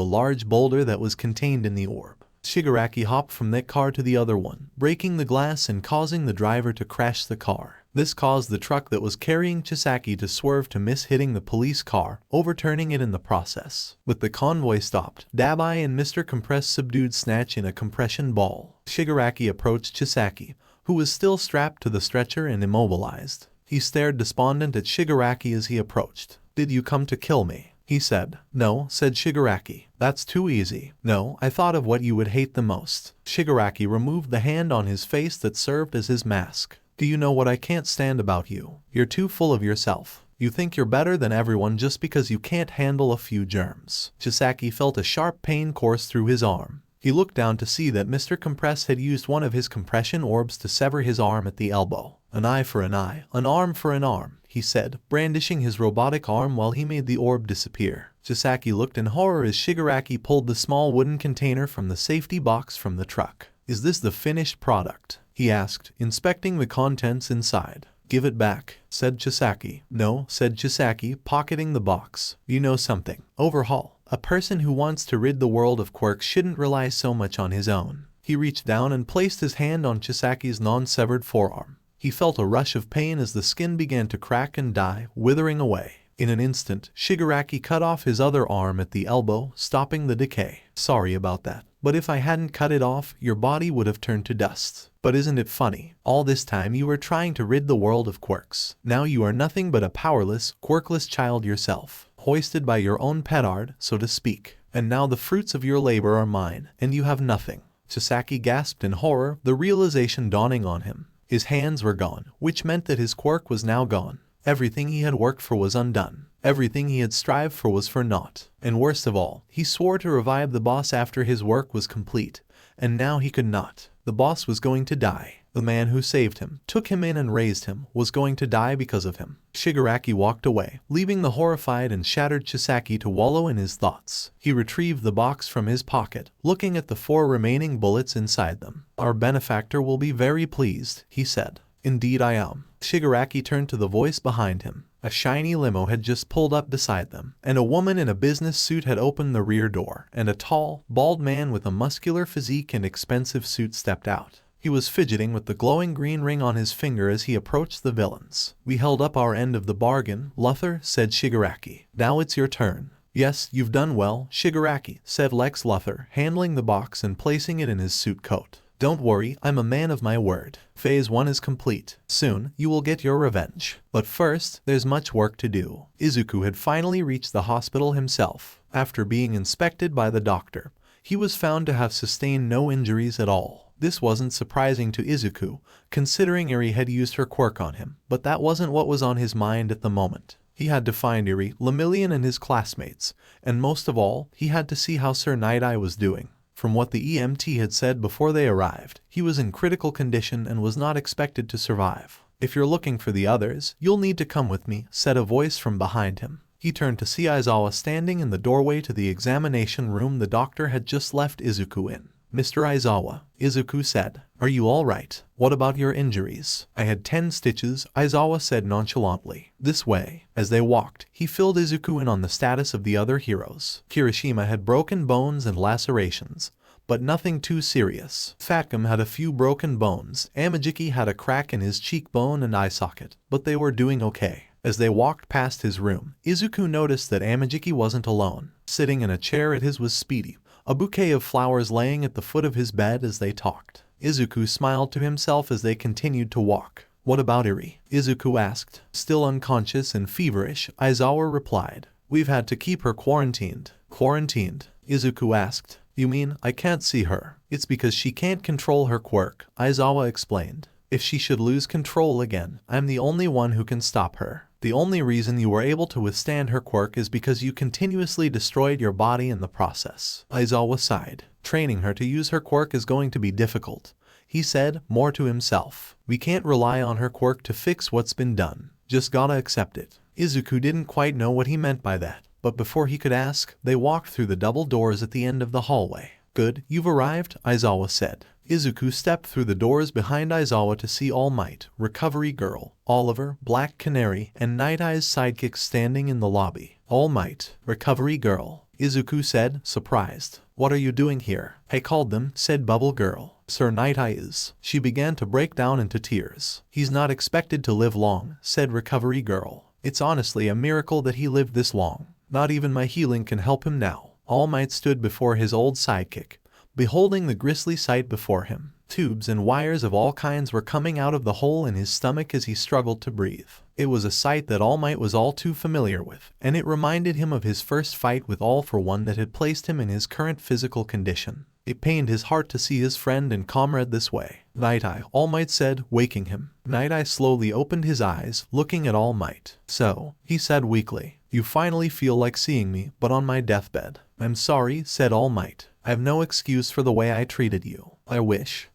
large boulder that was contained in the orb. Shigaraki hopped from that car to the other one, breaking the glass and causing the driver to crash the car. This caused the truck that was carrying Chisaki to swerve to miss hitting the police car, overturning it in the process. With the convoy stopped, Dabai and Mr. Compress subdued Snatch in a compression ball. Shigaraki approached Chisaki, who was still strapped to the stretcher and immobilized. He stared despondent at Shigaraki as he approached. "Did you come to kill me?" he said. "No," said Shigaraki. "That's too easy." "No, I thought of what you would hate the most." Shigaraki removed the hand on his face that served as his mask. "Do you know what I can't stand about you? You're too full of yourself. You think you're better than everyone just because you can't handle a few germs." Chisaki felt a sharp pain course through his arm. He looked down to see that Mr. Compress had used one of his compression orbs to sever his arm at the elbow. "An eye for an eye, an arm for an arm," he said, brandishing his robotic arm while he made the orb disappear. Chisaki looked in horror as Shigaraki pulled the small wooden container from the safety box from the truck. "Is this the finished product?" he asked, inspecting the contents inside. Give it back, said Chisaki. No, said Chisaki, pocketing the box. You know something. Overhaul. A person who wants to rid the world of quirks shouldn't rely so much on his own. He reached down and placed his hand on Chisaki's non-severed forearm. He felt a rush of pain as the skin began to crack and die, withering away. In an instant, Shigaraki cut off his other arm at the elbow, stopping the decay. Sorry about that. But if I hadn't cut it off, your body would have turned to dust. But isn't it funny? All this time you were trying to rid the world of quirks. Now you are nothing but a powerless, quirkless child yourself, hoisted by your own petard, so to speak. And now the fruits of your labor are mine, and you have nothing. Chisaki gasped in horror, the realization dawning on him. His hands were gone, which meant that his quirk was now gone. Everything he had worked for was undone. Everything he had strived for was for naught. And worst of all, he swore to revive the boss after his work was complete. And now he could not. The boss was going to die. The man who saved him, took him in and raised him, was going to die because of him. Shigaraki walked away, leaving the horrified and shattered Chisaki to wallow in his thoughts. He retrieved the box from his pocket, looking at the 4 remaining bullets inside them. Our benefactor will be very pleased, he said. Indeed I am. Shigaraki turned to the voice behind him. A shiny limo had just pulled up beside them, and a woman in a business suit had opened the rear door, and a tall, bald man with a muscular physique and expensive suit stepped out. He was fidgeting with the glowing green ring on his finger as he approached the villains. We held up our end of the bargain, Luthor, said Shigaraki. Now it's your turn. Yes, you've done well, Shigaraki, said Lex Luthor, handling the box and placing it in his suit coat. Don't worry, I'm a man of my word. Phase 1 is complete. Soon, you will get your revenge. But first, there's much work to do. Izuku had finally reached the hospital himself. After being inspected by the doctor, he was found to have sustained no injuries at all. This wasn't surprising to Izuku, considering Eri had used her quirk on him, but that wasn't what was on his mind at the moment. He had to find Eri, Lemillion and his classmates, and most of all, he had to see how Sir Night-Eye was doing. From what the EMT had said before they arrived, he was in critical condition and was not expected to survive. If you're looking for the others, you'll need to come with me, said a voice from behind him. He turned to see Aizawa standing in the doorway to the examination room the doctor had just left Izuku in. Mr. Aizawa, Izuku said. Are you all right? What about your injuries? I had 10 stitches, Aizawa said nonchalantly. This way. As they walked, he filled Izuku in on the status of the other heroes. Kirishima had broken bones and lacerations, but nothing too serious. Fatcom had a few broken bones, Amajiki had a crack in his cheekbone and eye socket, but they were doing okay. As they walked past his room, Izuku noticed that Amajiki wasn't alone. Sitting in a chair at his was Speedy, a bouquet of flowers laying at the foot of his bed as they talked. Izuku smiled to himself as they continued to walk. What about Eri? Izuku asked. Still unconscious and feverish, Aizawa replied. We've had to keep her quarantined. Quarantined? Izuku asked. You mean, I can't see her? It's because she can't control her quirk, Aizawa explained. If she should lose control again, I'm the only one who can stop her. The only reason you were able to withstand her quirk is because you continuously destroyed your body in the process. Aizawa sighed. Training her to use her quirk is going to be difficult, he said, more to himself. We can't rely on her quirk to fix what's been done. Just gotta accept it. Izuku didn't quite know what he meant by that, but before he could ask, they walked through the double doors at the end of the hallway. Good, you've arrived, Aizawa said. Izuku stepped through the doors behind Aizawa to see All Might, Recovery Girl, Oliver, Black Canary, and Night-Eye's sidekicks standing in the lobby. All Might, Recovery Girl, Izuku said, surprised. What are you doing here? I called them, said Bubble Girl. Sir Night-Eye is. She began to break down into tears. He's not expected to live long, said Recovery Girl. It's honestly a miracle that he lived this long. Not even my healing can help him now. All Might stood before his old sidekick, beholding the grisly sight before him. Tubes and wires of all kinds were coming out of the hole in his stomach as he struggled to breathe. It was a sight that All Might was all too familiar with, and it reminded him of his first fight with All for One that had placed him in his current physical condition. It pained his heart to see his friend and comrade this way. Night-Eye, All Might said, waking him. Night-Eye slowly opened his eyes, looking at All Might. So, he said weakly, you finally feel like seeing me, but on my deathbed. I'm sorry, said All Might. I have no excuse for the way I treated you. I wish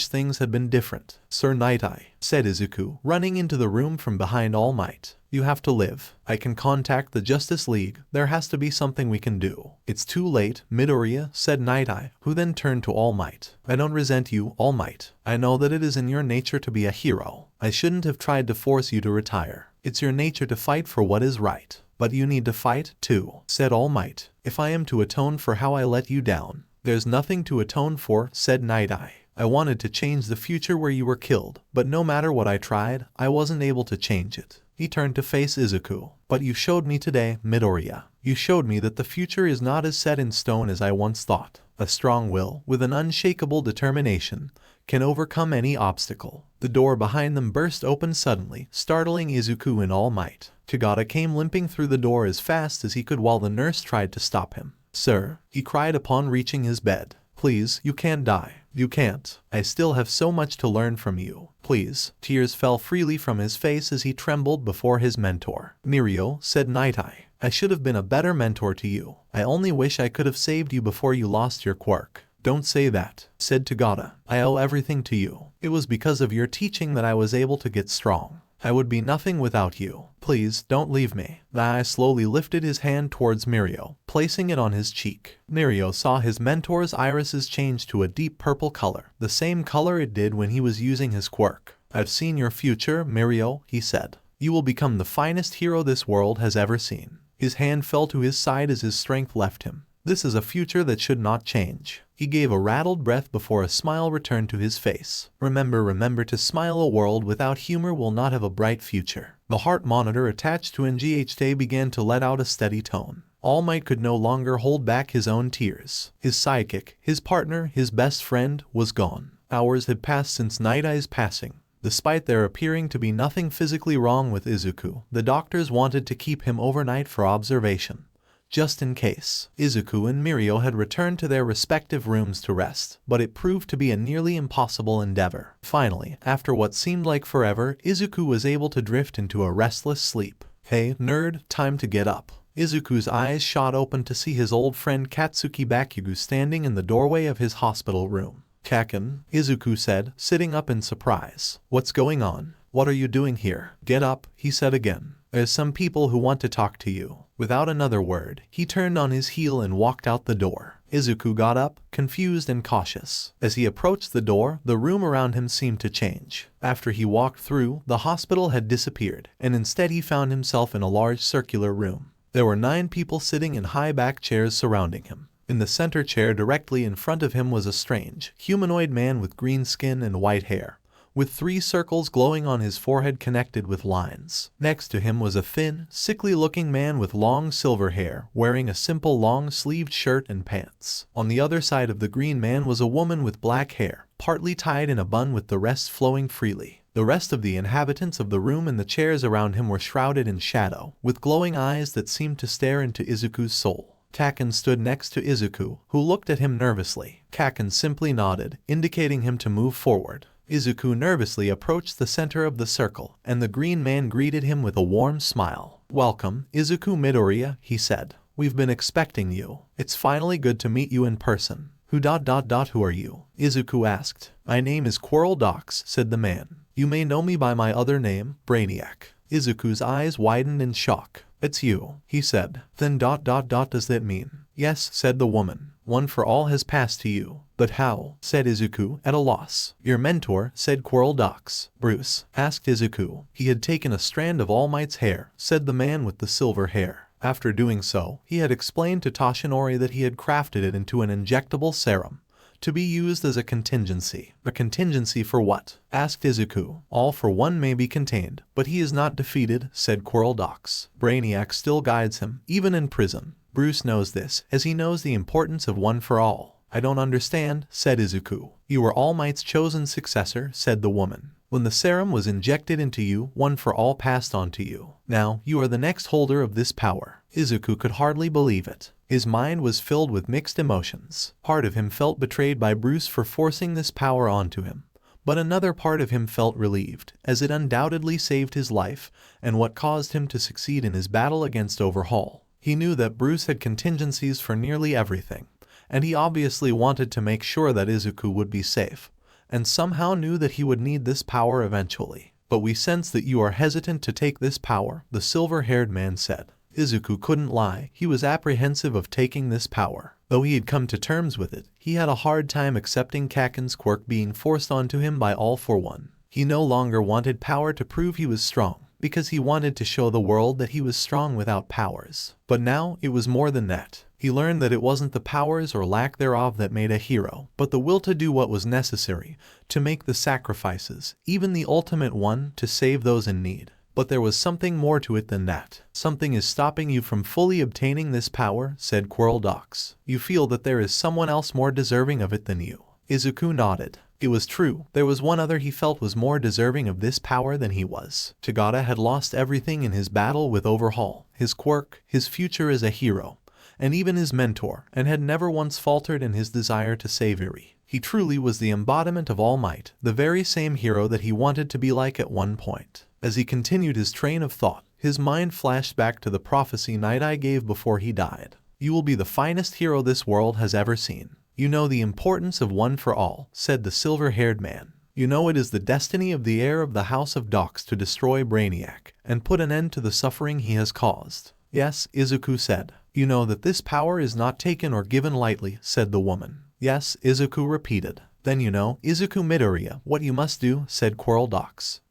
things had been different. Sir Night-Eye, said Izuku, running into the room from behind All Might. You have to live. I can contact the Justice League. There has to be something we can do. It's too late, Midoriya, said Night-Eye, who then turned to All Might. I don't resent you, All Might. I know that it is in your nature to be a hero. I shouldn't have tried to force you to retire. It's your nature to fight for what is right. But you need to fight, too, said All Might. If I am to atone for how I let you down, there's nothing to atone for, said Night Eye. I wanted to change the future where you were killed, but no matter what I tried, I wasn't able to change it. He turned to face Izuku. But you showed me today, Midoriya. You showed me that the future is not as set in stone as I once thought. A strong will, with an unshakable determination, can overcome any obstacle. The door behind them burst open suddenly, startling Izuku and All Might. Kagata came limping through the door as fast as he could while the nurse tried to stop him. Sir, he cried upon reaching his bed. Please, you can't die. You can't. I still have so much to learn from you. Please. Tears fell freely from his face as he trembled before his mentor. Mirio, said Night Eye. I should have been a better mentor to you. I only wish I could have saved you before you lost your quirk. Don't say that, said Tagata. I owe everything to you. It was because of your teaching that I was able to get strong. I would be nothing without you. Please, don't leave me. The eye slowly lifted his hand towards Mirio, placing it on his cheek. Mirio saw his mentor's irises change to a deep purple color, the same color it did when he was using his quirk. I've seen your future, Mirio, he said. You will become the finest hero this world has ever seen. His hand fell to his side as his strength left him. This is a future that should not change. He gave a rattled breath before a smile returned to his face. Remember to smile. A world without humor will not have a bright future. The heart monitor attached to MHA began to let out a steady tone. All Might could no longer hold back his own tears. His sidekick, his partner, his best friend, was gone. Hours had passed since Night Eye's passing. Despite there appearing to be nothing physically wrong with Izuku, the doctors wanted to keep him overnight for observation. Just in case. Izuku and Mirio had returned to their respective rooms to rest, but it proved to be a nearly impossible endeavor. Finally, after what seemed like forever, Izuku was able to drift into a restless sleep. Hey, nerd, time to get up. Izuku's eyes shot open to see his old friend Katsuki Bakugou standing in the doorway of his hospital room. Kaken, Izuku said, sitting up in surprise. What's going on? What are you doing here? Get up, he said again. There's some people who want to talk to you. Without another word, he turned on his heel and walked out the door. Izuku got up, confused and cautious. As he approached the door, the room around him seemed to change. After he walked through, the hospital had disappeared, and instead he found himself in a large circular room. There were 9 people sitting in high-back chairs surrounding him. In the center chair directly in front of him was a strange, humanoid man with green skin and white hair, with 3 circles glowing on his forehead connected with lines. Next to him was a thin, sickly-looking man with long silver hair, wearing a simple long-sleeved shirt and pants. On the other side of the green man was a woman with black hair, partly tied in a bun with the rest flowing freely. The rest of the inhabitants of the room and the chairs around him were shrouded in shadow, with glowing eyes that seemed to stare into Izuku's soul. Kaken stood next to Izuku, who looked at him nervously. Kaken simply nodded, indicating him to move forward. Izuku nervously approached the center of the circle, and the green man greeted him with a warm smile. Welcome, Izuku Midoriya, he said. We've been expecting you. It's finally good to meet you in person. Who are you? Izuku asked. My name is Quirk, said the man. You may know me by my other name, Brainiac. Izuku's eyes widened in shock. It's you, he said. Then does that mean? Yes, said the woman. One for all has passed to you. But how? Said Izuku, at a loss. Your mentor, said Quirk. Bruce, asked Izuku. He had taken a strand of All Might's hair, said the man with the silver hair. After doing so, he had explained to Toshinori that he had crafted it into an injectable serum, to be used as a contingency. A contingency for what? Asked Izuku. All for one may be contained, but he is not defeated, said Quirk. Brainiac still guides him, even in prison. Bruce knows this, as he knows the importance of one for all. I don't understand, said Izuku. You were All Might's chosen successor, said the woman. When the serum was injected into you, one for all passed on to you. Now, you are the next holder of this power. Izuku could hardly believe it. His mind was filled with mixed emotions. Part of him felt betrayed by Bruce for forcing this power onto him, but another part of him felt relieved, as it undoubtedly saved his life and what caused him to succeed in his battle against Overhaul. He knew that Bruce had contingencies for nearly everything, and he obviously wanted to make sure that Izuku would be safe, and somehow knew that he would need this power eventually. But we sense that you are hesitant to take this power, the silver-haired man said. Izuku couldn't lie, he was apprehensive of taking this power. Though he had come to terms with it, he had a hard time accepting Kaken's quirk being forced onto him by All for One. He no longer wanted power to prove he was strong, because he wanted to show the world that he was strong without powers. But now, it was more than that. He learned that it wasn't the powers or lack thereof that made a hero, but the will to do what was necessary, to make the sacrifices, even the ultimate one, to save those in need. But there was something more to it than that. Something is stopping you from fully obtaining this power, said Quirk. You feel that there is someone else more deserving of it than you. Izuku nodded. It was true, there was one other he felt was more deserving of this power than he was. Tagada had lost everything in his battle with Overhaul, his quirk, his future as a hero, and even his mentor, and had never once faltered in his desire to save Eri. He truly was the embodiment of all might, the very same hero that he wanted to be like at one point. As he continued his train of thought, his mind flashed back to the prophecy Night Eye gave before he died. You will be the finest hero this world has ever seen. You know the importance of one for all, said the silver-haired man. You know it is the destiny of the heir of the House of Docs to destroy Brainiac, and put an end to the suffering he has caused. Yes, Izuku said. You know that this power is not taken or given lightly, said the woman. Yes, Izuku repeated. Then you know, izukumidoriya, what you must do, said Quirk.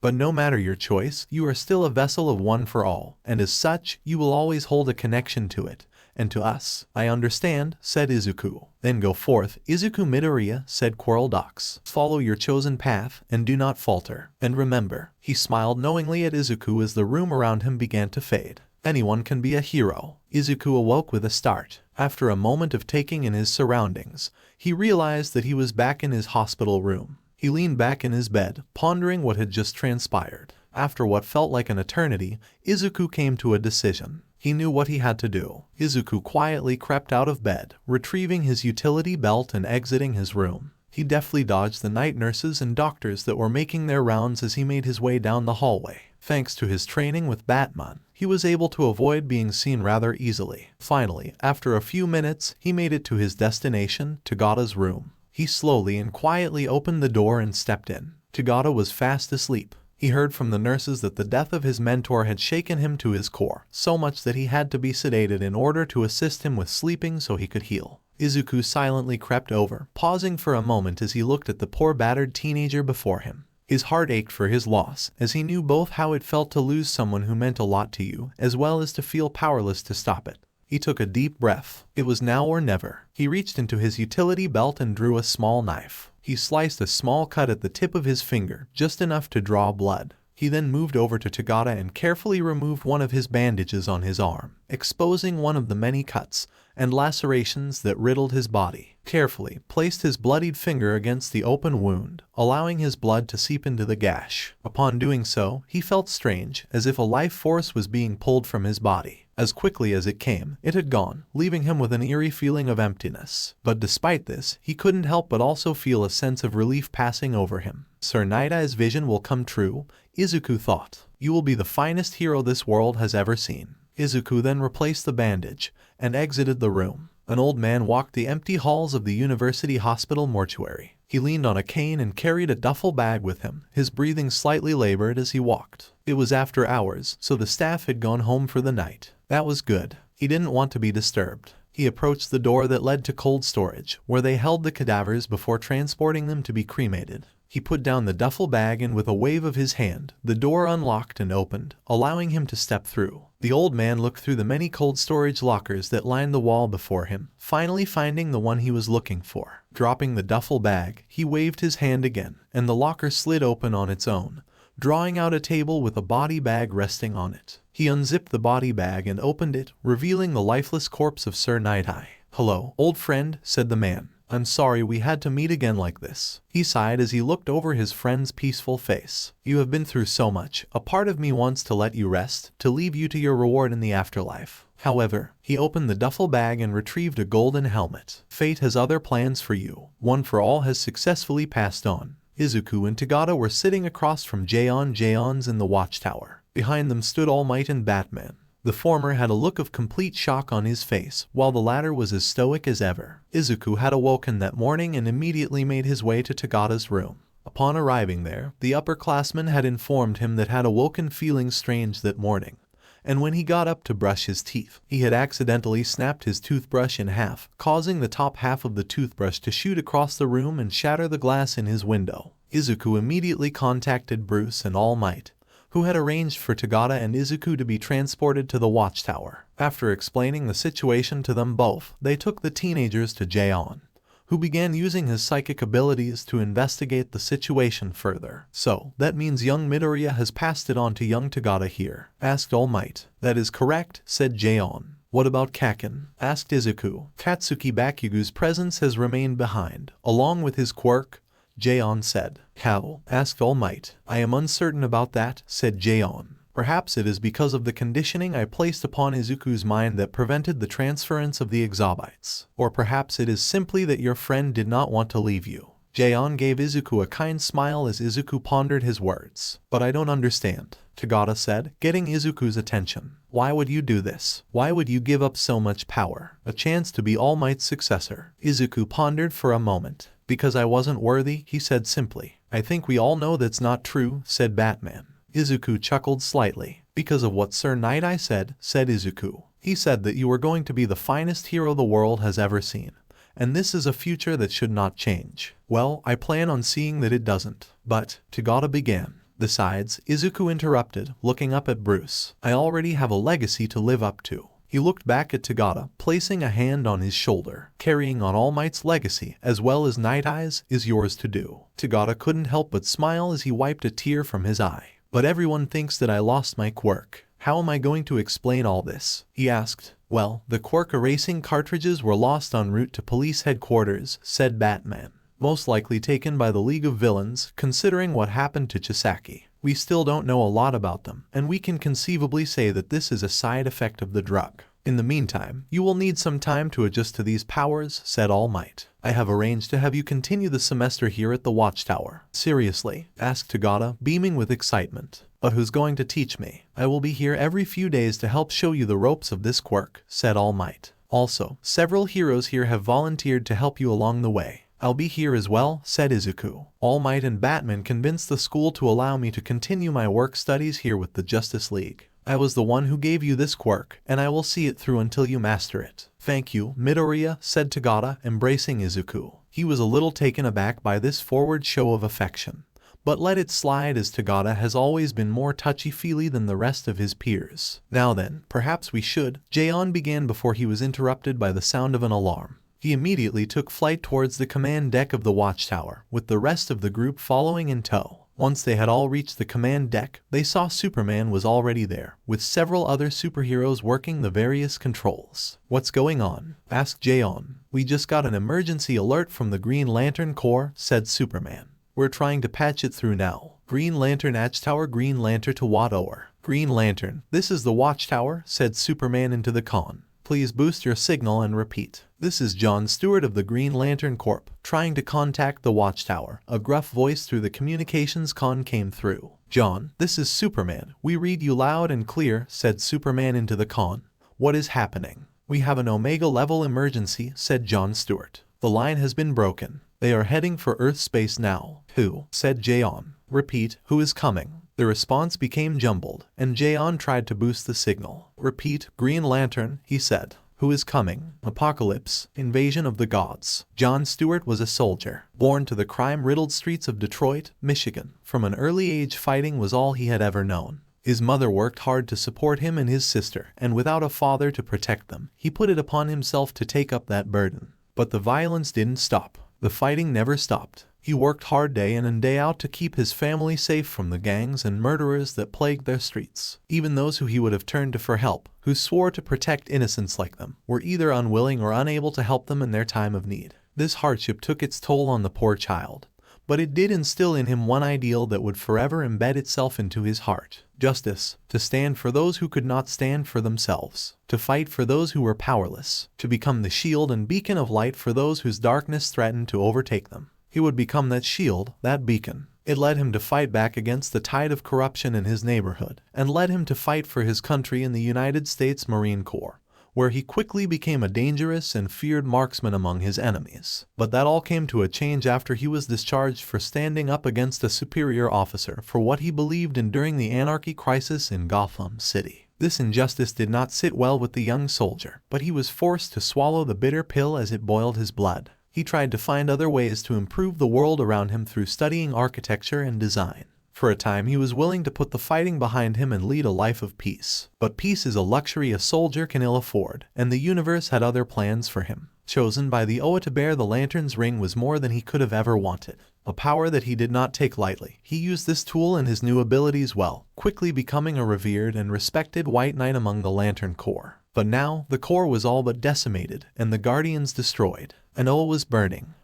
But no matter your choice, you are still a vessel of one for all, and as such, you will always hold a connection to it. And to us. I understand, said Izuku. Then go forth, izukumidoriya, said Quirk. Follow your chosen path, and do not falter. And remember, he smiled knowingly at Izuku as the room around him began to fade. Anyone can be a hero. Izuku awoke with a start. After a moment of taking in his surroundings, he realized that he was back in his hospital room. He leaned back in his bed, pondering what had just transpired. After what felt like an eternity, Izuku came to a decision. He knew what he had to do. Izuku quietly crept out of bed, retrieving his utility belt and exiting his room. He deftly dodged the night nurses and doctors that were making their rounds as he made his way down the hallway. Thanks to his training with Batman, he was able to avoid being seen rather easily. Finally, after a few minutes, he made it to his destination, Tagada's room. He slowly and quietly opened the door and stepped in. Tagada was fast asleep. He heard from the nurses that the death of his mentor had shaken him to his core, so much that he had to be sedated in order to assist him with sleeping so he could heal. Izuku silently crept over, pausing for a moment as he looked at the poor battered teenager before him. His heart ached for his loss, as he knew both how it felt to lose someone who meant a lot to you, as well as to feel powerless to stop it. He took a deep breath. It was now or never. He reached into his utility belt and drew a small knife. He sliced a small cut at the tip of his finger, just enough to draw blood. He then moved over to Tagada and carefully removed one of his bandages on his arm, exposing one of the many cuts and lacerations that riddled his body. Carefully placed his bloodied finger against the open wound, allowing his blood to seep into the gash. Upon doing so, he felt strange, as if a life force was being pulled from his body. As quickly as it came, it had gone, leaving him with an eerie feeling of emptiness. But despite this, he couldn't help but also feel a sense of relief passing over him. Sir Night Eye's vision will come true, Izuku thought. You will be the finest hero this world has ever seen. Izuku then replaced the bandage and exited the room. An old man walked the empty halls of the university hospital mortuary. He leaned on a cane and carried a duffel bag with him, his breathing slightly labored as he walked. It was after hours, so the staff had gone home for the night. That was good. He didn't want to be disturbed. He approached the door that led to cold storage, where they held the cadavers before transporting them to be cremated. He put down the duffel bag and with a wave of his hand, the door unlocked and opened, allowing him to step through. The old man looked through the many cold storage lockers that lined the wall before him, finally finding the one he was looking for. Dropping the duffel bag, he waved his hand again, and the locker slid open on its own, drawing out a table with a body bag resting on it. He unzipped the body bag and opened it, revealing the lifeless corpse of Sir Night Eye. "Hello, old friend," said the man. "I'm sorry we had to meet again like this." He sighed as he looked over his friend's peaceful face. "You have been through so much. A part of me wants to let you rest, to leave you to your reward in the afterlife. However," he opened the duffel bag and retrieved a golden helmet. "Fate has other plans for you. One for All has successfully passed on." Izuku and Tagada were sitting across from Jaeon's in the watchtower. Behind them stood All Might and Batman. The former had a look of complete shock on his face, while the latter was as stoic as ever. Izuku had awoken that morning and immediately made his way to Tagada's room. Upon arriving there, the upperclassman had informed him that had awoken feeling strange that morning, and when he got up to brush his teeth, he had accidentally snapped his toothbrush in half, causing the top half of the toothbrush to shoot across the room and shatter the glass in his window. Izuku immediately contacted Bruce and All Might, who had arranged for Tagada and Izuku to be transported to the watchtower. After explaining the situation to them both, they took the teenagers to Jaeon, who began using his psychic abilities to investigate the situation further. "So, that means young Midoriya has passed it on to young Tagada here?" asked All Might. "That is correct," said Jaeon. "What about Kaken?" asked Izuku. "Katsuki Bakugou's presence has remained behind, along with his quirk," Jaeon said. "How?" asked All Might. "I am uncertain about that," said Jaeon. "Perhaps it is because of the conditioning I placed upon Izuku's mind that prevented the transference of the exabytes. Or perhaps it is simply that your friend did not want to leave you." Jaeon gave Izuku a kind smile as Izuku pondered his words. "But I don't understand," Tagada said, getting Izuku's attention. "Why would you do this? Why would you give up so much power? A chance to be All Might's successor?" Izuku pondered for a moment. "Because I wasn't worthy," he said simply. "I think we all know that's not true," said Batman. Izuku chuckled slightly. "Because of what Sir Knight I said," said Izuku. "He said that you were going to be the finest hero the world has ever seen. And this is a future that should not change. Well, I plan on seeing that it doesn't." "But," Tagada began. "Besides," Izuku interrupted, looking up at Bruce, "I already have a legacy to live up to." He looked back at Tagada, placing a hand on his shoulder. "Carrying on All Might's legacy, as well as Night Eyes, is yours to do." Tagada couldn't help but smile as he wiped a tear from his eye. "But everyone thinks that I lost my quirk. How am I going to explain all this?" he asked. "Well, the quirk erasing cartridges were lost en route to police headquarters," said Batman. "Most likely taken by the League of Villains, considering what happened to Chisaki. We still don't know a lot about them, and we can conceivably say that this is a side effect of the drug. In the meantime, you will need some time to adjust to these powers," said All Might. "I have arranged to have you continue the semester here at the Watchtower." "Seriously?" asked Tagada, beaming with excitement. "But who's going to teach me?" "I will be here every few days to help show you the ropes of this quirk," said All Might. "Also, several heroes here have volunteered to help you along the way." "I'll be here as well," said Izuku. "All Might and Batman convinced the school to allow me to continue my work studies here with the Justice League. I was the one who gave you this quirk, and I will see it through until you master it." "Thank you, Midoriya," said Tagada, embracing Izuku. He was a little taken aback by this forward show of affection, but let it slide as Tagada has always been more touchy-feely than the rest of his peers. "Now then, perhaps we should," Jaeon began before he was interrupted by the sound of an alarm. He immediately took flight towards the command deck of the watchtower, with the rest of the group following in tow. Once they had all reached the command deck, they saw Superman was already there, with several other superheroes working the various controls. "What's going on?" asked Jaeon. "We just got an emergency alert from the Green Lantern Corps," said Superman. "We're trying to patch it through now. Green Lantern Watchtower, Green Lantern to whatever." "Green Lantern, this is the Watchtower," said Superman into the con. "Please boost your signal and repeat." "This is John Stewart of the Green Lantern Corp, trying to contact the Watchtower." A gruff voice through the communications con came through. "John, this is Superman. We read you loud and clear," said Superman into the con. "What is happening?" "We have an Omega-level emergency," said John Stewart. "The line has been broken. They are heading for Earth space now." "Who?" said Jaeon. "Repeat, who is coming?" The response became jumbled, and Jaeon tried to boost the signal. "Repeat, Green Lantern," he said. "Who is coming?" "Apocalypse, invasion of the gods." John Stewart was a soldier, born to the crime-riddled streets of Detroit, Michigan. From an early age, fighting was all he had ever known. His mother worked hard to support him and his sister, and without a father to protect them, he put it upon himself to take up that burden. But the violence didn't stop. The fighting never stopped. He worked hard day in and day out to keep his family safe from the gangs and murderers that plagued their streets. Even those who he would have turned to for help, who swore to protect innocents like them, were either unwilling or unable to help them in their time of need. This hardship took its toll on the poor child, but it did instill in him one ideal that would forever embed itself into his heart: justice, to stand for those who could not stand for themselves, to fight for those who were powerless, to become the shield and beacon of light for those whose darkness threatened to overtake them. He would become that shield, that beacon. It led him to fight back against the tide of corruption in his neighborhood, and led him to fight for his country in the United States Marine Corps, where he quickly became a dangerous and feared marksman among his enemies. But that all came to a change after he was discharged for standing up against a superior officer for what he believed in during the anarchy crisis in Gotham City. This injustice did not sit well with the young soldier, but he was forced to swallow the bitter pill as it boiled his blood. He tried to find other ways to improve the world around him through studying architecture and design. For a time he was willing to put the fighting behind him and lead a life of peace. But peace is a luxury a soldier can ill afford, and the universe had other plans for him. Chosen by the Oa to bear the lantern's ring was more than he could have ever wanted. A power that he did not take lightly. He used this tool and his new abilities well, quickly becoming a revered and respected White Knight among the Lantern Corps. But now, the Corps was all but decimated, and the Guardians destroyed. And Oa was burning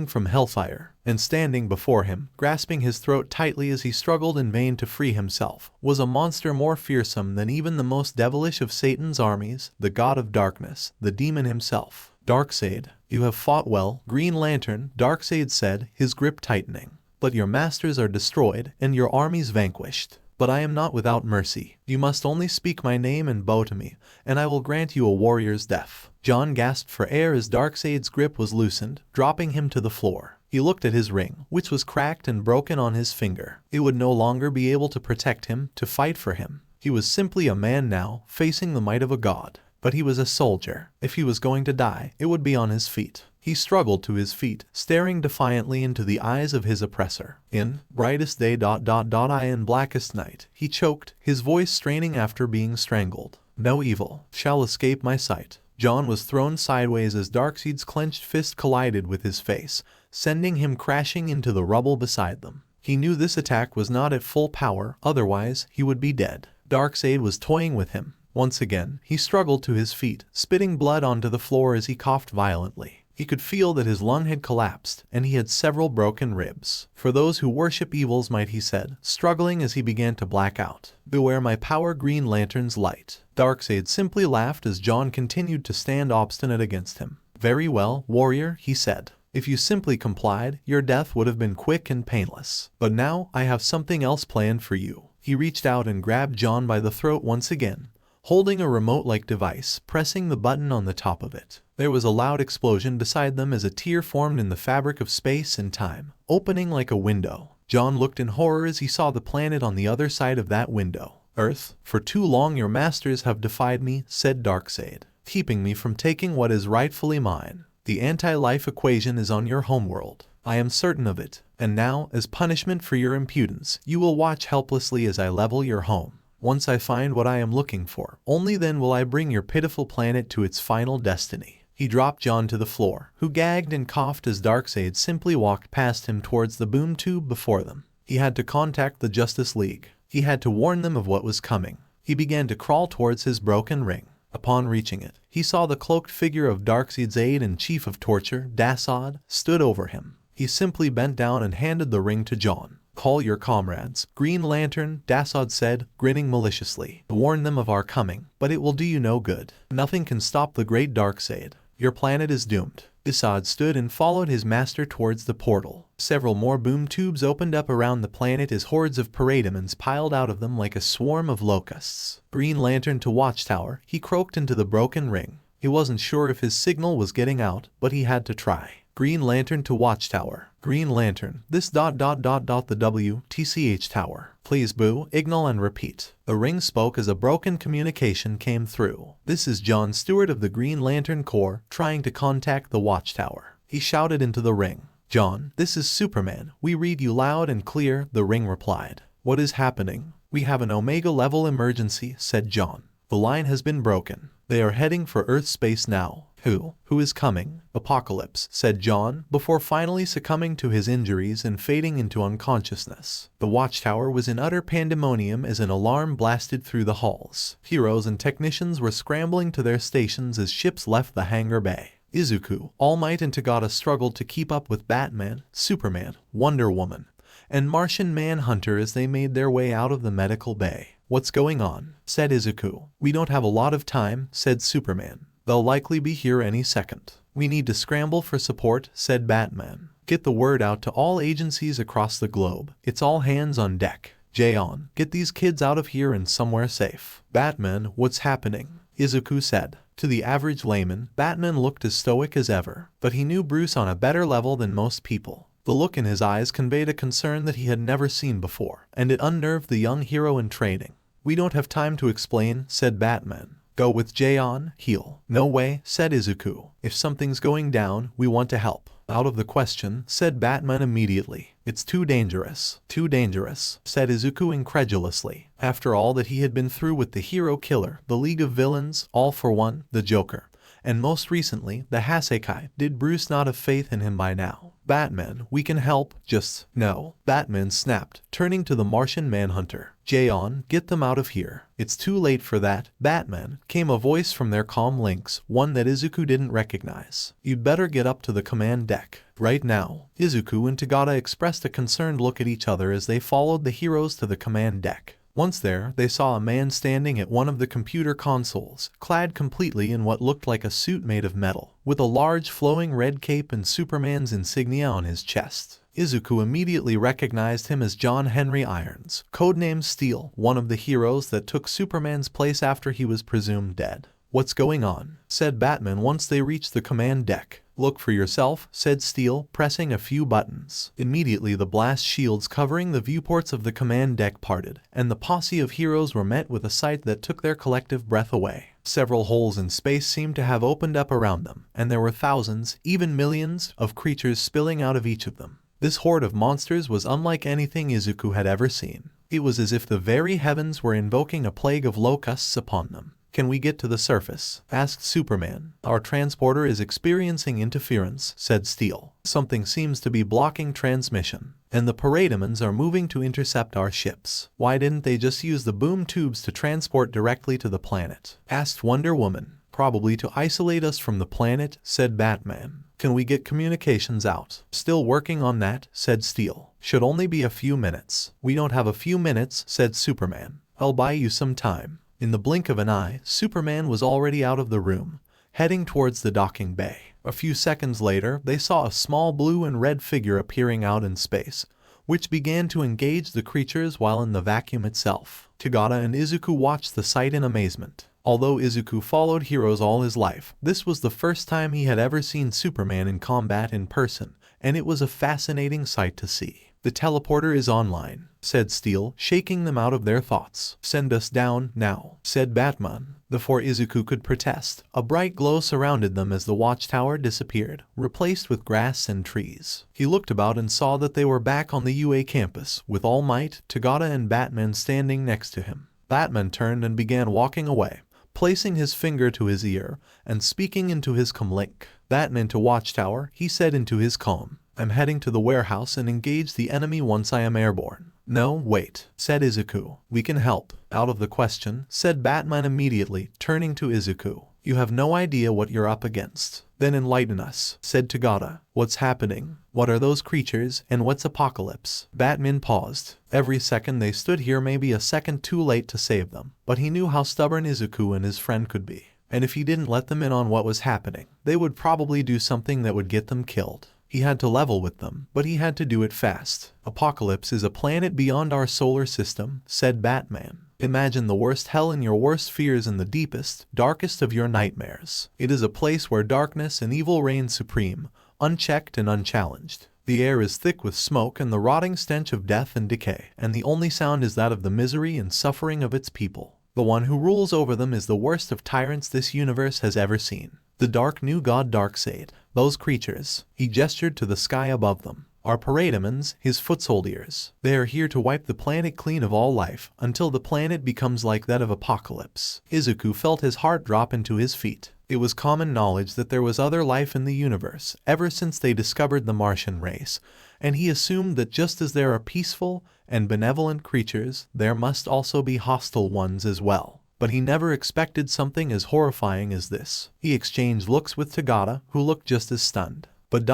from hellfire, and standing before him, grasping his throat tightly as he struggled in vain to free himself, was a monster more fearsome than even the most devilish of Satan's armies, the god of darkness, the demon himself. Darkseid, you have fought well, Green Lantern, Darkseid said, his grip tightening. But your masters are destroyed, and your armies vanquished. But I am not without mercy. You must only speak my name and bow to me, and I will grant you a warrior's death. John gasped for air as Darkseid's grip was loosened, dropping him to the floor. He looked at his ring, which was cracked and broken on his finger. It would no longer be able to protect him, to fight for him. He was simply a man now, facing the might of a god. But he was a soldier. If he was going to die, it would be on his feet. He struggled to his feet, staring defiantly into the eyes of his oppressor. In brightest day I in blackest night, he choked, his voice straining after being strangled. No evil shall escape my sight. John was thrown sideways as Darkseid's clenched fist collided with his face, sending him crashing into the rubble beside them. He knew this attack was not at full power, otherwise he would be dead. Darkseid was toying with him. Once again, he struggled to his feet, spitting blood onto the floor as he coughed violently. He could feel that his lung had collapsed, and he had several broken ribs. For those who worship evil's might, he said, struggling as he began to black out. Beware my power, Green Lantern's light. Darkseid simply laughed as John continued to stand obstinate against him. Very well, warrior, he said. If you simply complied, your death would have been quick and painless. But now, I have something else planned for you. He reached out and grabbed John by the throat once again, holding a remote-like device, pressing the button on the top of it. There was a loud explosion beside them as a tear formed in the fabric of space and time, opening like a window. John looked in horror as he saw the planet on the other side of that window. Earth, for too long your masters have defied me, said Darkseid, keeping me from taking what is rightfully mine. The anti-life equation is on your homeworld. I am certain of it. And now, as punishment for your impudence, you will watch helplessly as I level your home. Once I find what I am looking for, only then will I bring your pitiful planet to its final destiny. He dropped John to the floor, who gagged and coughed as Darkseid simply walked past him towards the boom tube before them. He had to contact the Justice League. He had to warn them of what was coming. He began to crawl towards his broken ring. Upon reaching it, he saw the cloaked figure of Darkseid's aide-in-chief of torture, Dassaud, stood over him. He simply bent down and handed the ring to John. Call your comrades. Green Lantern, Dassaud said, grinning maliciously. Warn them of our coming, but it will do you no good. Nothing can stop the great Darkseid. Your planet is doomed. Dassaud stood and followed his master towards the portal. Several more boom tubes opened up around the planet as hordes of parademons piled out of them like a swarm of locusts. Green Lantern to Watchtower, he croaked into the broken ring. He wasn't sure if his signal was getting out, but he had to try. Green Lantern to Watchtower. Green Lantern, this the WTCH tower. Please boo, ignal and repeat. The ring spoke as a broken communication came through. This is John Stewart of the Green Lantern Corps, trying to contact the Watchtower. He shouted into the ring. John, this is Superman. We read you loud and clear, the ring replied. What is happening? We have an Omega-level emergency, said John. The line has been broken. They are heading for Earth space now. Who is coming? Apocalypse, said John, before finally succumbing to his injuries and fading into unconsciousness. The Watchtower was in utter pandemonium as an alarm blasted through the halls. Heroes and technicians were scrambling to their stations as ships left the hangar bay. Izuku, All Might and Tagada struggled to keep up with Batman, Superman, Wonder Woman, and Martian Manhunter as they made their way out of the medical bay. What's going on? Said Izuku. We don't have a lot of time, said Superman. They'll likely be here any second. We need to scramble for support, said Batman. Get the word out to all agencies across the globe. It's all hands on deck. Jaeon, get these kids out of here and somewhere safe. Batman, what's happening? Izuku said. To the average layman, Batman looked as stoic as ever, but he knew Bruce on a better level than most people. The look in his eyes conveyed a concern that he had never seen before, and it unnerved the young hero in training. We don't have time to explain, said Batman. Go with Jaeon, heal. No way, said Izuku. If something's going down, we want to help. Out of the question, said Batman immediately. It's too dangerous. Too dangerous, said Izuku incredulously. After all that he had been through with the hero killer, the League of Villains, All for One, the Joker, and most recently, the Hasekai, did Bruce not have faith in him by now? Batman, we can help, just, no. Batman snapped, turning to the Martian Manhunter. Jaeon, get them out of here. It's too late for that, Batman, came a voice from their comm links, one that Izuku didn't recognize. You'd better get up to the command deck. Right now. Izuku and Tagada expressed a concerned look at each other as they followed the heroes to the command deck. Once there, they saw a man standing at one of the computer consoles, clad completely in what looked like a suit made of metal, with a large flowing red cape and Superman's insignia on his chest. Izuku immediately recognized him as John Henry Irons, codenamed Steel, one of the heroes that took Superman's place after he was presumed dead. What's going on? Said Batman once they reached the command deck. Look for yourself, said Steel, pressing a few buttons. Immediately the blast shields covering the viewports of the command deck parted, and the posse of heroes were met with a sight that took their collective breath away. Several holes in space seemed to have opened up around them, and there were thousands, even millions, of creatures spilling out of each of them. This horde of monsters was unlike anything Izuku had ever seen. It was as if the very heavens were invoking a plague of locusts upon them. Can we get to the surface? Asked Superman. Our transporter is experiencing interference, said Steel. Something seems to be blocking transmission, and the parademons are moving to intercept our ships. Why didn't they just use the boom tubes to transport directly to the planet? Asked Wonder Woman. Probably to isolate us from the planet, said Batman. Can we get communications out? Still working on that, said Steel. Should only be a few minutes. We don't have a few minutes, said Superman. I'll buy you some time. In the blink of an eye, Superman was already out of the room, heading towards the docking bay. A few seconds later, they saw a small blue and red figure appearing out in space, which began to engage the creatures while in the vacuum itself. Tagada and Izuku watched the sight in amazement. Although Izuku followed heroes all his life, this was the first time he had ever seen Superman in combat in person, and it was a fascinating sight to see. The teleporter is online, said Steel, shaking them out of their thoughts. Send us down, now, said Batman. Before Izuku could protest, a bright glow surrounded them as the watchtower disappeared, replaced with grass and trees. He looked about and saw that they were back on the UA campus, with All Might, Tagada and Batman standing next to him. Batman turned and began walking away, placing his finger to his ear and speaking into his comlink. Batman to watchtower, he said into his comm. I'm heading to the warehouse and engage the enemy once I am airborne. No, wait, said Izuku. We can help. Out of the question, said Batman immediately, turning to Izuku. You have no idea what you're up against. Then enlighten us, said Tagada. What's happening? What are those creatures, and what's Apocalypse? Batman paused. Every second they stood here may be a second too late to save them, but he knew how stubborn Izuku and his friend could be. And if he didn't let them in on what was happening, they would probably do something that would get them killed. He had to level with them, but he had to do it fast. Apocalypse is a planet beyond our solar system, said Batman. Imagine the worst hell in your worst fears and the deepest, darkest of your nightmares. It is a place where darkness and evil reign supreme, unchecked and unchallenged. The air is thick with smoke and the rotting stench of death and decay, and the only sound is that of the misery and suffering of its people. The one who rules over them is the worst of tyrants this universe has ever seen. The dark new god Darkseid. Those creatures, he gestured to the sky above them, are parademons, his foot soldiers. They are here to wipe the planet clean of all life, until the planet becomes like that of Apocalypse. Izuku felt his heart drop into his feet. It was common knowledge that there was other life in the universe, ever since they discovered the Martian race, and he assumed that just as there are peaceful and benevolent creatures, there must also be hostile ones as well. But he never expected something as horrifying as this. He exchanged looks with Tagada, who looked just as stunned. But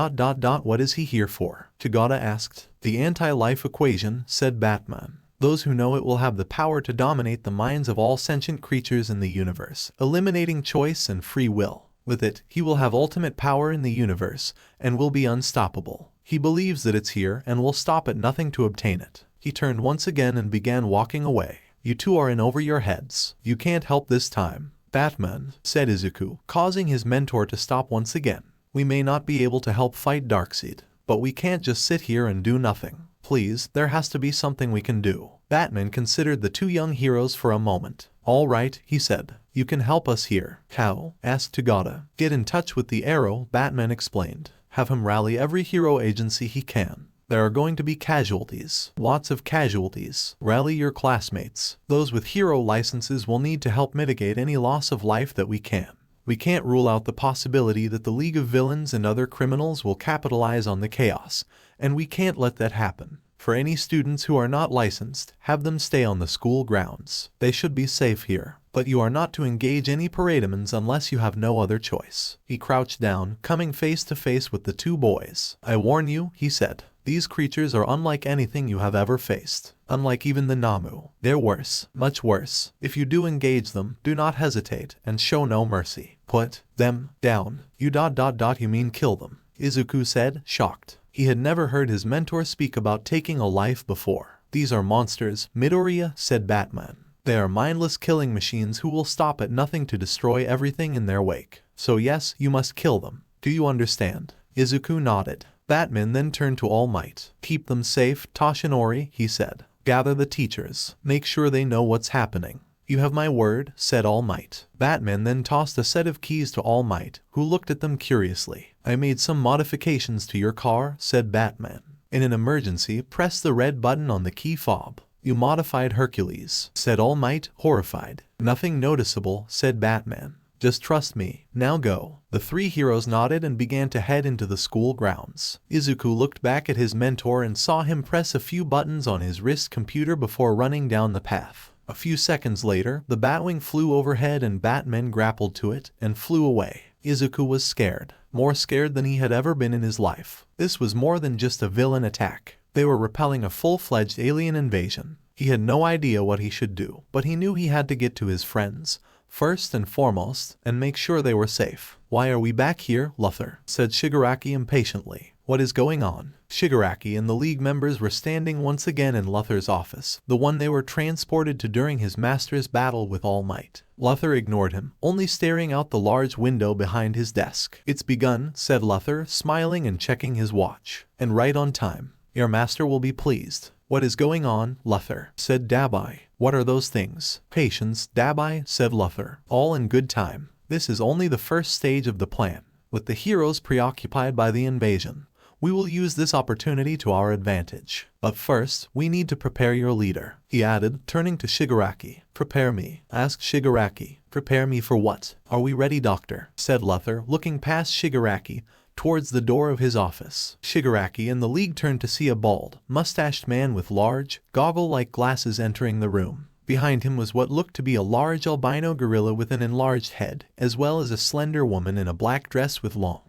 what is he here for? Tagada asked. The anti-life equation, said Batman. Those who know it will have the power to dominate the minds of all sentient creatures in the universe, eliminating choice and free will. With it, he will have ultimate power in the universe, and will be unstoppable. He believes that it's here and will stop at nothing to obtain it. He turned once again and began walking away. You two are in over your heads. You can't help this time. Batman, said Izuku, causing his mentor to stop once again. We may not be able to help fight Darkseid, but we can't just sit here and do nothing. Please, there has to be something we can do. Batman considered the two young heroes for a moment. All right, he said. You can help us here. How? Asked Tagada. Get in touch with the Arrow, Batman explained. Have him rally every hero agency he can. There are going to be casualties. Lots of casualties. Rally your classmates. Those with hero licenses will need to help mitigate any loss of life that we can. We can't rule out the possibility that the League of Villains and other criminals will capitalize on the chaos, and we can't let that happen. For any students who are not licensed, have them stay on the school grounds. They should be safe here. But you are not to engage any parademons unless you have no other choice. He crouched down, coming face to face with the two boys. I warn you, he said. These creatures are unlike anything you have ever faced. Unlike even the Namu. They're worse, much worse. If you do engage them, do not hesitate, and show no mercy. Put them down. You mean kill them, Izuku said, shocked. He had never heard his mentor speak about taking a life before. These are monsters, Midoriya, said Batman. They are mindless killing machines who will stop at nothing to destroy everything in their wake. So yes, you must kill them. Do you understand? Izuku nodded. Batman then turned to All Might. Keep them safe, Toshinori, he said. Gather the teachers. Make sure they know what's happening. You have my word, said All Might. Batman then tossed a set of keys to All Might, who looked at them curiously. I made some modifications to your car, said Batman. In an emergency, press the red button on the key fob. You modified Hercules, said All Might, horrified. Nothing noticeable, said Batman. Just trust me. Now go. The three heroes nodded and began to head into the school grounds. Izuku looked back at his mentor and saw him press a few buttons on his wrist computer before running down the path. A few seconds later, the Batwing flew overhead and Batman grappled to it and flew away. Izuku was scared. More scared than he had ever been in his life. This was more than just a villain attack. They were repelling a full-fledged alien invasion. He had no idea what he should do, but he knew he had to get to his friends, first and foremost, and make sure they were safe. Why are we back here, Luther? Said Shigaraki impatiently. What is going on? Shigaraki and the League members were standing once again in Luther's office, the one they were transported to during his master's battle with All Might. Luther ignored him, only staring out the large window behind his desk. It's begun, said Luther, smiling and checking his watch. And right on time. Your master will be pleased. What is going on, Luther? Said Dabai. What are those things? Patience, Dabai, said Luther. All in good time. This is only the first stage of the plan. With the heroes preoccupied by the invasion, we will use this opportunity to our advantage. But first, we need to prepare your leader, he added, turning to Shigaraki. Prepare me, asked Shigaraki. Prepare me for what? Are we ready, doctor? Said Luther, looking past Shigaraki towards the door of his office. Shigaraki and the League turned to see a bald, mustached man with large, goggle-like glasses entering the room. Behind him was what looked to be a large albino gorilla with an enlarged head, as well as a slender woman in a black dress with long,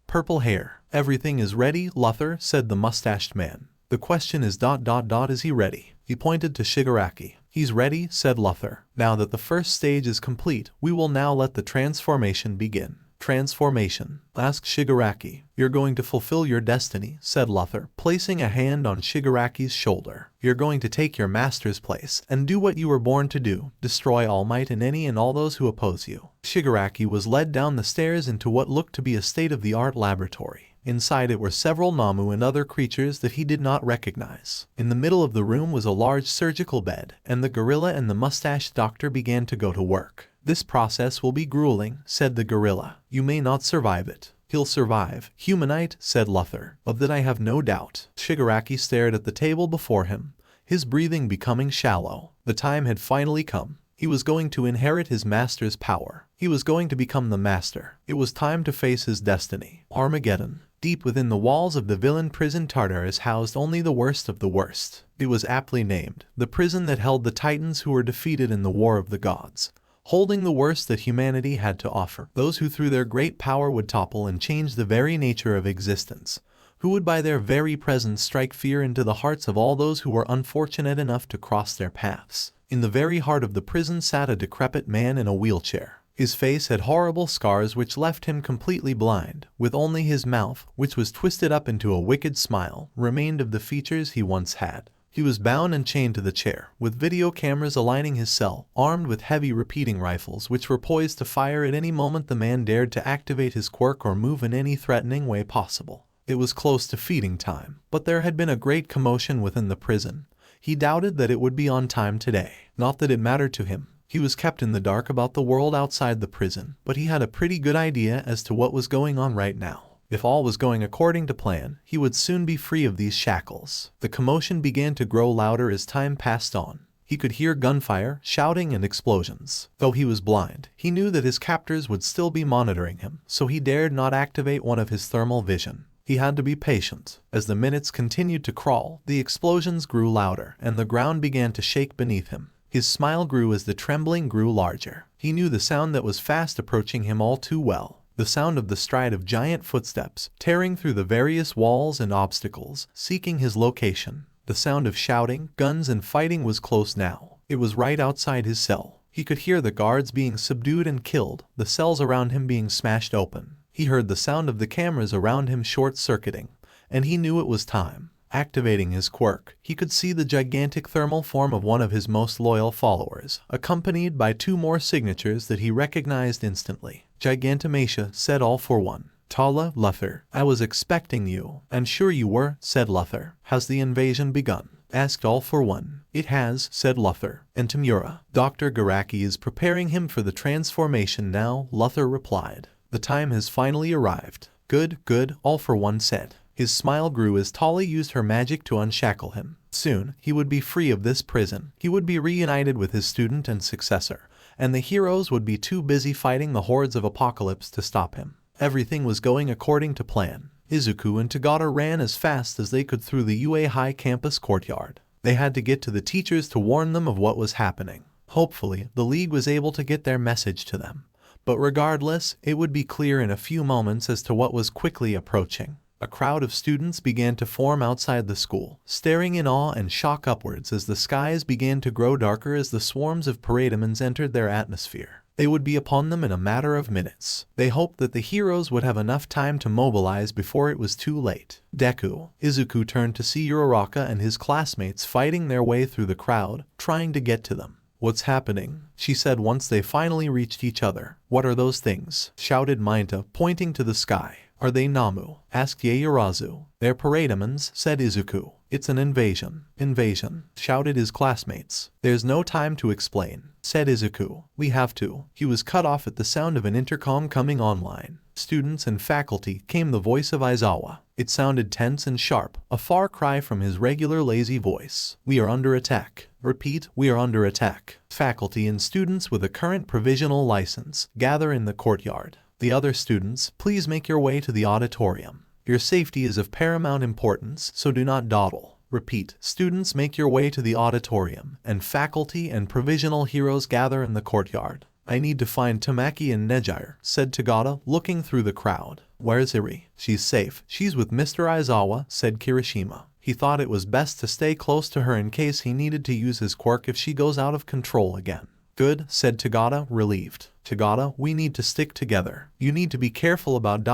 purple hair. Everything is ready, Luther, said the mustached man. The question is ... is he ready? He pointed to Shigaraki. He's ready, said Luther. Now that the first stage is complete, we will now let the transformation begin. Transformation? Asked Shigaraki. You're going to fulfill your destiny, said Luther, placing a hand on Shigaraki's shoulder. You're going to take your master's place and do what you were born to do, destroy All Might and any and all those who oppose you. Shigaraki was led down the stairs into what looked to be a state-of-the-art laboratory. Inside it were several Namu and other creatures that he did not recognize. In the middle of the room was a large surgical bed, and the gorilla and the mustached doctor began to go to work. This process will be grueling, said the gorilla. You may not survive it. He'll survive, humanite, said Luther. Of that I have no doubt. Shigaraki stared at the table before him, his breathing becoming shallow. The time had finally come. He was going to inherit his master's power. He was going to become the master. It was time to face his destiny. Armageddon. Deep within the walls of the villain prison Tartarus housed only the worst of the worst. It was aptly named, the prison that held the titans who were defeated in the War of the Gods, holding the worst that humanity had to offer. Those who through their great power would topple and change the very nature of existence, who would by their very presence strike fear into the hearts of all those who were unfortunate enough to cross their paths. In the very heart of the prison sat a decrepit man in a wheelchair. His face had horrible scars which left him completely blind, with only his mouth, which was twisted up into a wicked smile, remained of the features he once had. He was bound and chained to the chair, with video cameras aligning his cell, armed with heavy repeating rifles which were poised to fire at any moment the man dared to activate his quirk or move in any threatening way possible. It was close to feeding time, but there had been a great commotion within the prison. He doubted that it would be on time today. Not that it mattered to him. He was kept in the dark about the world outside the prison, but he had a pretty good idea as to what was going on right now. If all was going according to plan, he would soon be free of these shackles. The commotion began to grow louder as time passed on. He could hear gunfire, shouting, and explosions. Though he was blind, he knew that his captors would still be monitoring him, so he dared not activate one of his thermal vision. He had to be patient. As the minutes continued to crawl, the explosions grew louder, and the ground began to shake beneath him. His smile grew as the trembling grew larger. He knew the sound that was fast approaching him all too well. The sound of the stride of giant footsteps, tearing through the various walls and obstacles, seeking his location. The sound of shouting, guns, and fighting was close now. It was right outside his cell. He could hear the guards being subdued and killed, the cells around him being smashed open. He heard the sound of the cameras around him short-circuiting, and he knew it was time. Activating his quirk, he could see the gigantic thermal form of one of his most loyal followers, accompanied by 2 more signatures that he recognized instantly. Gigantomachia said all for one. Tala, Luther, I was expecting you. And sure you were, said Luther. Has the invasion begun? Asked all for one. It has, said Luther. And Tamura, Dr. Garaki is preparing him for the transformation now, Luther replied. The time has finally arrived. Good, good, all for one said. His smile grew as Tali used her magic to unshackle him. Soon, he would be free of this prison. He would be reunited with his student and successor, and the heroes would be too busy fighting the hordes of Apocalypse to stop him. Everything was going according to plan. Izuku and Tagata ran as fast as they could through the UA High campus courtyard. They had to get to the teachers to warn them of what was happening. Hopefully, the League was able to get their message to them. But regardless, it would be clear in a few moments as to what was quickly approaching. A crowd of students began to form outside the school, staring in awe and shock upwards as the skies began to grow darker as the swarms of parademons entered their atmosphere. They would be upon them in a matter of minutes. They hoped that the heroes would have enough time to mobilize before it was too late. Deku. Izuku turned to see Uraraka and his classmates fighting their way through the crowd, trying to get to them. What's happening? She said once they finally reached each other. What are those things? Shouted Mainta, pointing to the sky. Are they Namu? Asked Yaoyorozu. They're parademons, said Izuku. It's an invasion. Invasion, shouted his classmates. There's no time to explain, said Izuku. We have to. He was cut off at the sound of an intercom coming online. Students and faculty came the voice of Aizawa. It sounded tense and sharp, a far cry from his regular lazy voice. We are under attack. Repeat, we are under attack. Faculty and students with a current provisional license gather in the courtyard. The other students, please make your way to the auditorium. Your safety is of paramount importance, so do not dawdle. Repeat, students make your way to the auditorium, and faculty and provisional heroes gather in the courtyard. I need to find Tamaki and Nejire, said Tagata, looking through the crowd. Where's Iri? She's safe. She's with Mr. Aizawa, said Kirishima. He thought it was best to stay close to her in case he needed to use his quirk if she goes out of control again. Good, said Tagata, relieved. Tagata, we need to stick together. You need to be careful about ...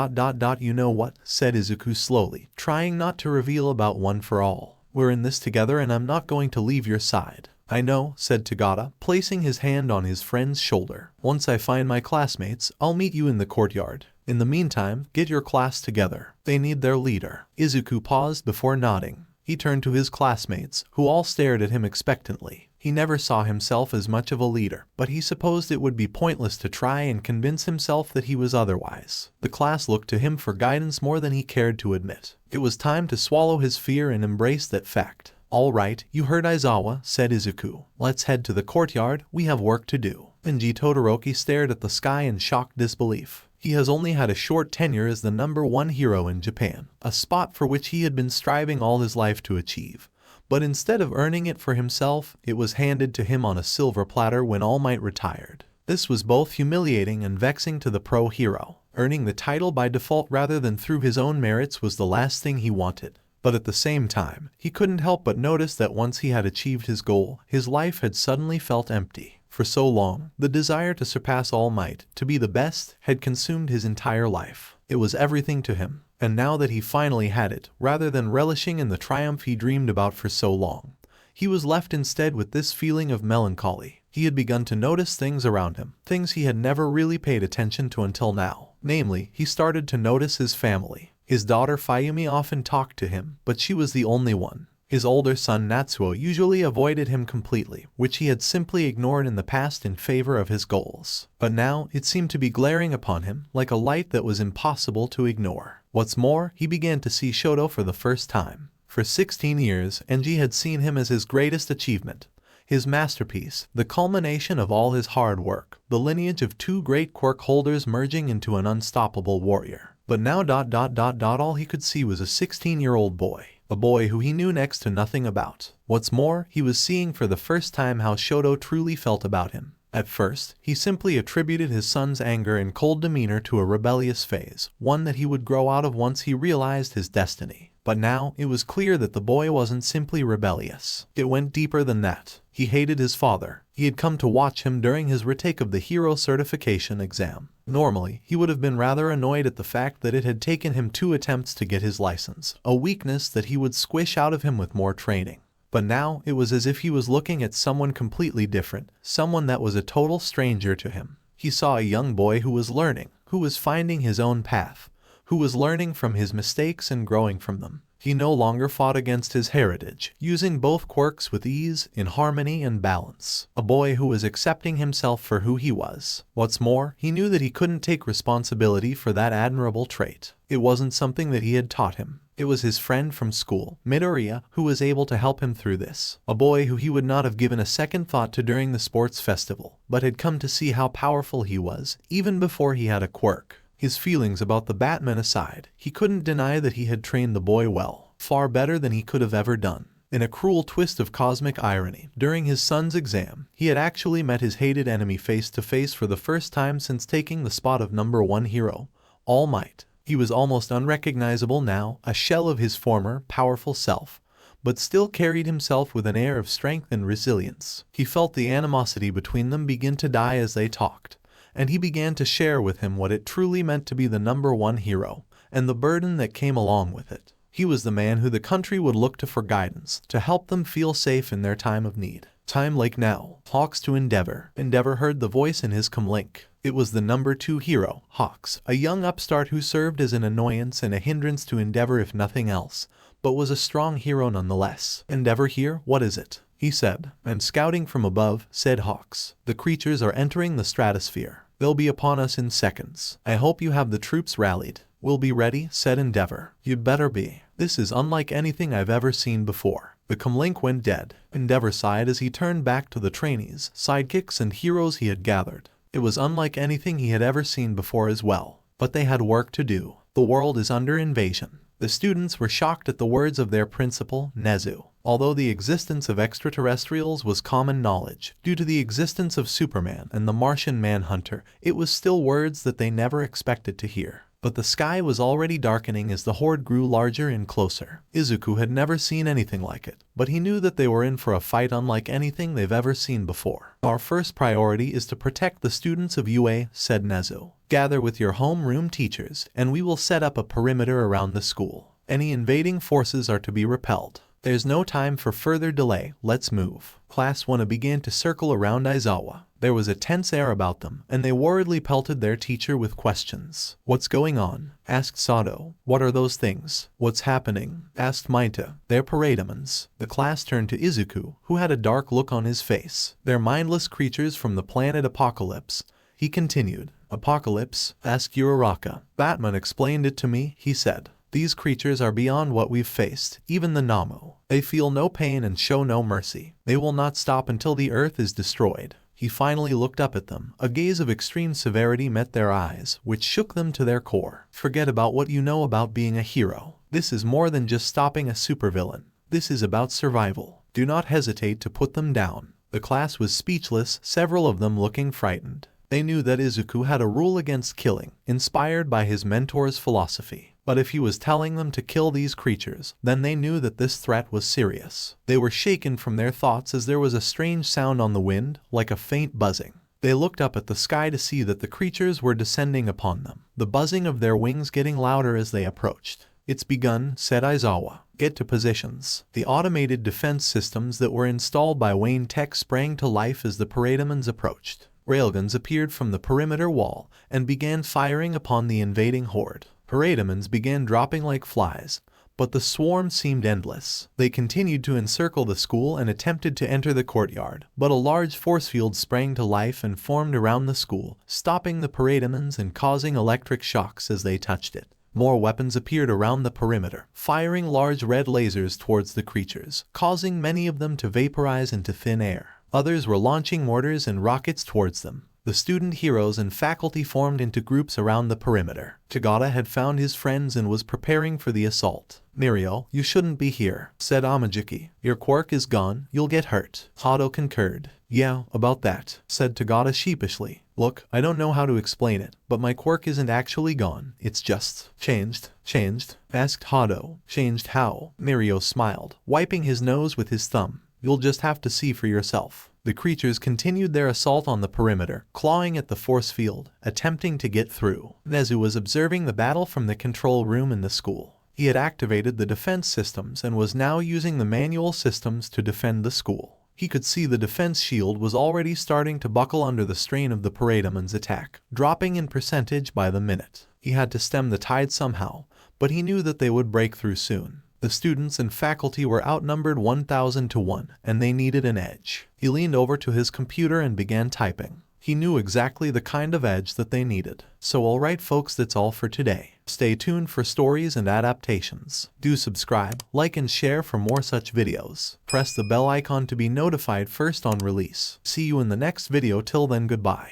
You know what, said Izuku slowly, trying not to reveal about One for All. We're in this together and I'm not going to leave your side. I know, said Tagata, placing his hand on his friend's shoulder. Once I find my classmates, I'll meet you in the courtyard. In the meantime, get your class together. They need their leader. Izuku paused before nodding. He turned to his classmates, who all stared at him expectantly. He never saw himself as much of a leader, but he supposed it would be pointless to try and convince himself that he was otherwise. The class looked to him for guidance more than he cared to admit. It was time to swallow his fear and embrace that fact. All right, you heard Aizawa, said Izuku. Let's head to the courtyard, we have work to do. Benji Todoroki stared at the sky in shocked disbelief. He has only had a short tenure as the #1 hero in Japan, a spot for which he had been striving all his life to achieve. But instead of earning it for himself, it was handed to him on a silver platter when All Might retired. This was both humiliating and vexing to the pro hero. Earning the title by default rather than through his own merits was the last thing he wanted. But at the same time, he couldn't help but notice that once he had achieved his goal, his life had suddenly felt empty. For so long, the desire to surpass All Might, to be the best, had consumed his entire life. It was everything to him. And now that he finally had it, rather than relishing in the triumph he dreamed about for so long, he was left instead with this feeling of melancholy. He had begun to notice things around him, things he had never really paid attention to until now. Namely, he started to notice his family. His daughter Fayumi often talked to him, but she was the only one. His older son Natsuo usually avoided him completely, which he had simply ignored in the past in favor of his goals. But now, it seemed to be glaring upon him like a light that was impossible to ignore. What's more, he began to see Shoto for the first time. For 16 years, Enji had seen him as his greatest achievement, his masterpiece, the culmination of all his hard work, the lineage of two great quirk holders merging into an unstoppable warrior. But now all he could see was a 16-year-old boy, a boy who he knew next to nothing about. What's more, he was seeing for the first time how Shoto truly felt about him. At first, he simply attributed his son's anger and cold demeanor to a rebellious phase, one that he would grow out of once he realized his destiny. But now, it was clear that the boy wasn't simply rebellious. It went deeper than that. He hated his father. He had come to watch him during his retake of the hero certification exam. Normally, he would have been rather annoyed at the fact that it had taken him 2 attempts to get his license, a weakness that he would squish out of him with more training. But now, it was as if he was looking at someone completely different, someone that was a total stranger to him. He saw a young boy who was learning, who was finding his own path, who was learning from his mistakes and growing from them. He no longer fought against his heritage, using both quirks with ease, in harmony and balance. A boy who was accepting himself for who he was. What's more, he knew that he couldn't take responsibility for that admirable trait. It wasn't something that he had taught him. It was his friend from school, Midoriya, who was able to help him through this. A boy who he would not have given a second thought to during the sports festival, but had come to see how powerful he was, even before he had a quirk. His feelings about the Batman aside, he couldn't deny that he had trained the boy well, far better than he could have ever done. In a cruel twist of cosmic irony, during his son's exam, he had actually met his hated enemy face to face for the first time since taking the spot of #1 hero, All Might. He was almost unrecognizable now, a shell of his former, powerful self, but still carried himself with an air of strength and resilience. He felt the animosity between them begin to die as they talked, and he began to share with him what it truly meant to be the #1 hero, and the burden that came along with it. He was the man who the country would look to for guidance, to help them feel safe in their time of need. Time like now. Hawks to Endeavor. Endeavor heard the voice in his comlink. It was the #2 hero, Hawks, a young upstart who served as an annoyance and a hindrance to Endeavor if nothing else, but was a strong hero nonetheless. Endeavor here, what is it? He said. And scouting from above, said Hawks. The creatures are entering the stratosphere. They'll be upon us in seconds. I hope you have the troops rallied. We'll be ready, said Endeavor. You'd better be. This is unlike anything I've ever seen before. The comlink went dead. Endeavor sighed as he turned back to the trainees, sidekicks and heroes he had gathered. It was unlike anything he had ever seen before as well. But they had work to do. The world is under invasion. The students were shocked at the words of their principal, Nezu. Although the existence of extraterrestrials was common knowledge, due to the existence of Superman and the Martian Manhunter, it was still words that they never expected to hear. But the sky was already darkening as the horde grew larger and closer. Izuku had never seen anything like it, but he knew that they were in for a fight unlike anything they've ever seen before. Our first priority is to protect the students of UA, said Nezu. Gather with your homeroom teachers, and we will set up a perimeter around the school. Any invading forces are to be repelled. There's no time for further delay, let's move. Class 1 began to circle around Aizawa. There was a tense air about them, and they worriedly pelted their teacher with questions. What's going on? Asked Sato. What are those things? What's happening? Asked Maita. They're parademons. The class turned to Izuku, who had a dark look on his face. They're mindless creatures from the planet Apocalypse. He continued. Apocalypse? Asked Uraraka. Batman explained it to me, he said. These creatures are beyond what we've faced, even the Namu. They feel no pain and show no mercy. They will not stop until the earth is destroyed. He finally looked up at them. A gaze of extreme severity met their eyes, which shook them to their core. Forget about what you know about being a hero. This is more than just stopping a supervillain. This is about survival. Do not hesitate to put them down. The class was speechless, several of them looking frightened. They knew that Izuku had a rule against killing, inspired by his mentor's philosophy. But if he was telling them to kill these creatures, then they knew that this threat was serious. They were shaken from their thoughts as there was a strange sound on the wind, like a faint buzzing. They looked up at the sky to see that the creatures were descending upon them, the buzzing of their wings getting louder as they approached. It's begun, said Aizawa. Get to positions. The automated defense systems that were installed by Wayne Tech sprang to life as the parademons approached. Railguns appeared from the perimeter wall and began firing upon the invading horde. Parademons began dropping like flies, but the swarm seemed endless. They continued to encircle the school and attempted to enter the courtyard, but a large force field sprang to life and formed around the school, stopping the parademons and causing electric shocks as they touched it. More weapons appeared around the perimeter, firing large red lasers towards the creatures, causing many of them to vaporize into thin air. Others were launching mortars and rockets towards them. The student heroes and faculty formed into groups around the perimeter. Tagada had found his friends and was preparing for the assault. "Mirio, you shouldn't be here," said Amajiki. "Your quirk is gone, you'll get hurt." Hado concurred. "Yeah, about that," said Tagada sheepishly. "Look, I don't know how to explain it, but my quirk isn't actually gone, it's just changed." "Changed?" asked Hado. "Changed how?" Mirio smiled, wiping his nose with his thumb. "You'll just have to see for yourself." The creatures continued their assault on the perimeter, clawing at the force field, attempting to get through. Nezu was observing the battle from the control room in the school. He had activated the defense systems and was now using the manual systems to defend the school. He could see the defense shield was already starting to buckle under the strain of the parademon's attack, dropping in percentage by the minute. He had to stem the tide somehow, but he knew that they would break through soon. The students and faculty were outnumbered 1,000 to 1, and they needed an edge. He leaned over to his computer and began typing. He knew exactly the kind of edge that they needed. So alright folks, that's all for today. Stay tuned for stories and adaptations. Do subscribe, like and share for more such videos. Press the bell icon to be notified first on release. See you in the next video. Till then, goodbye.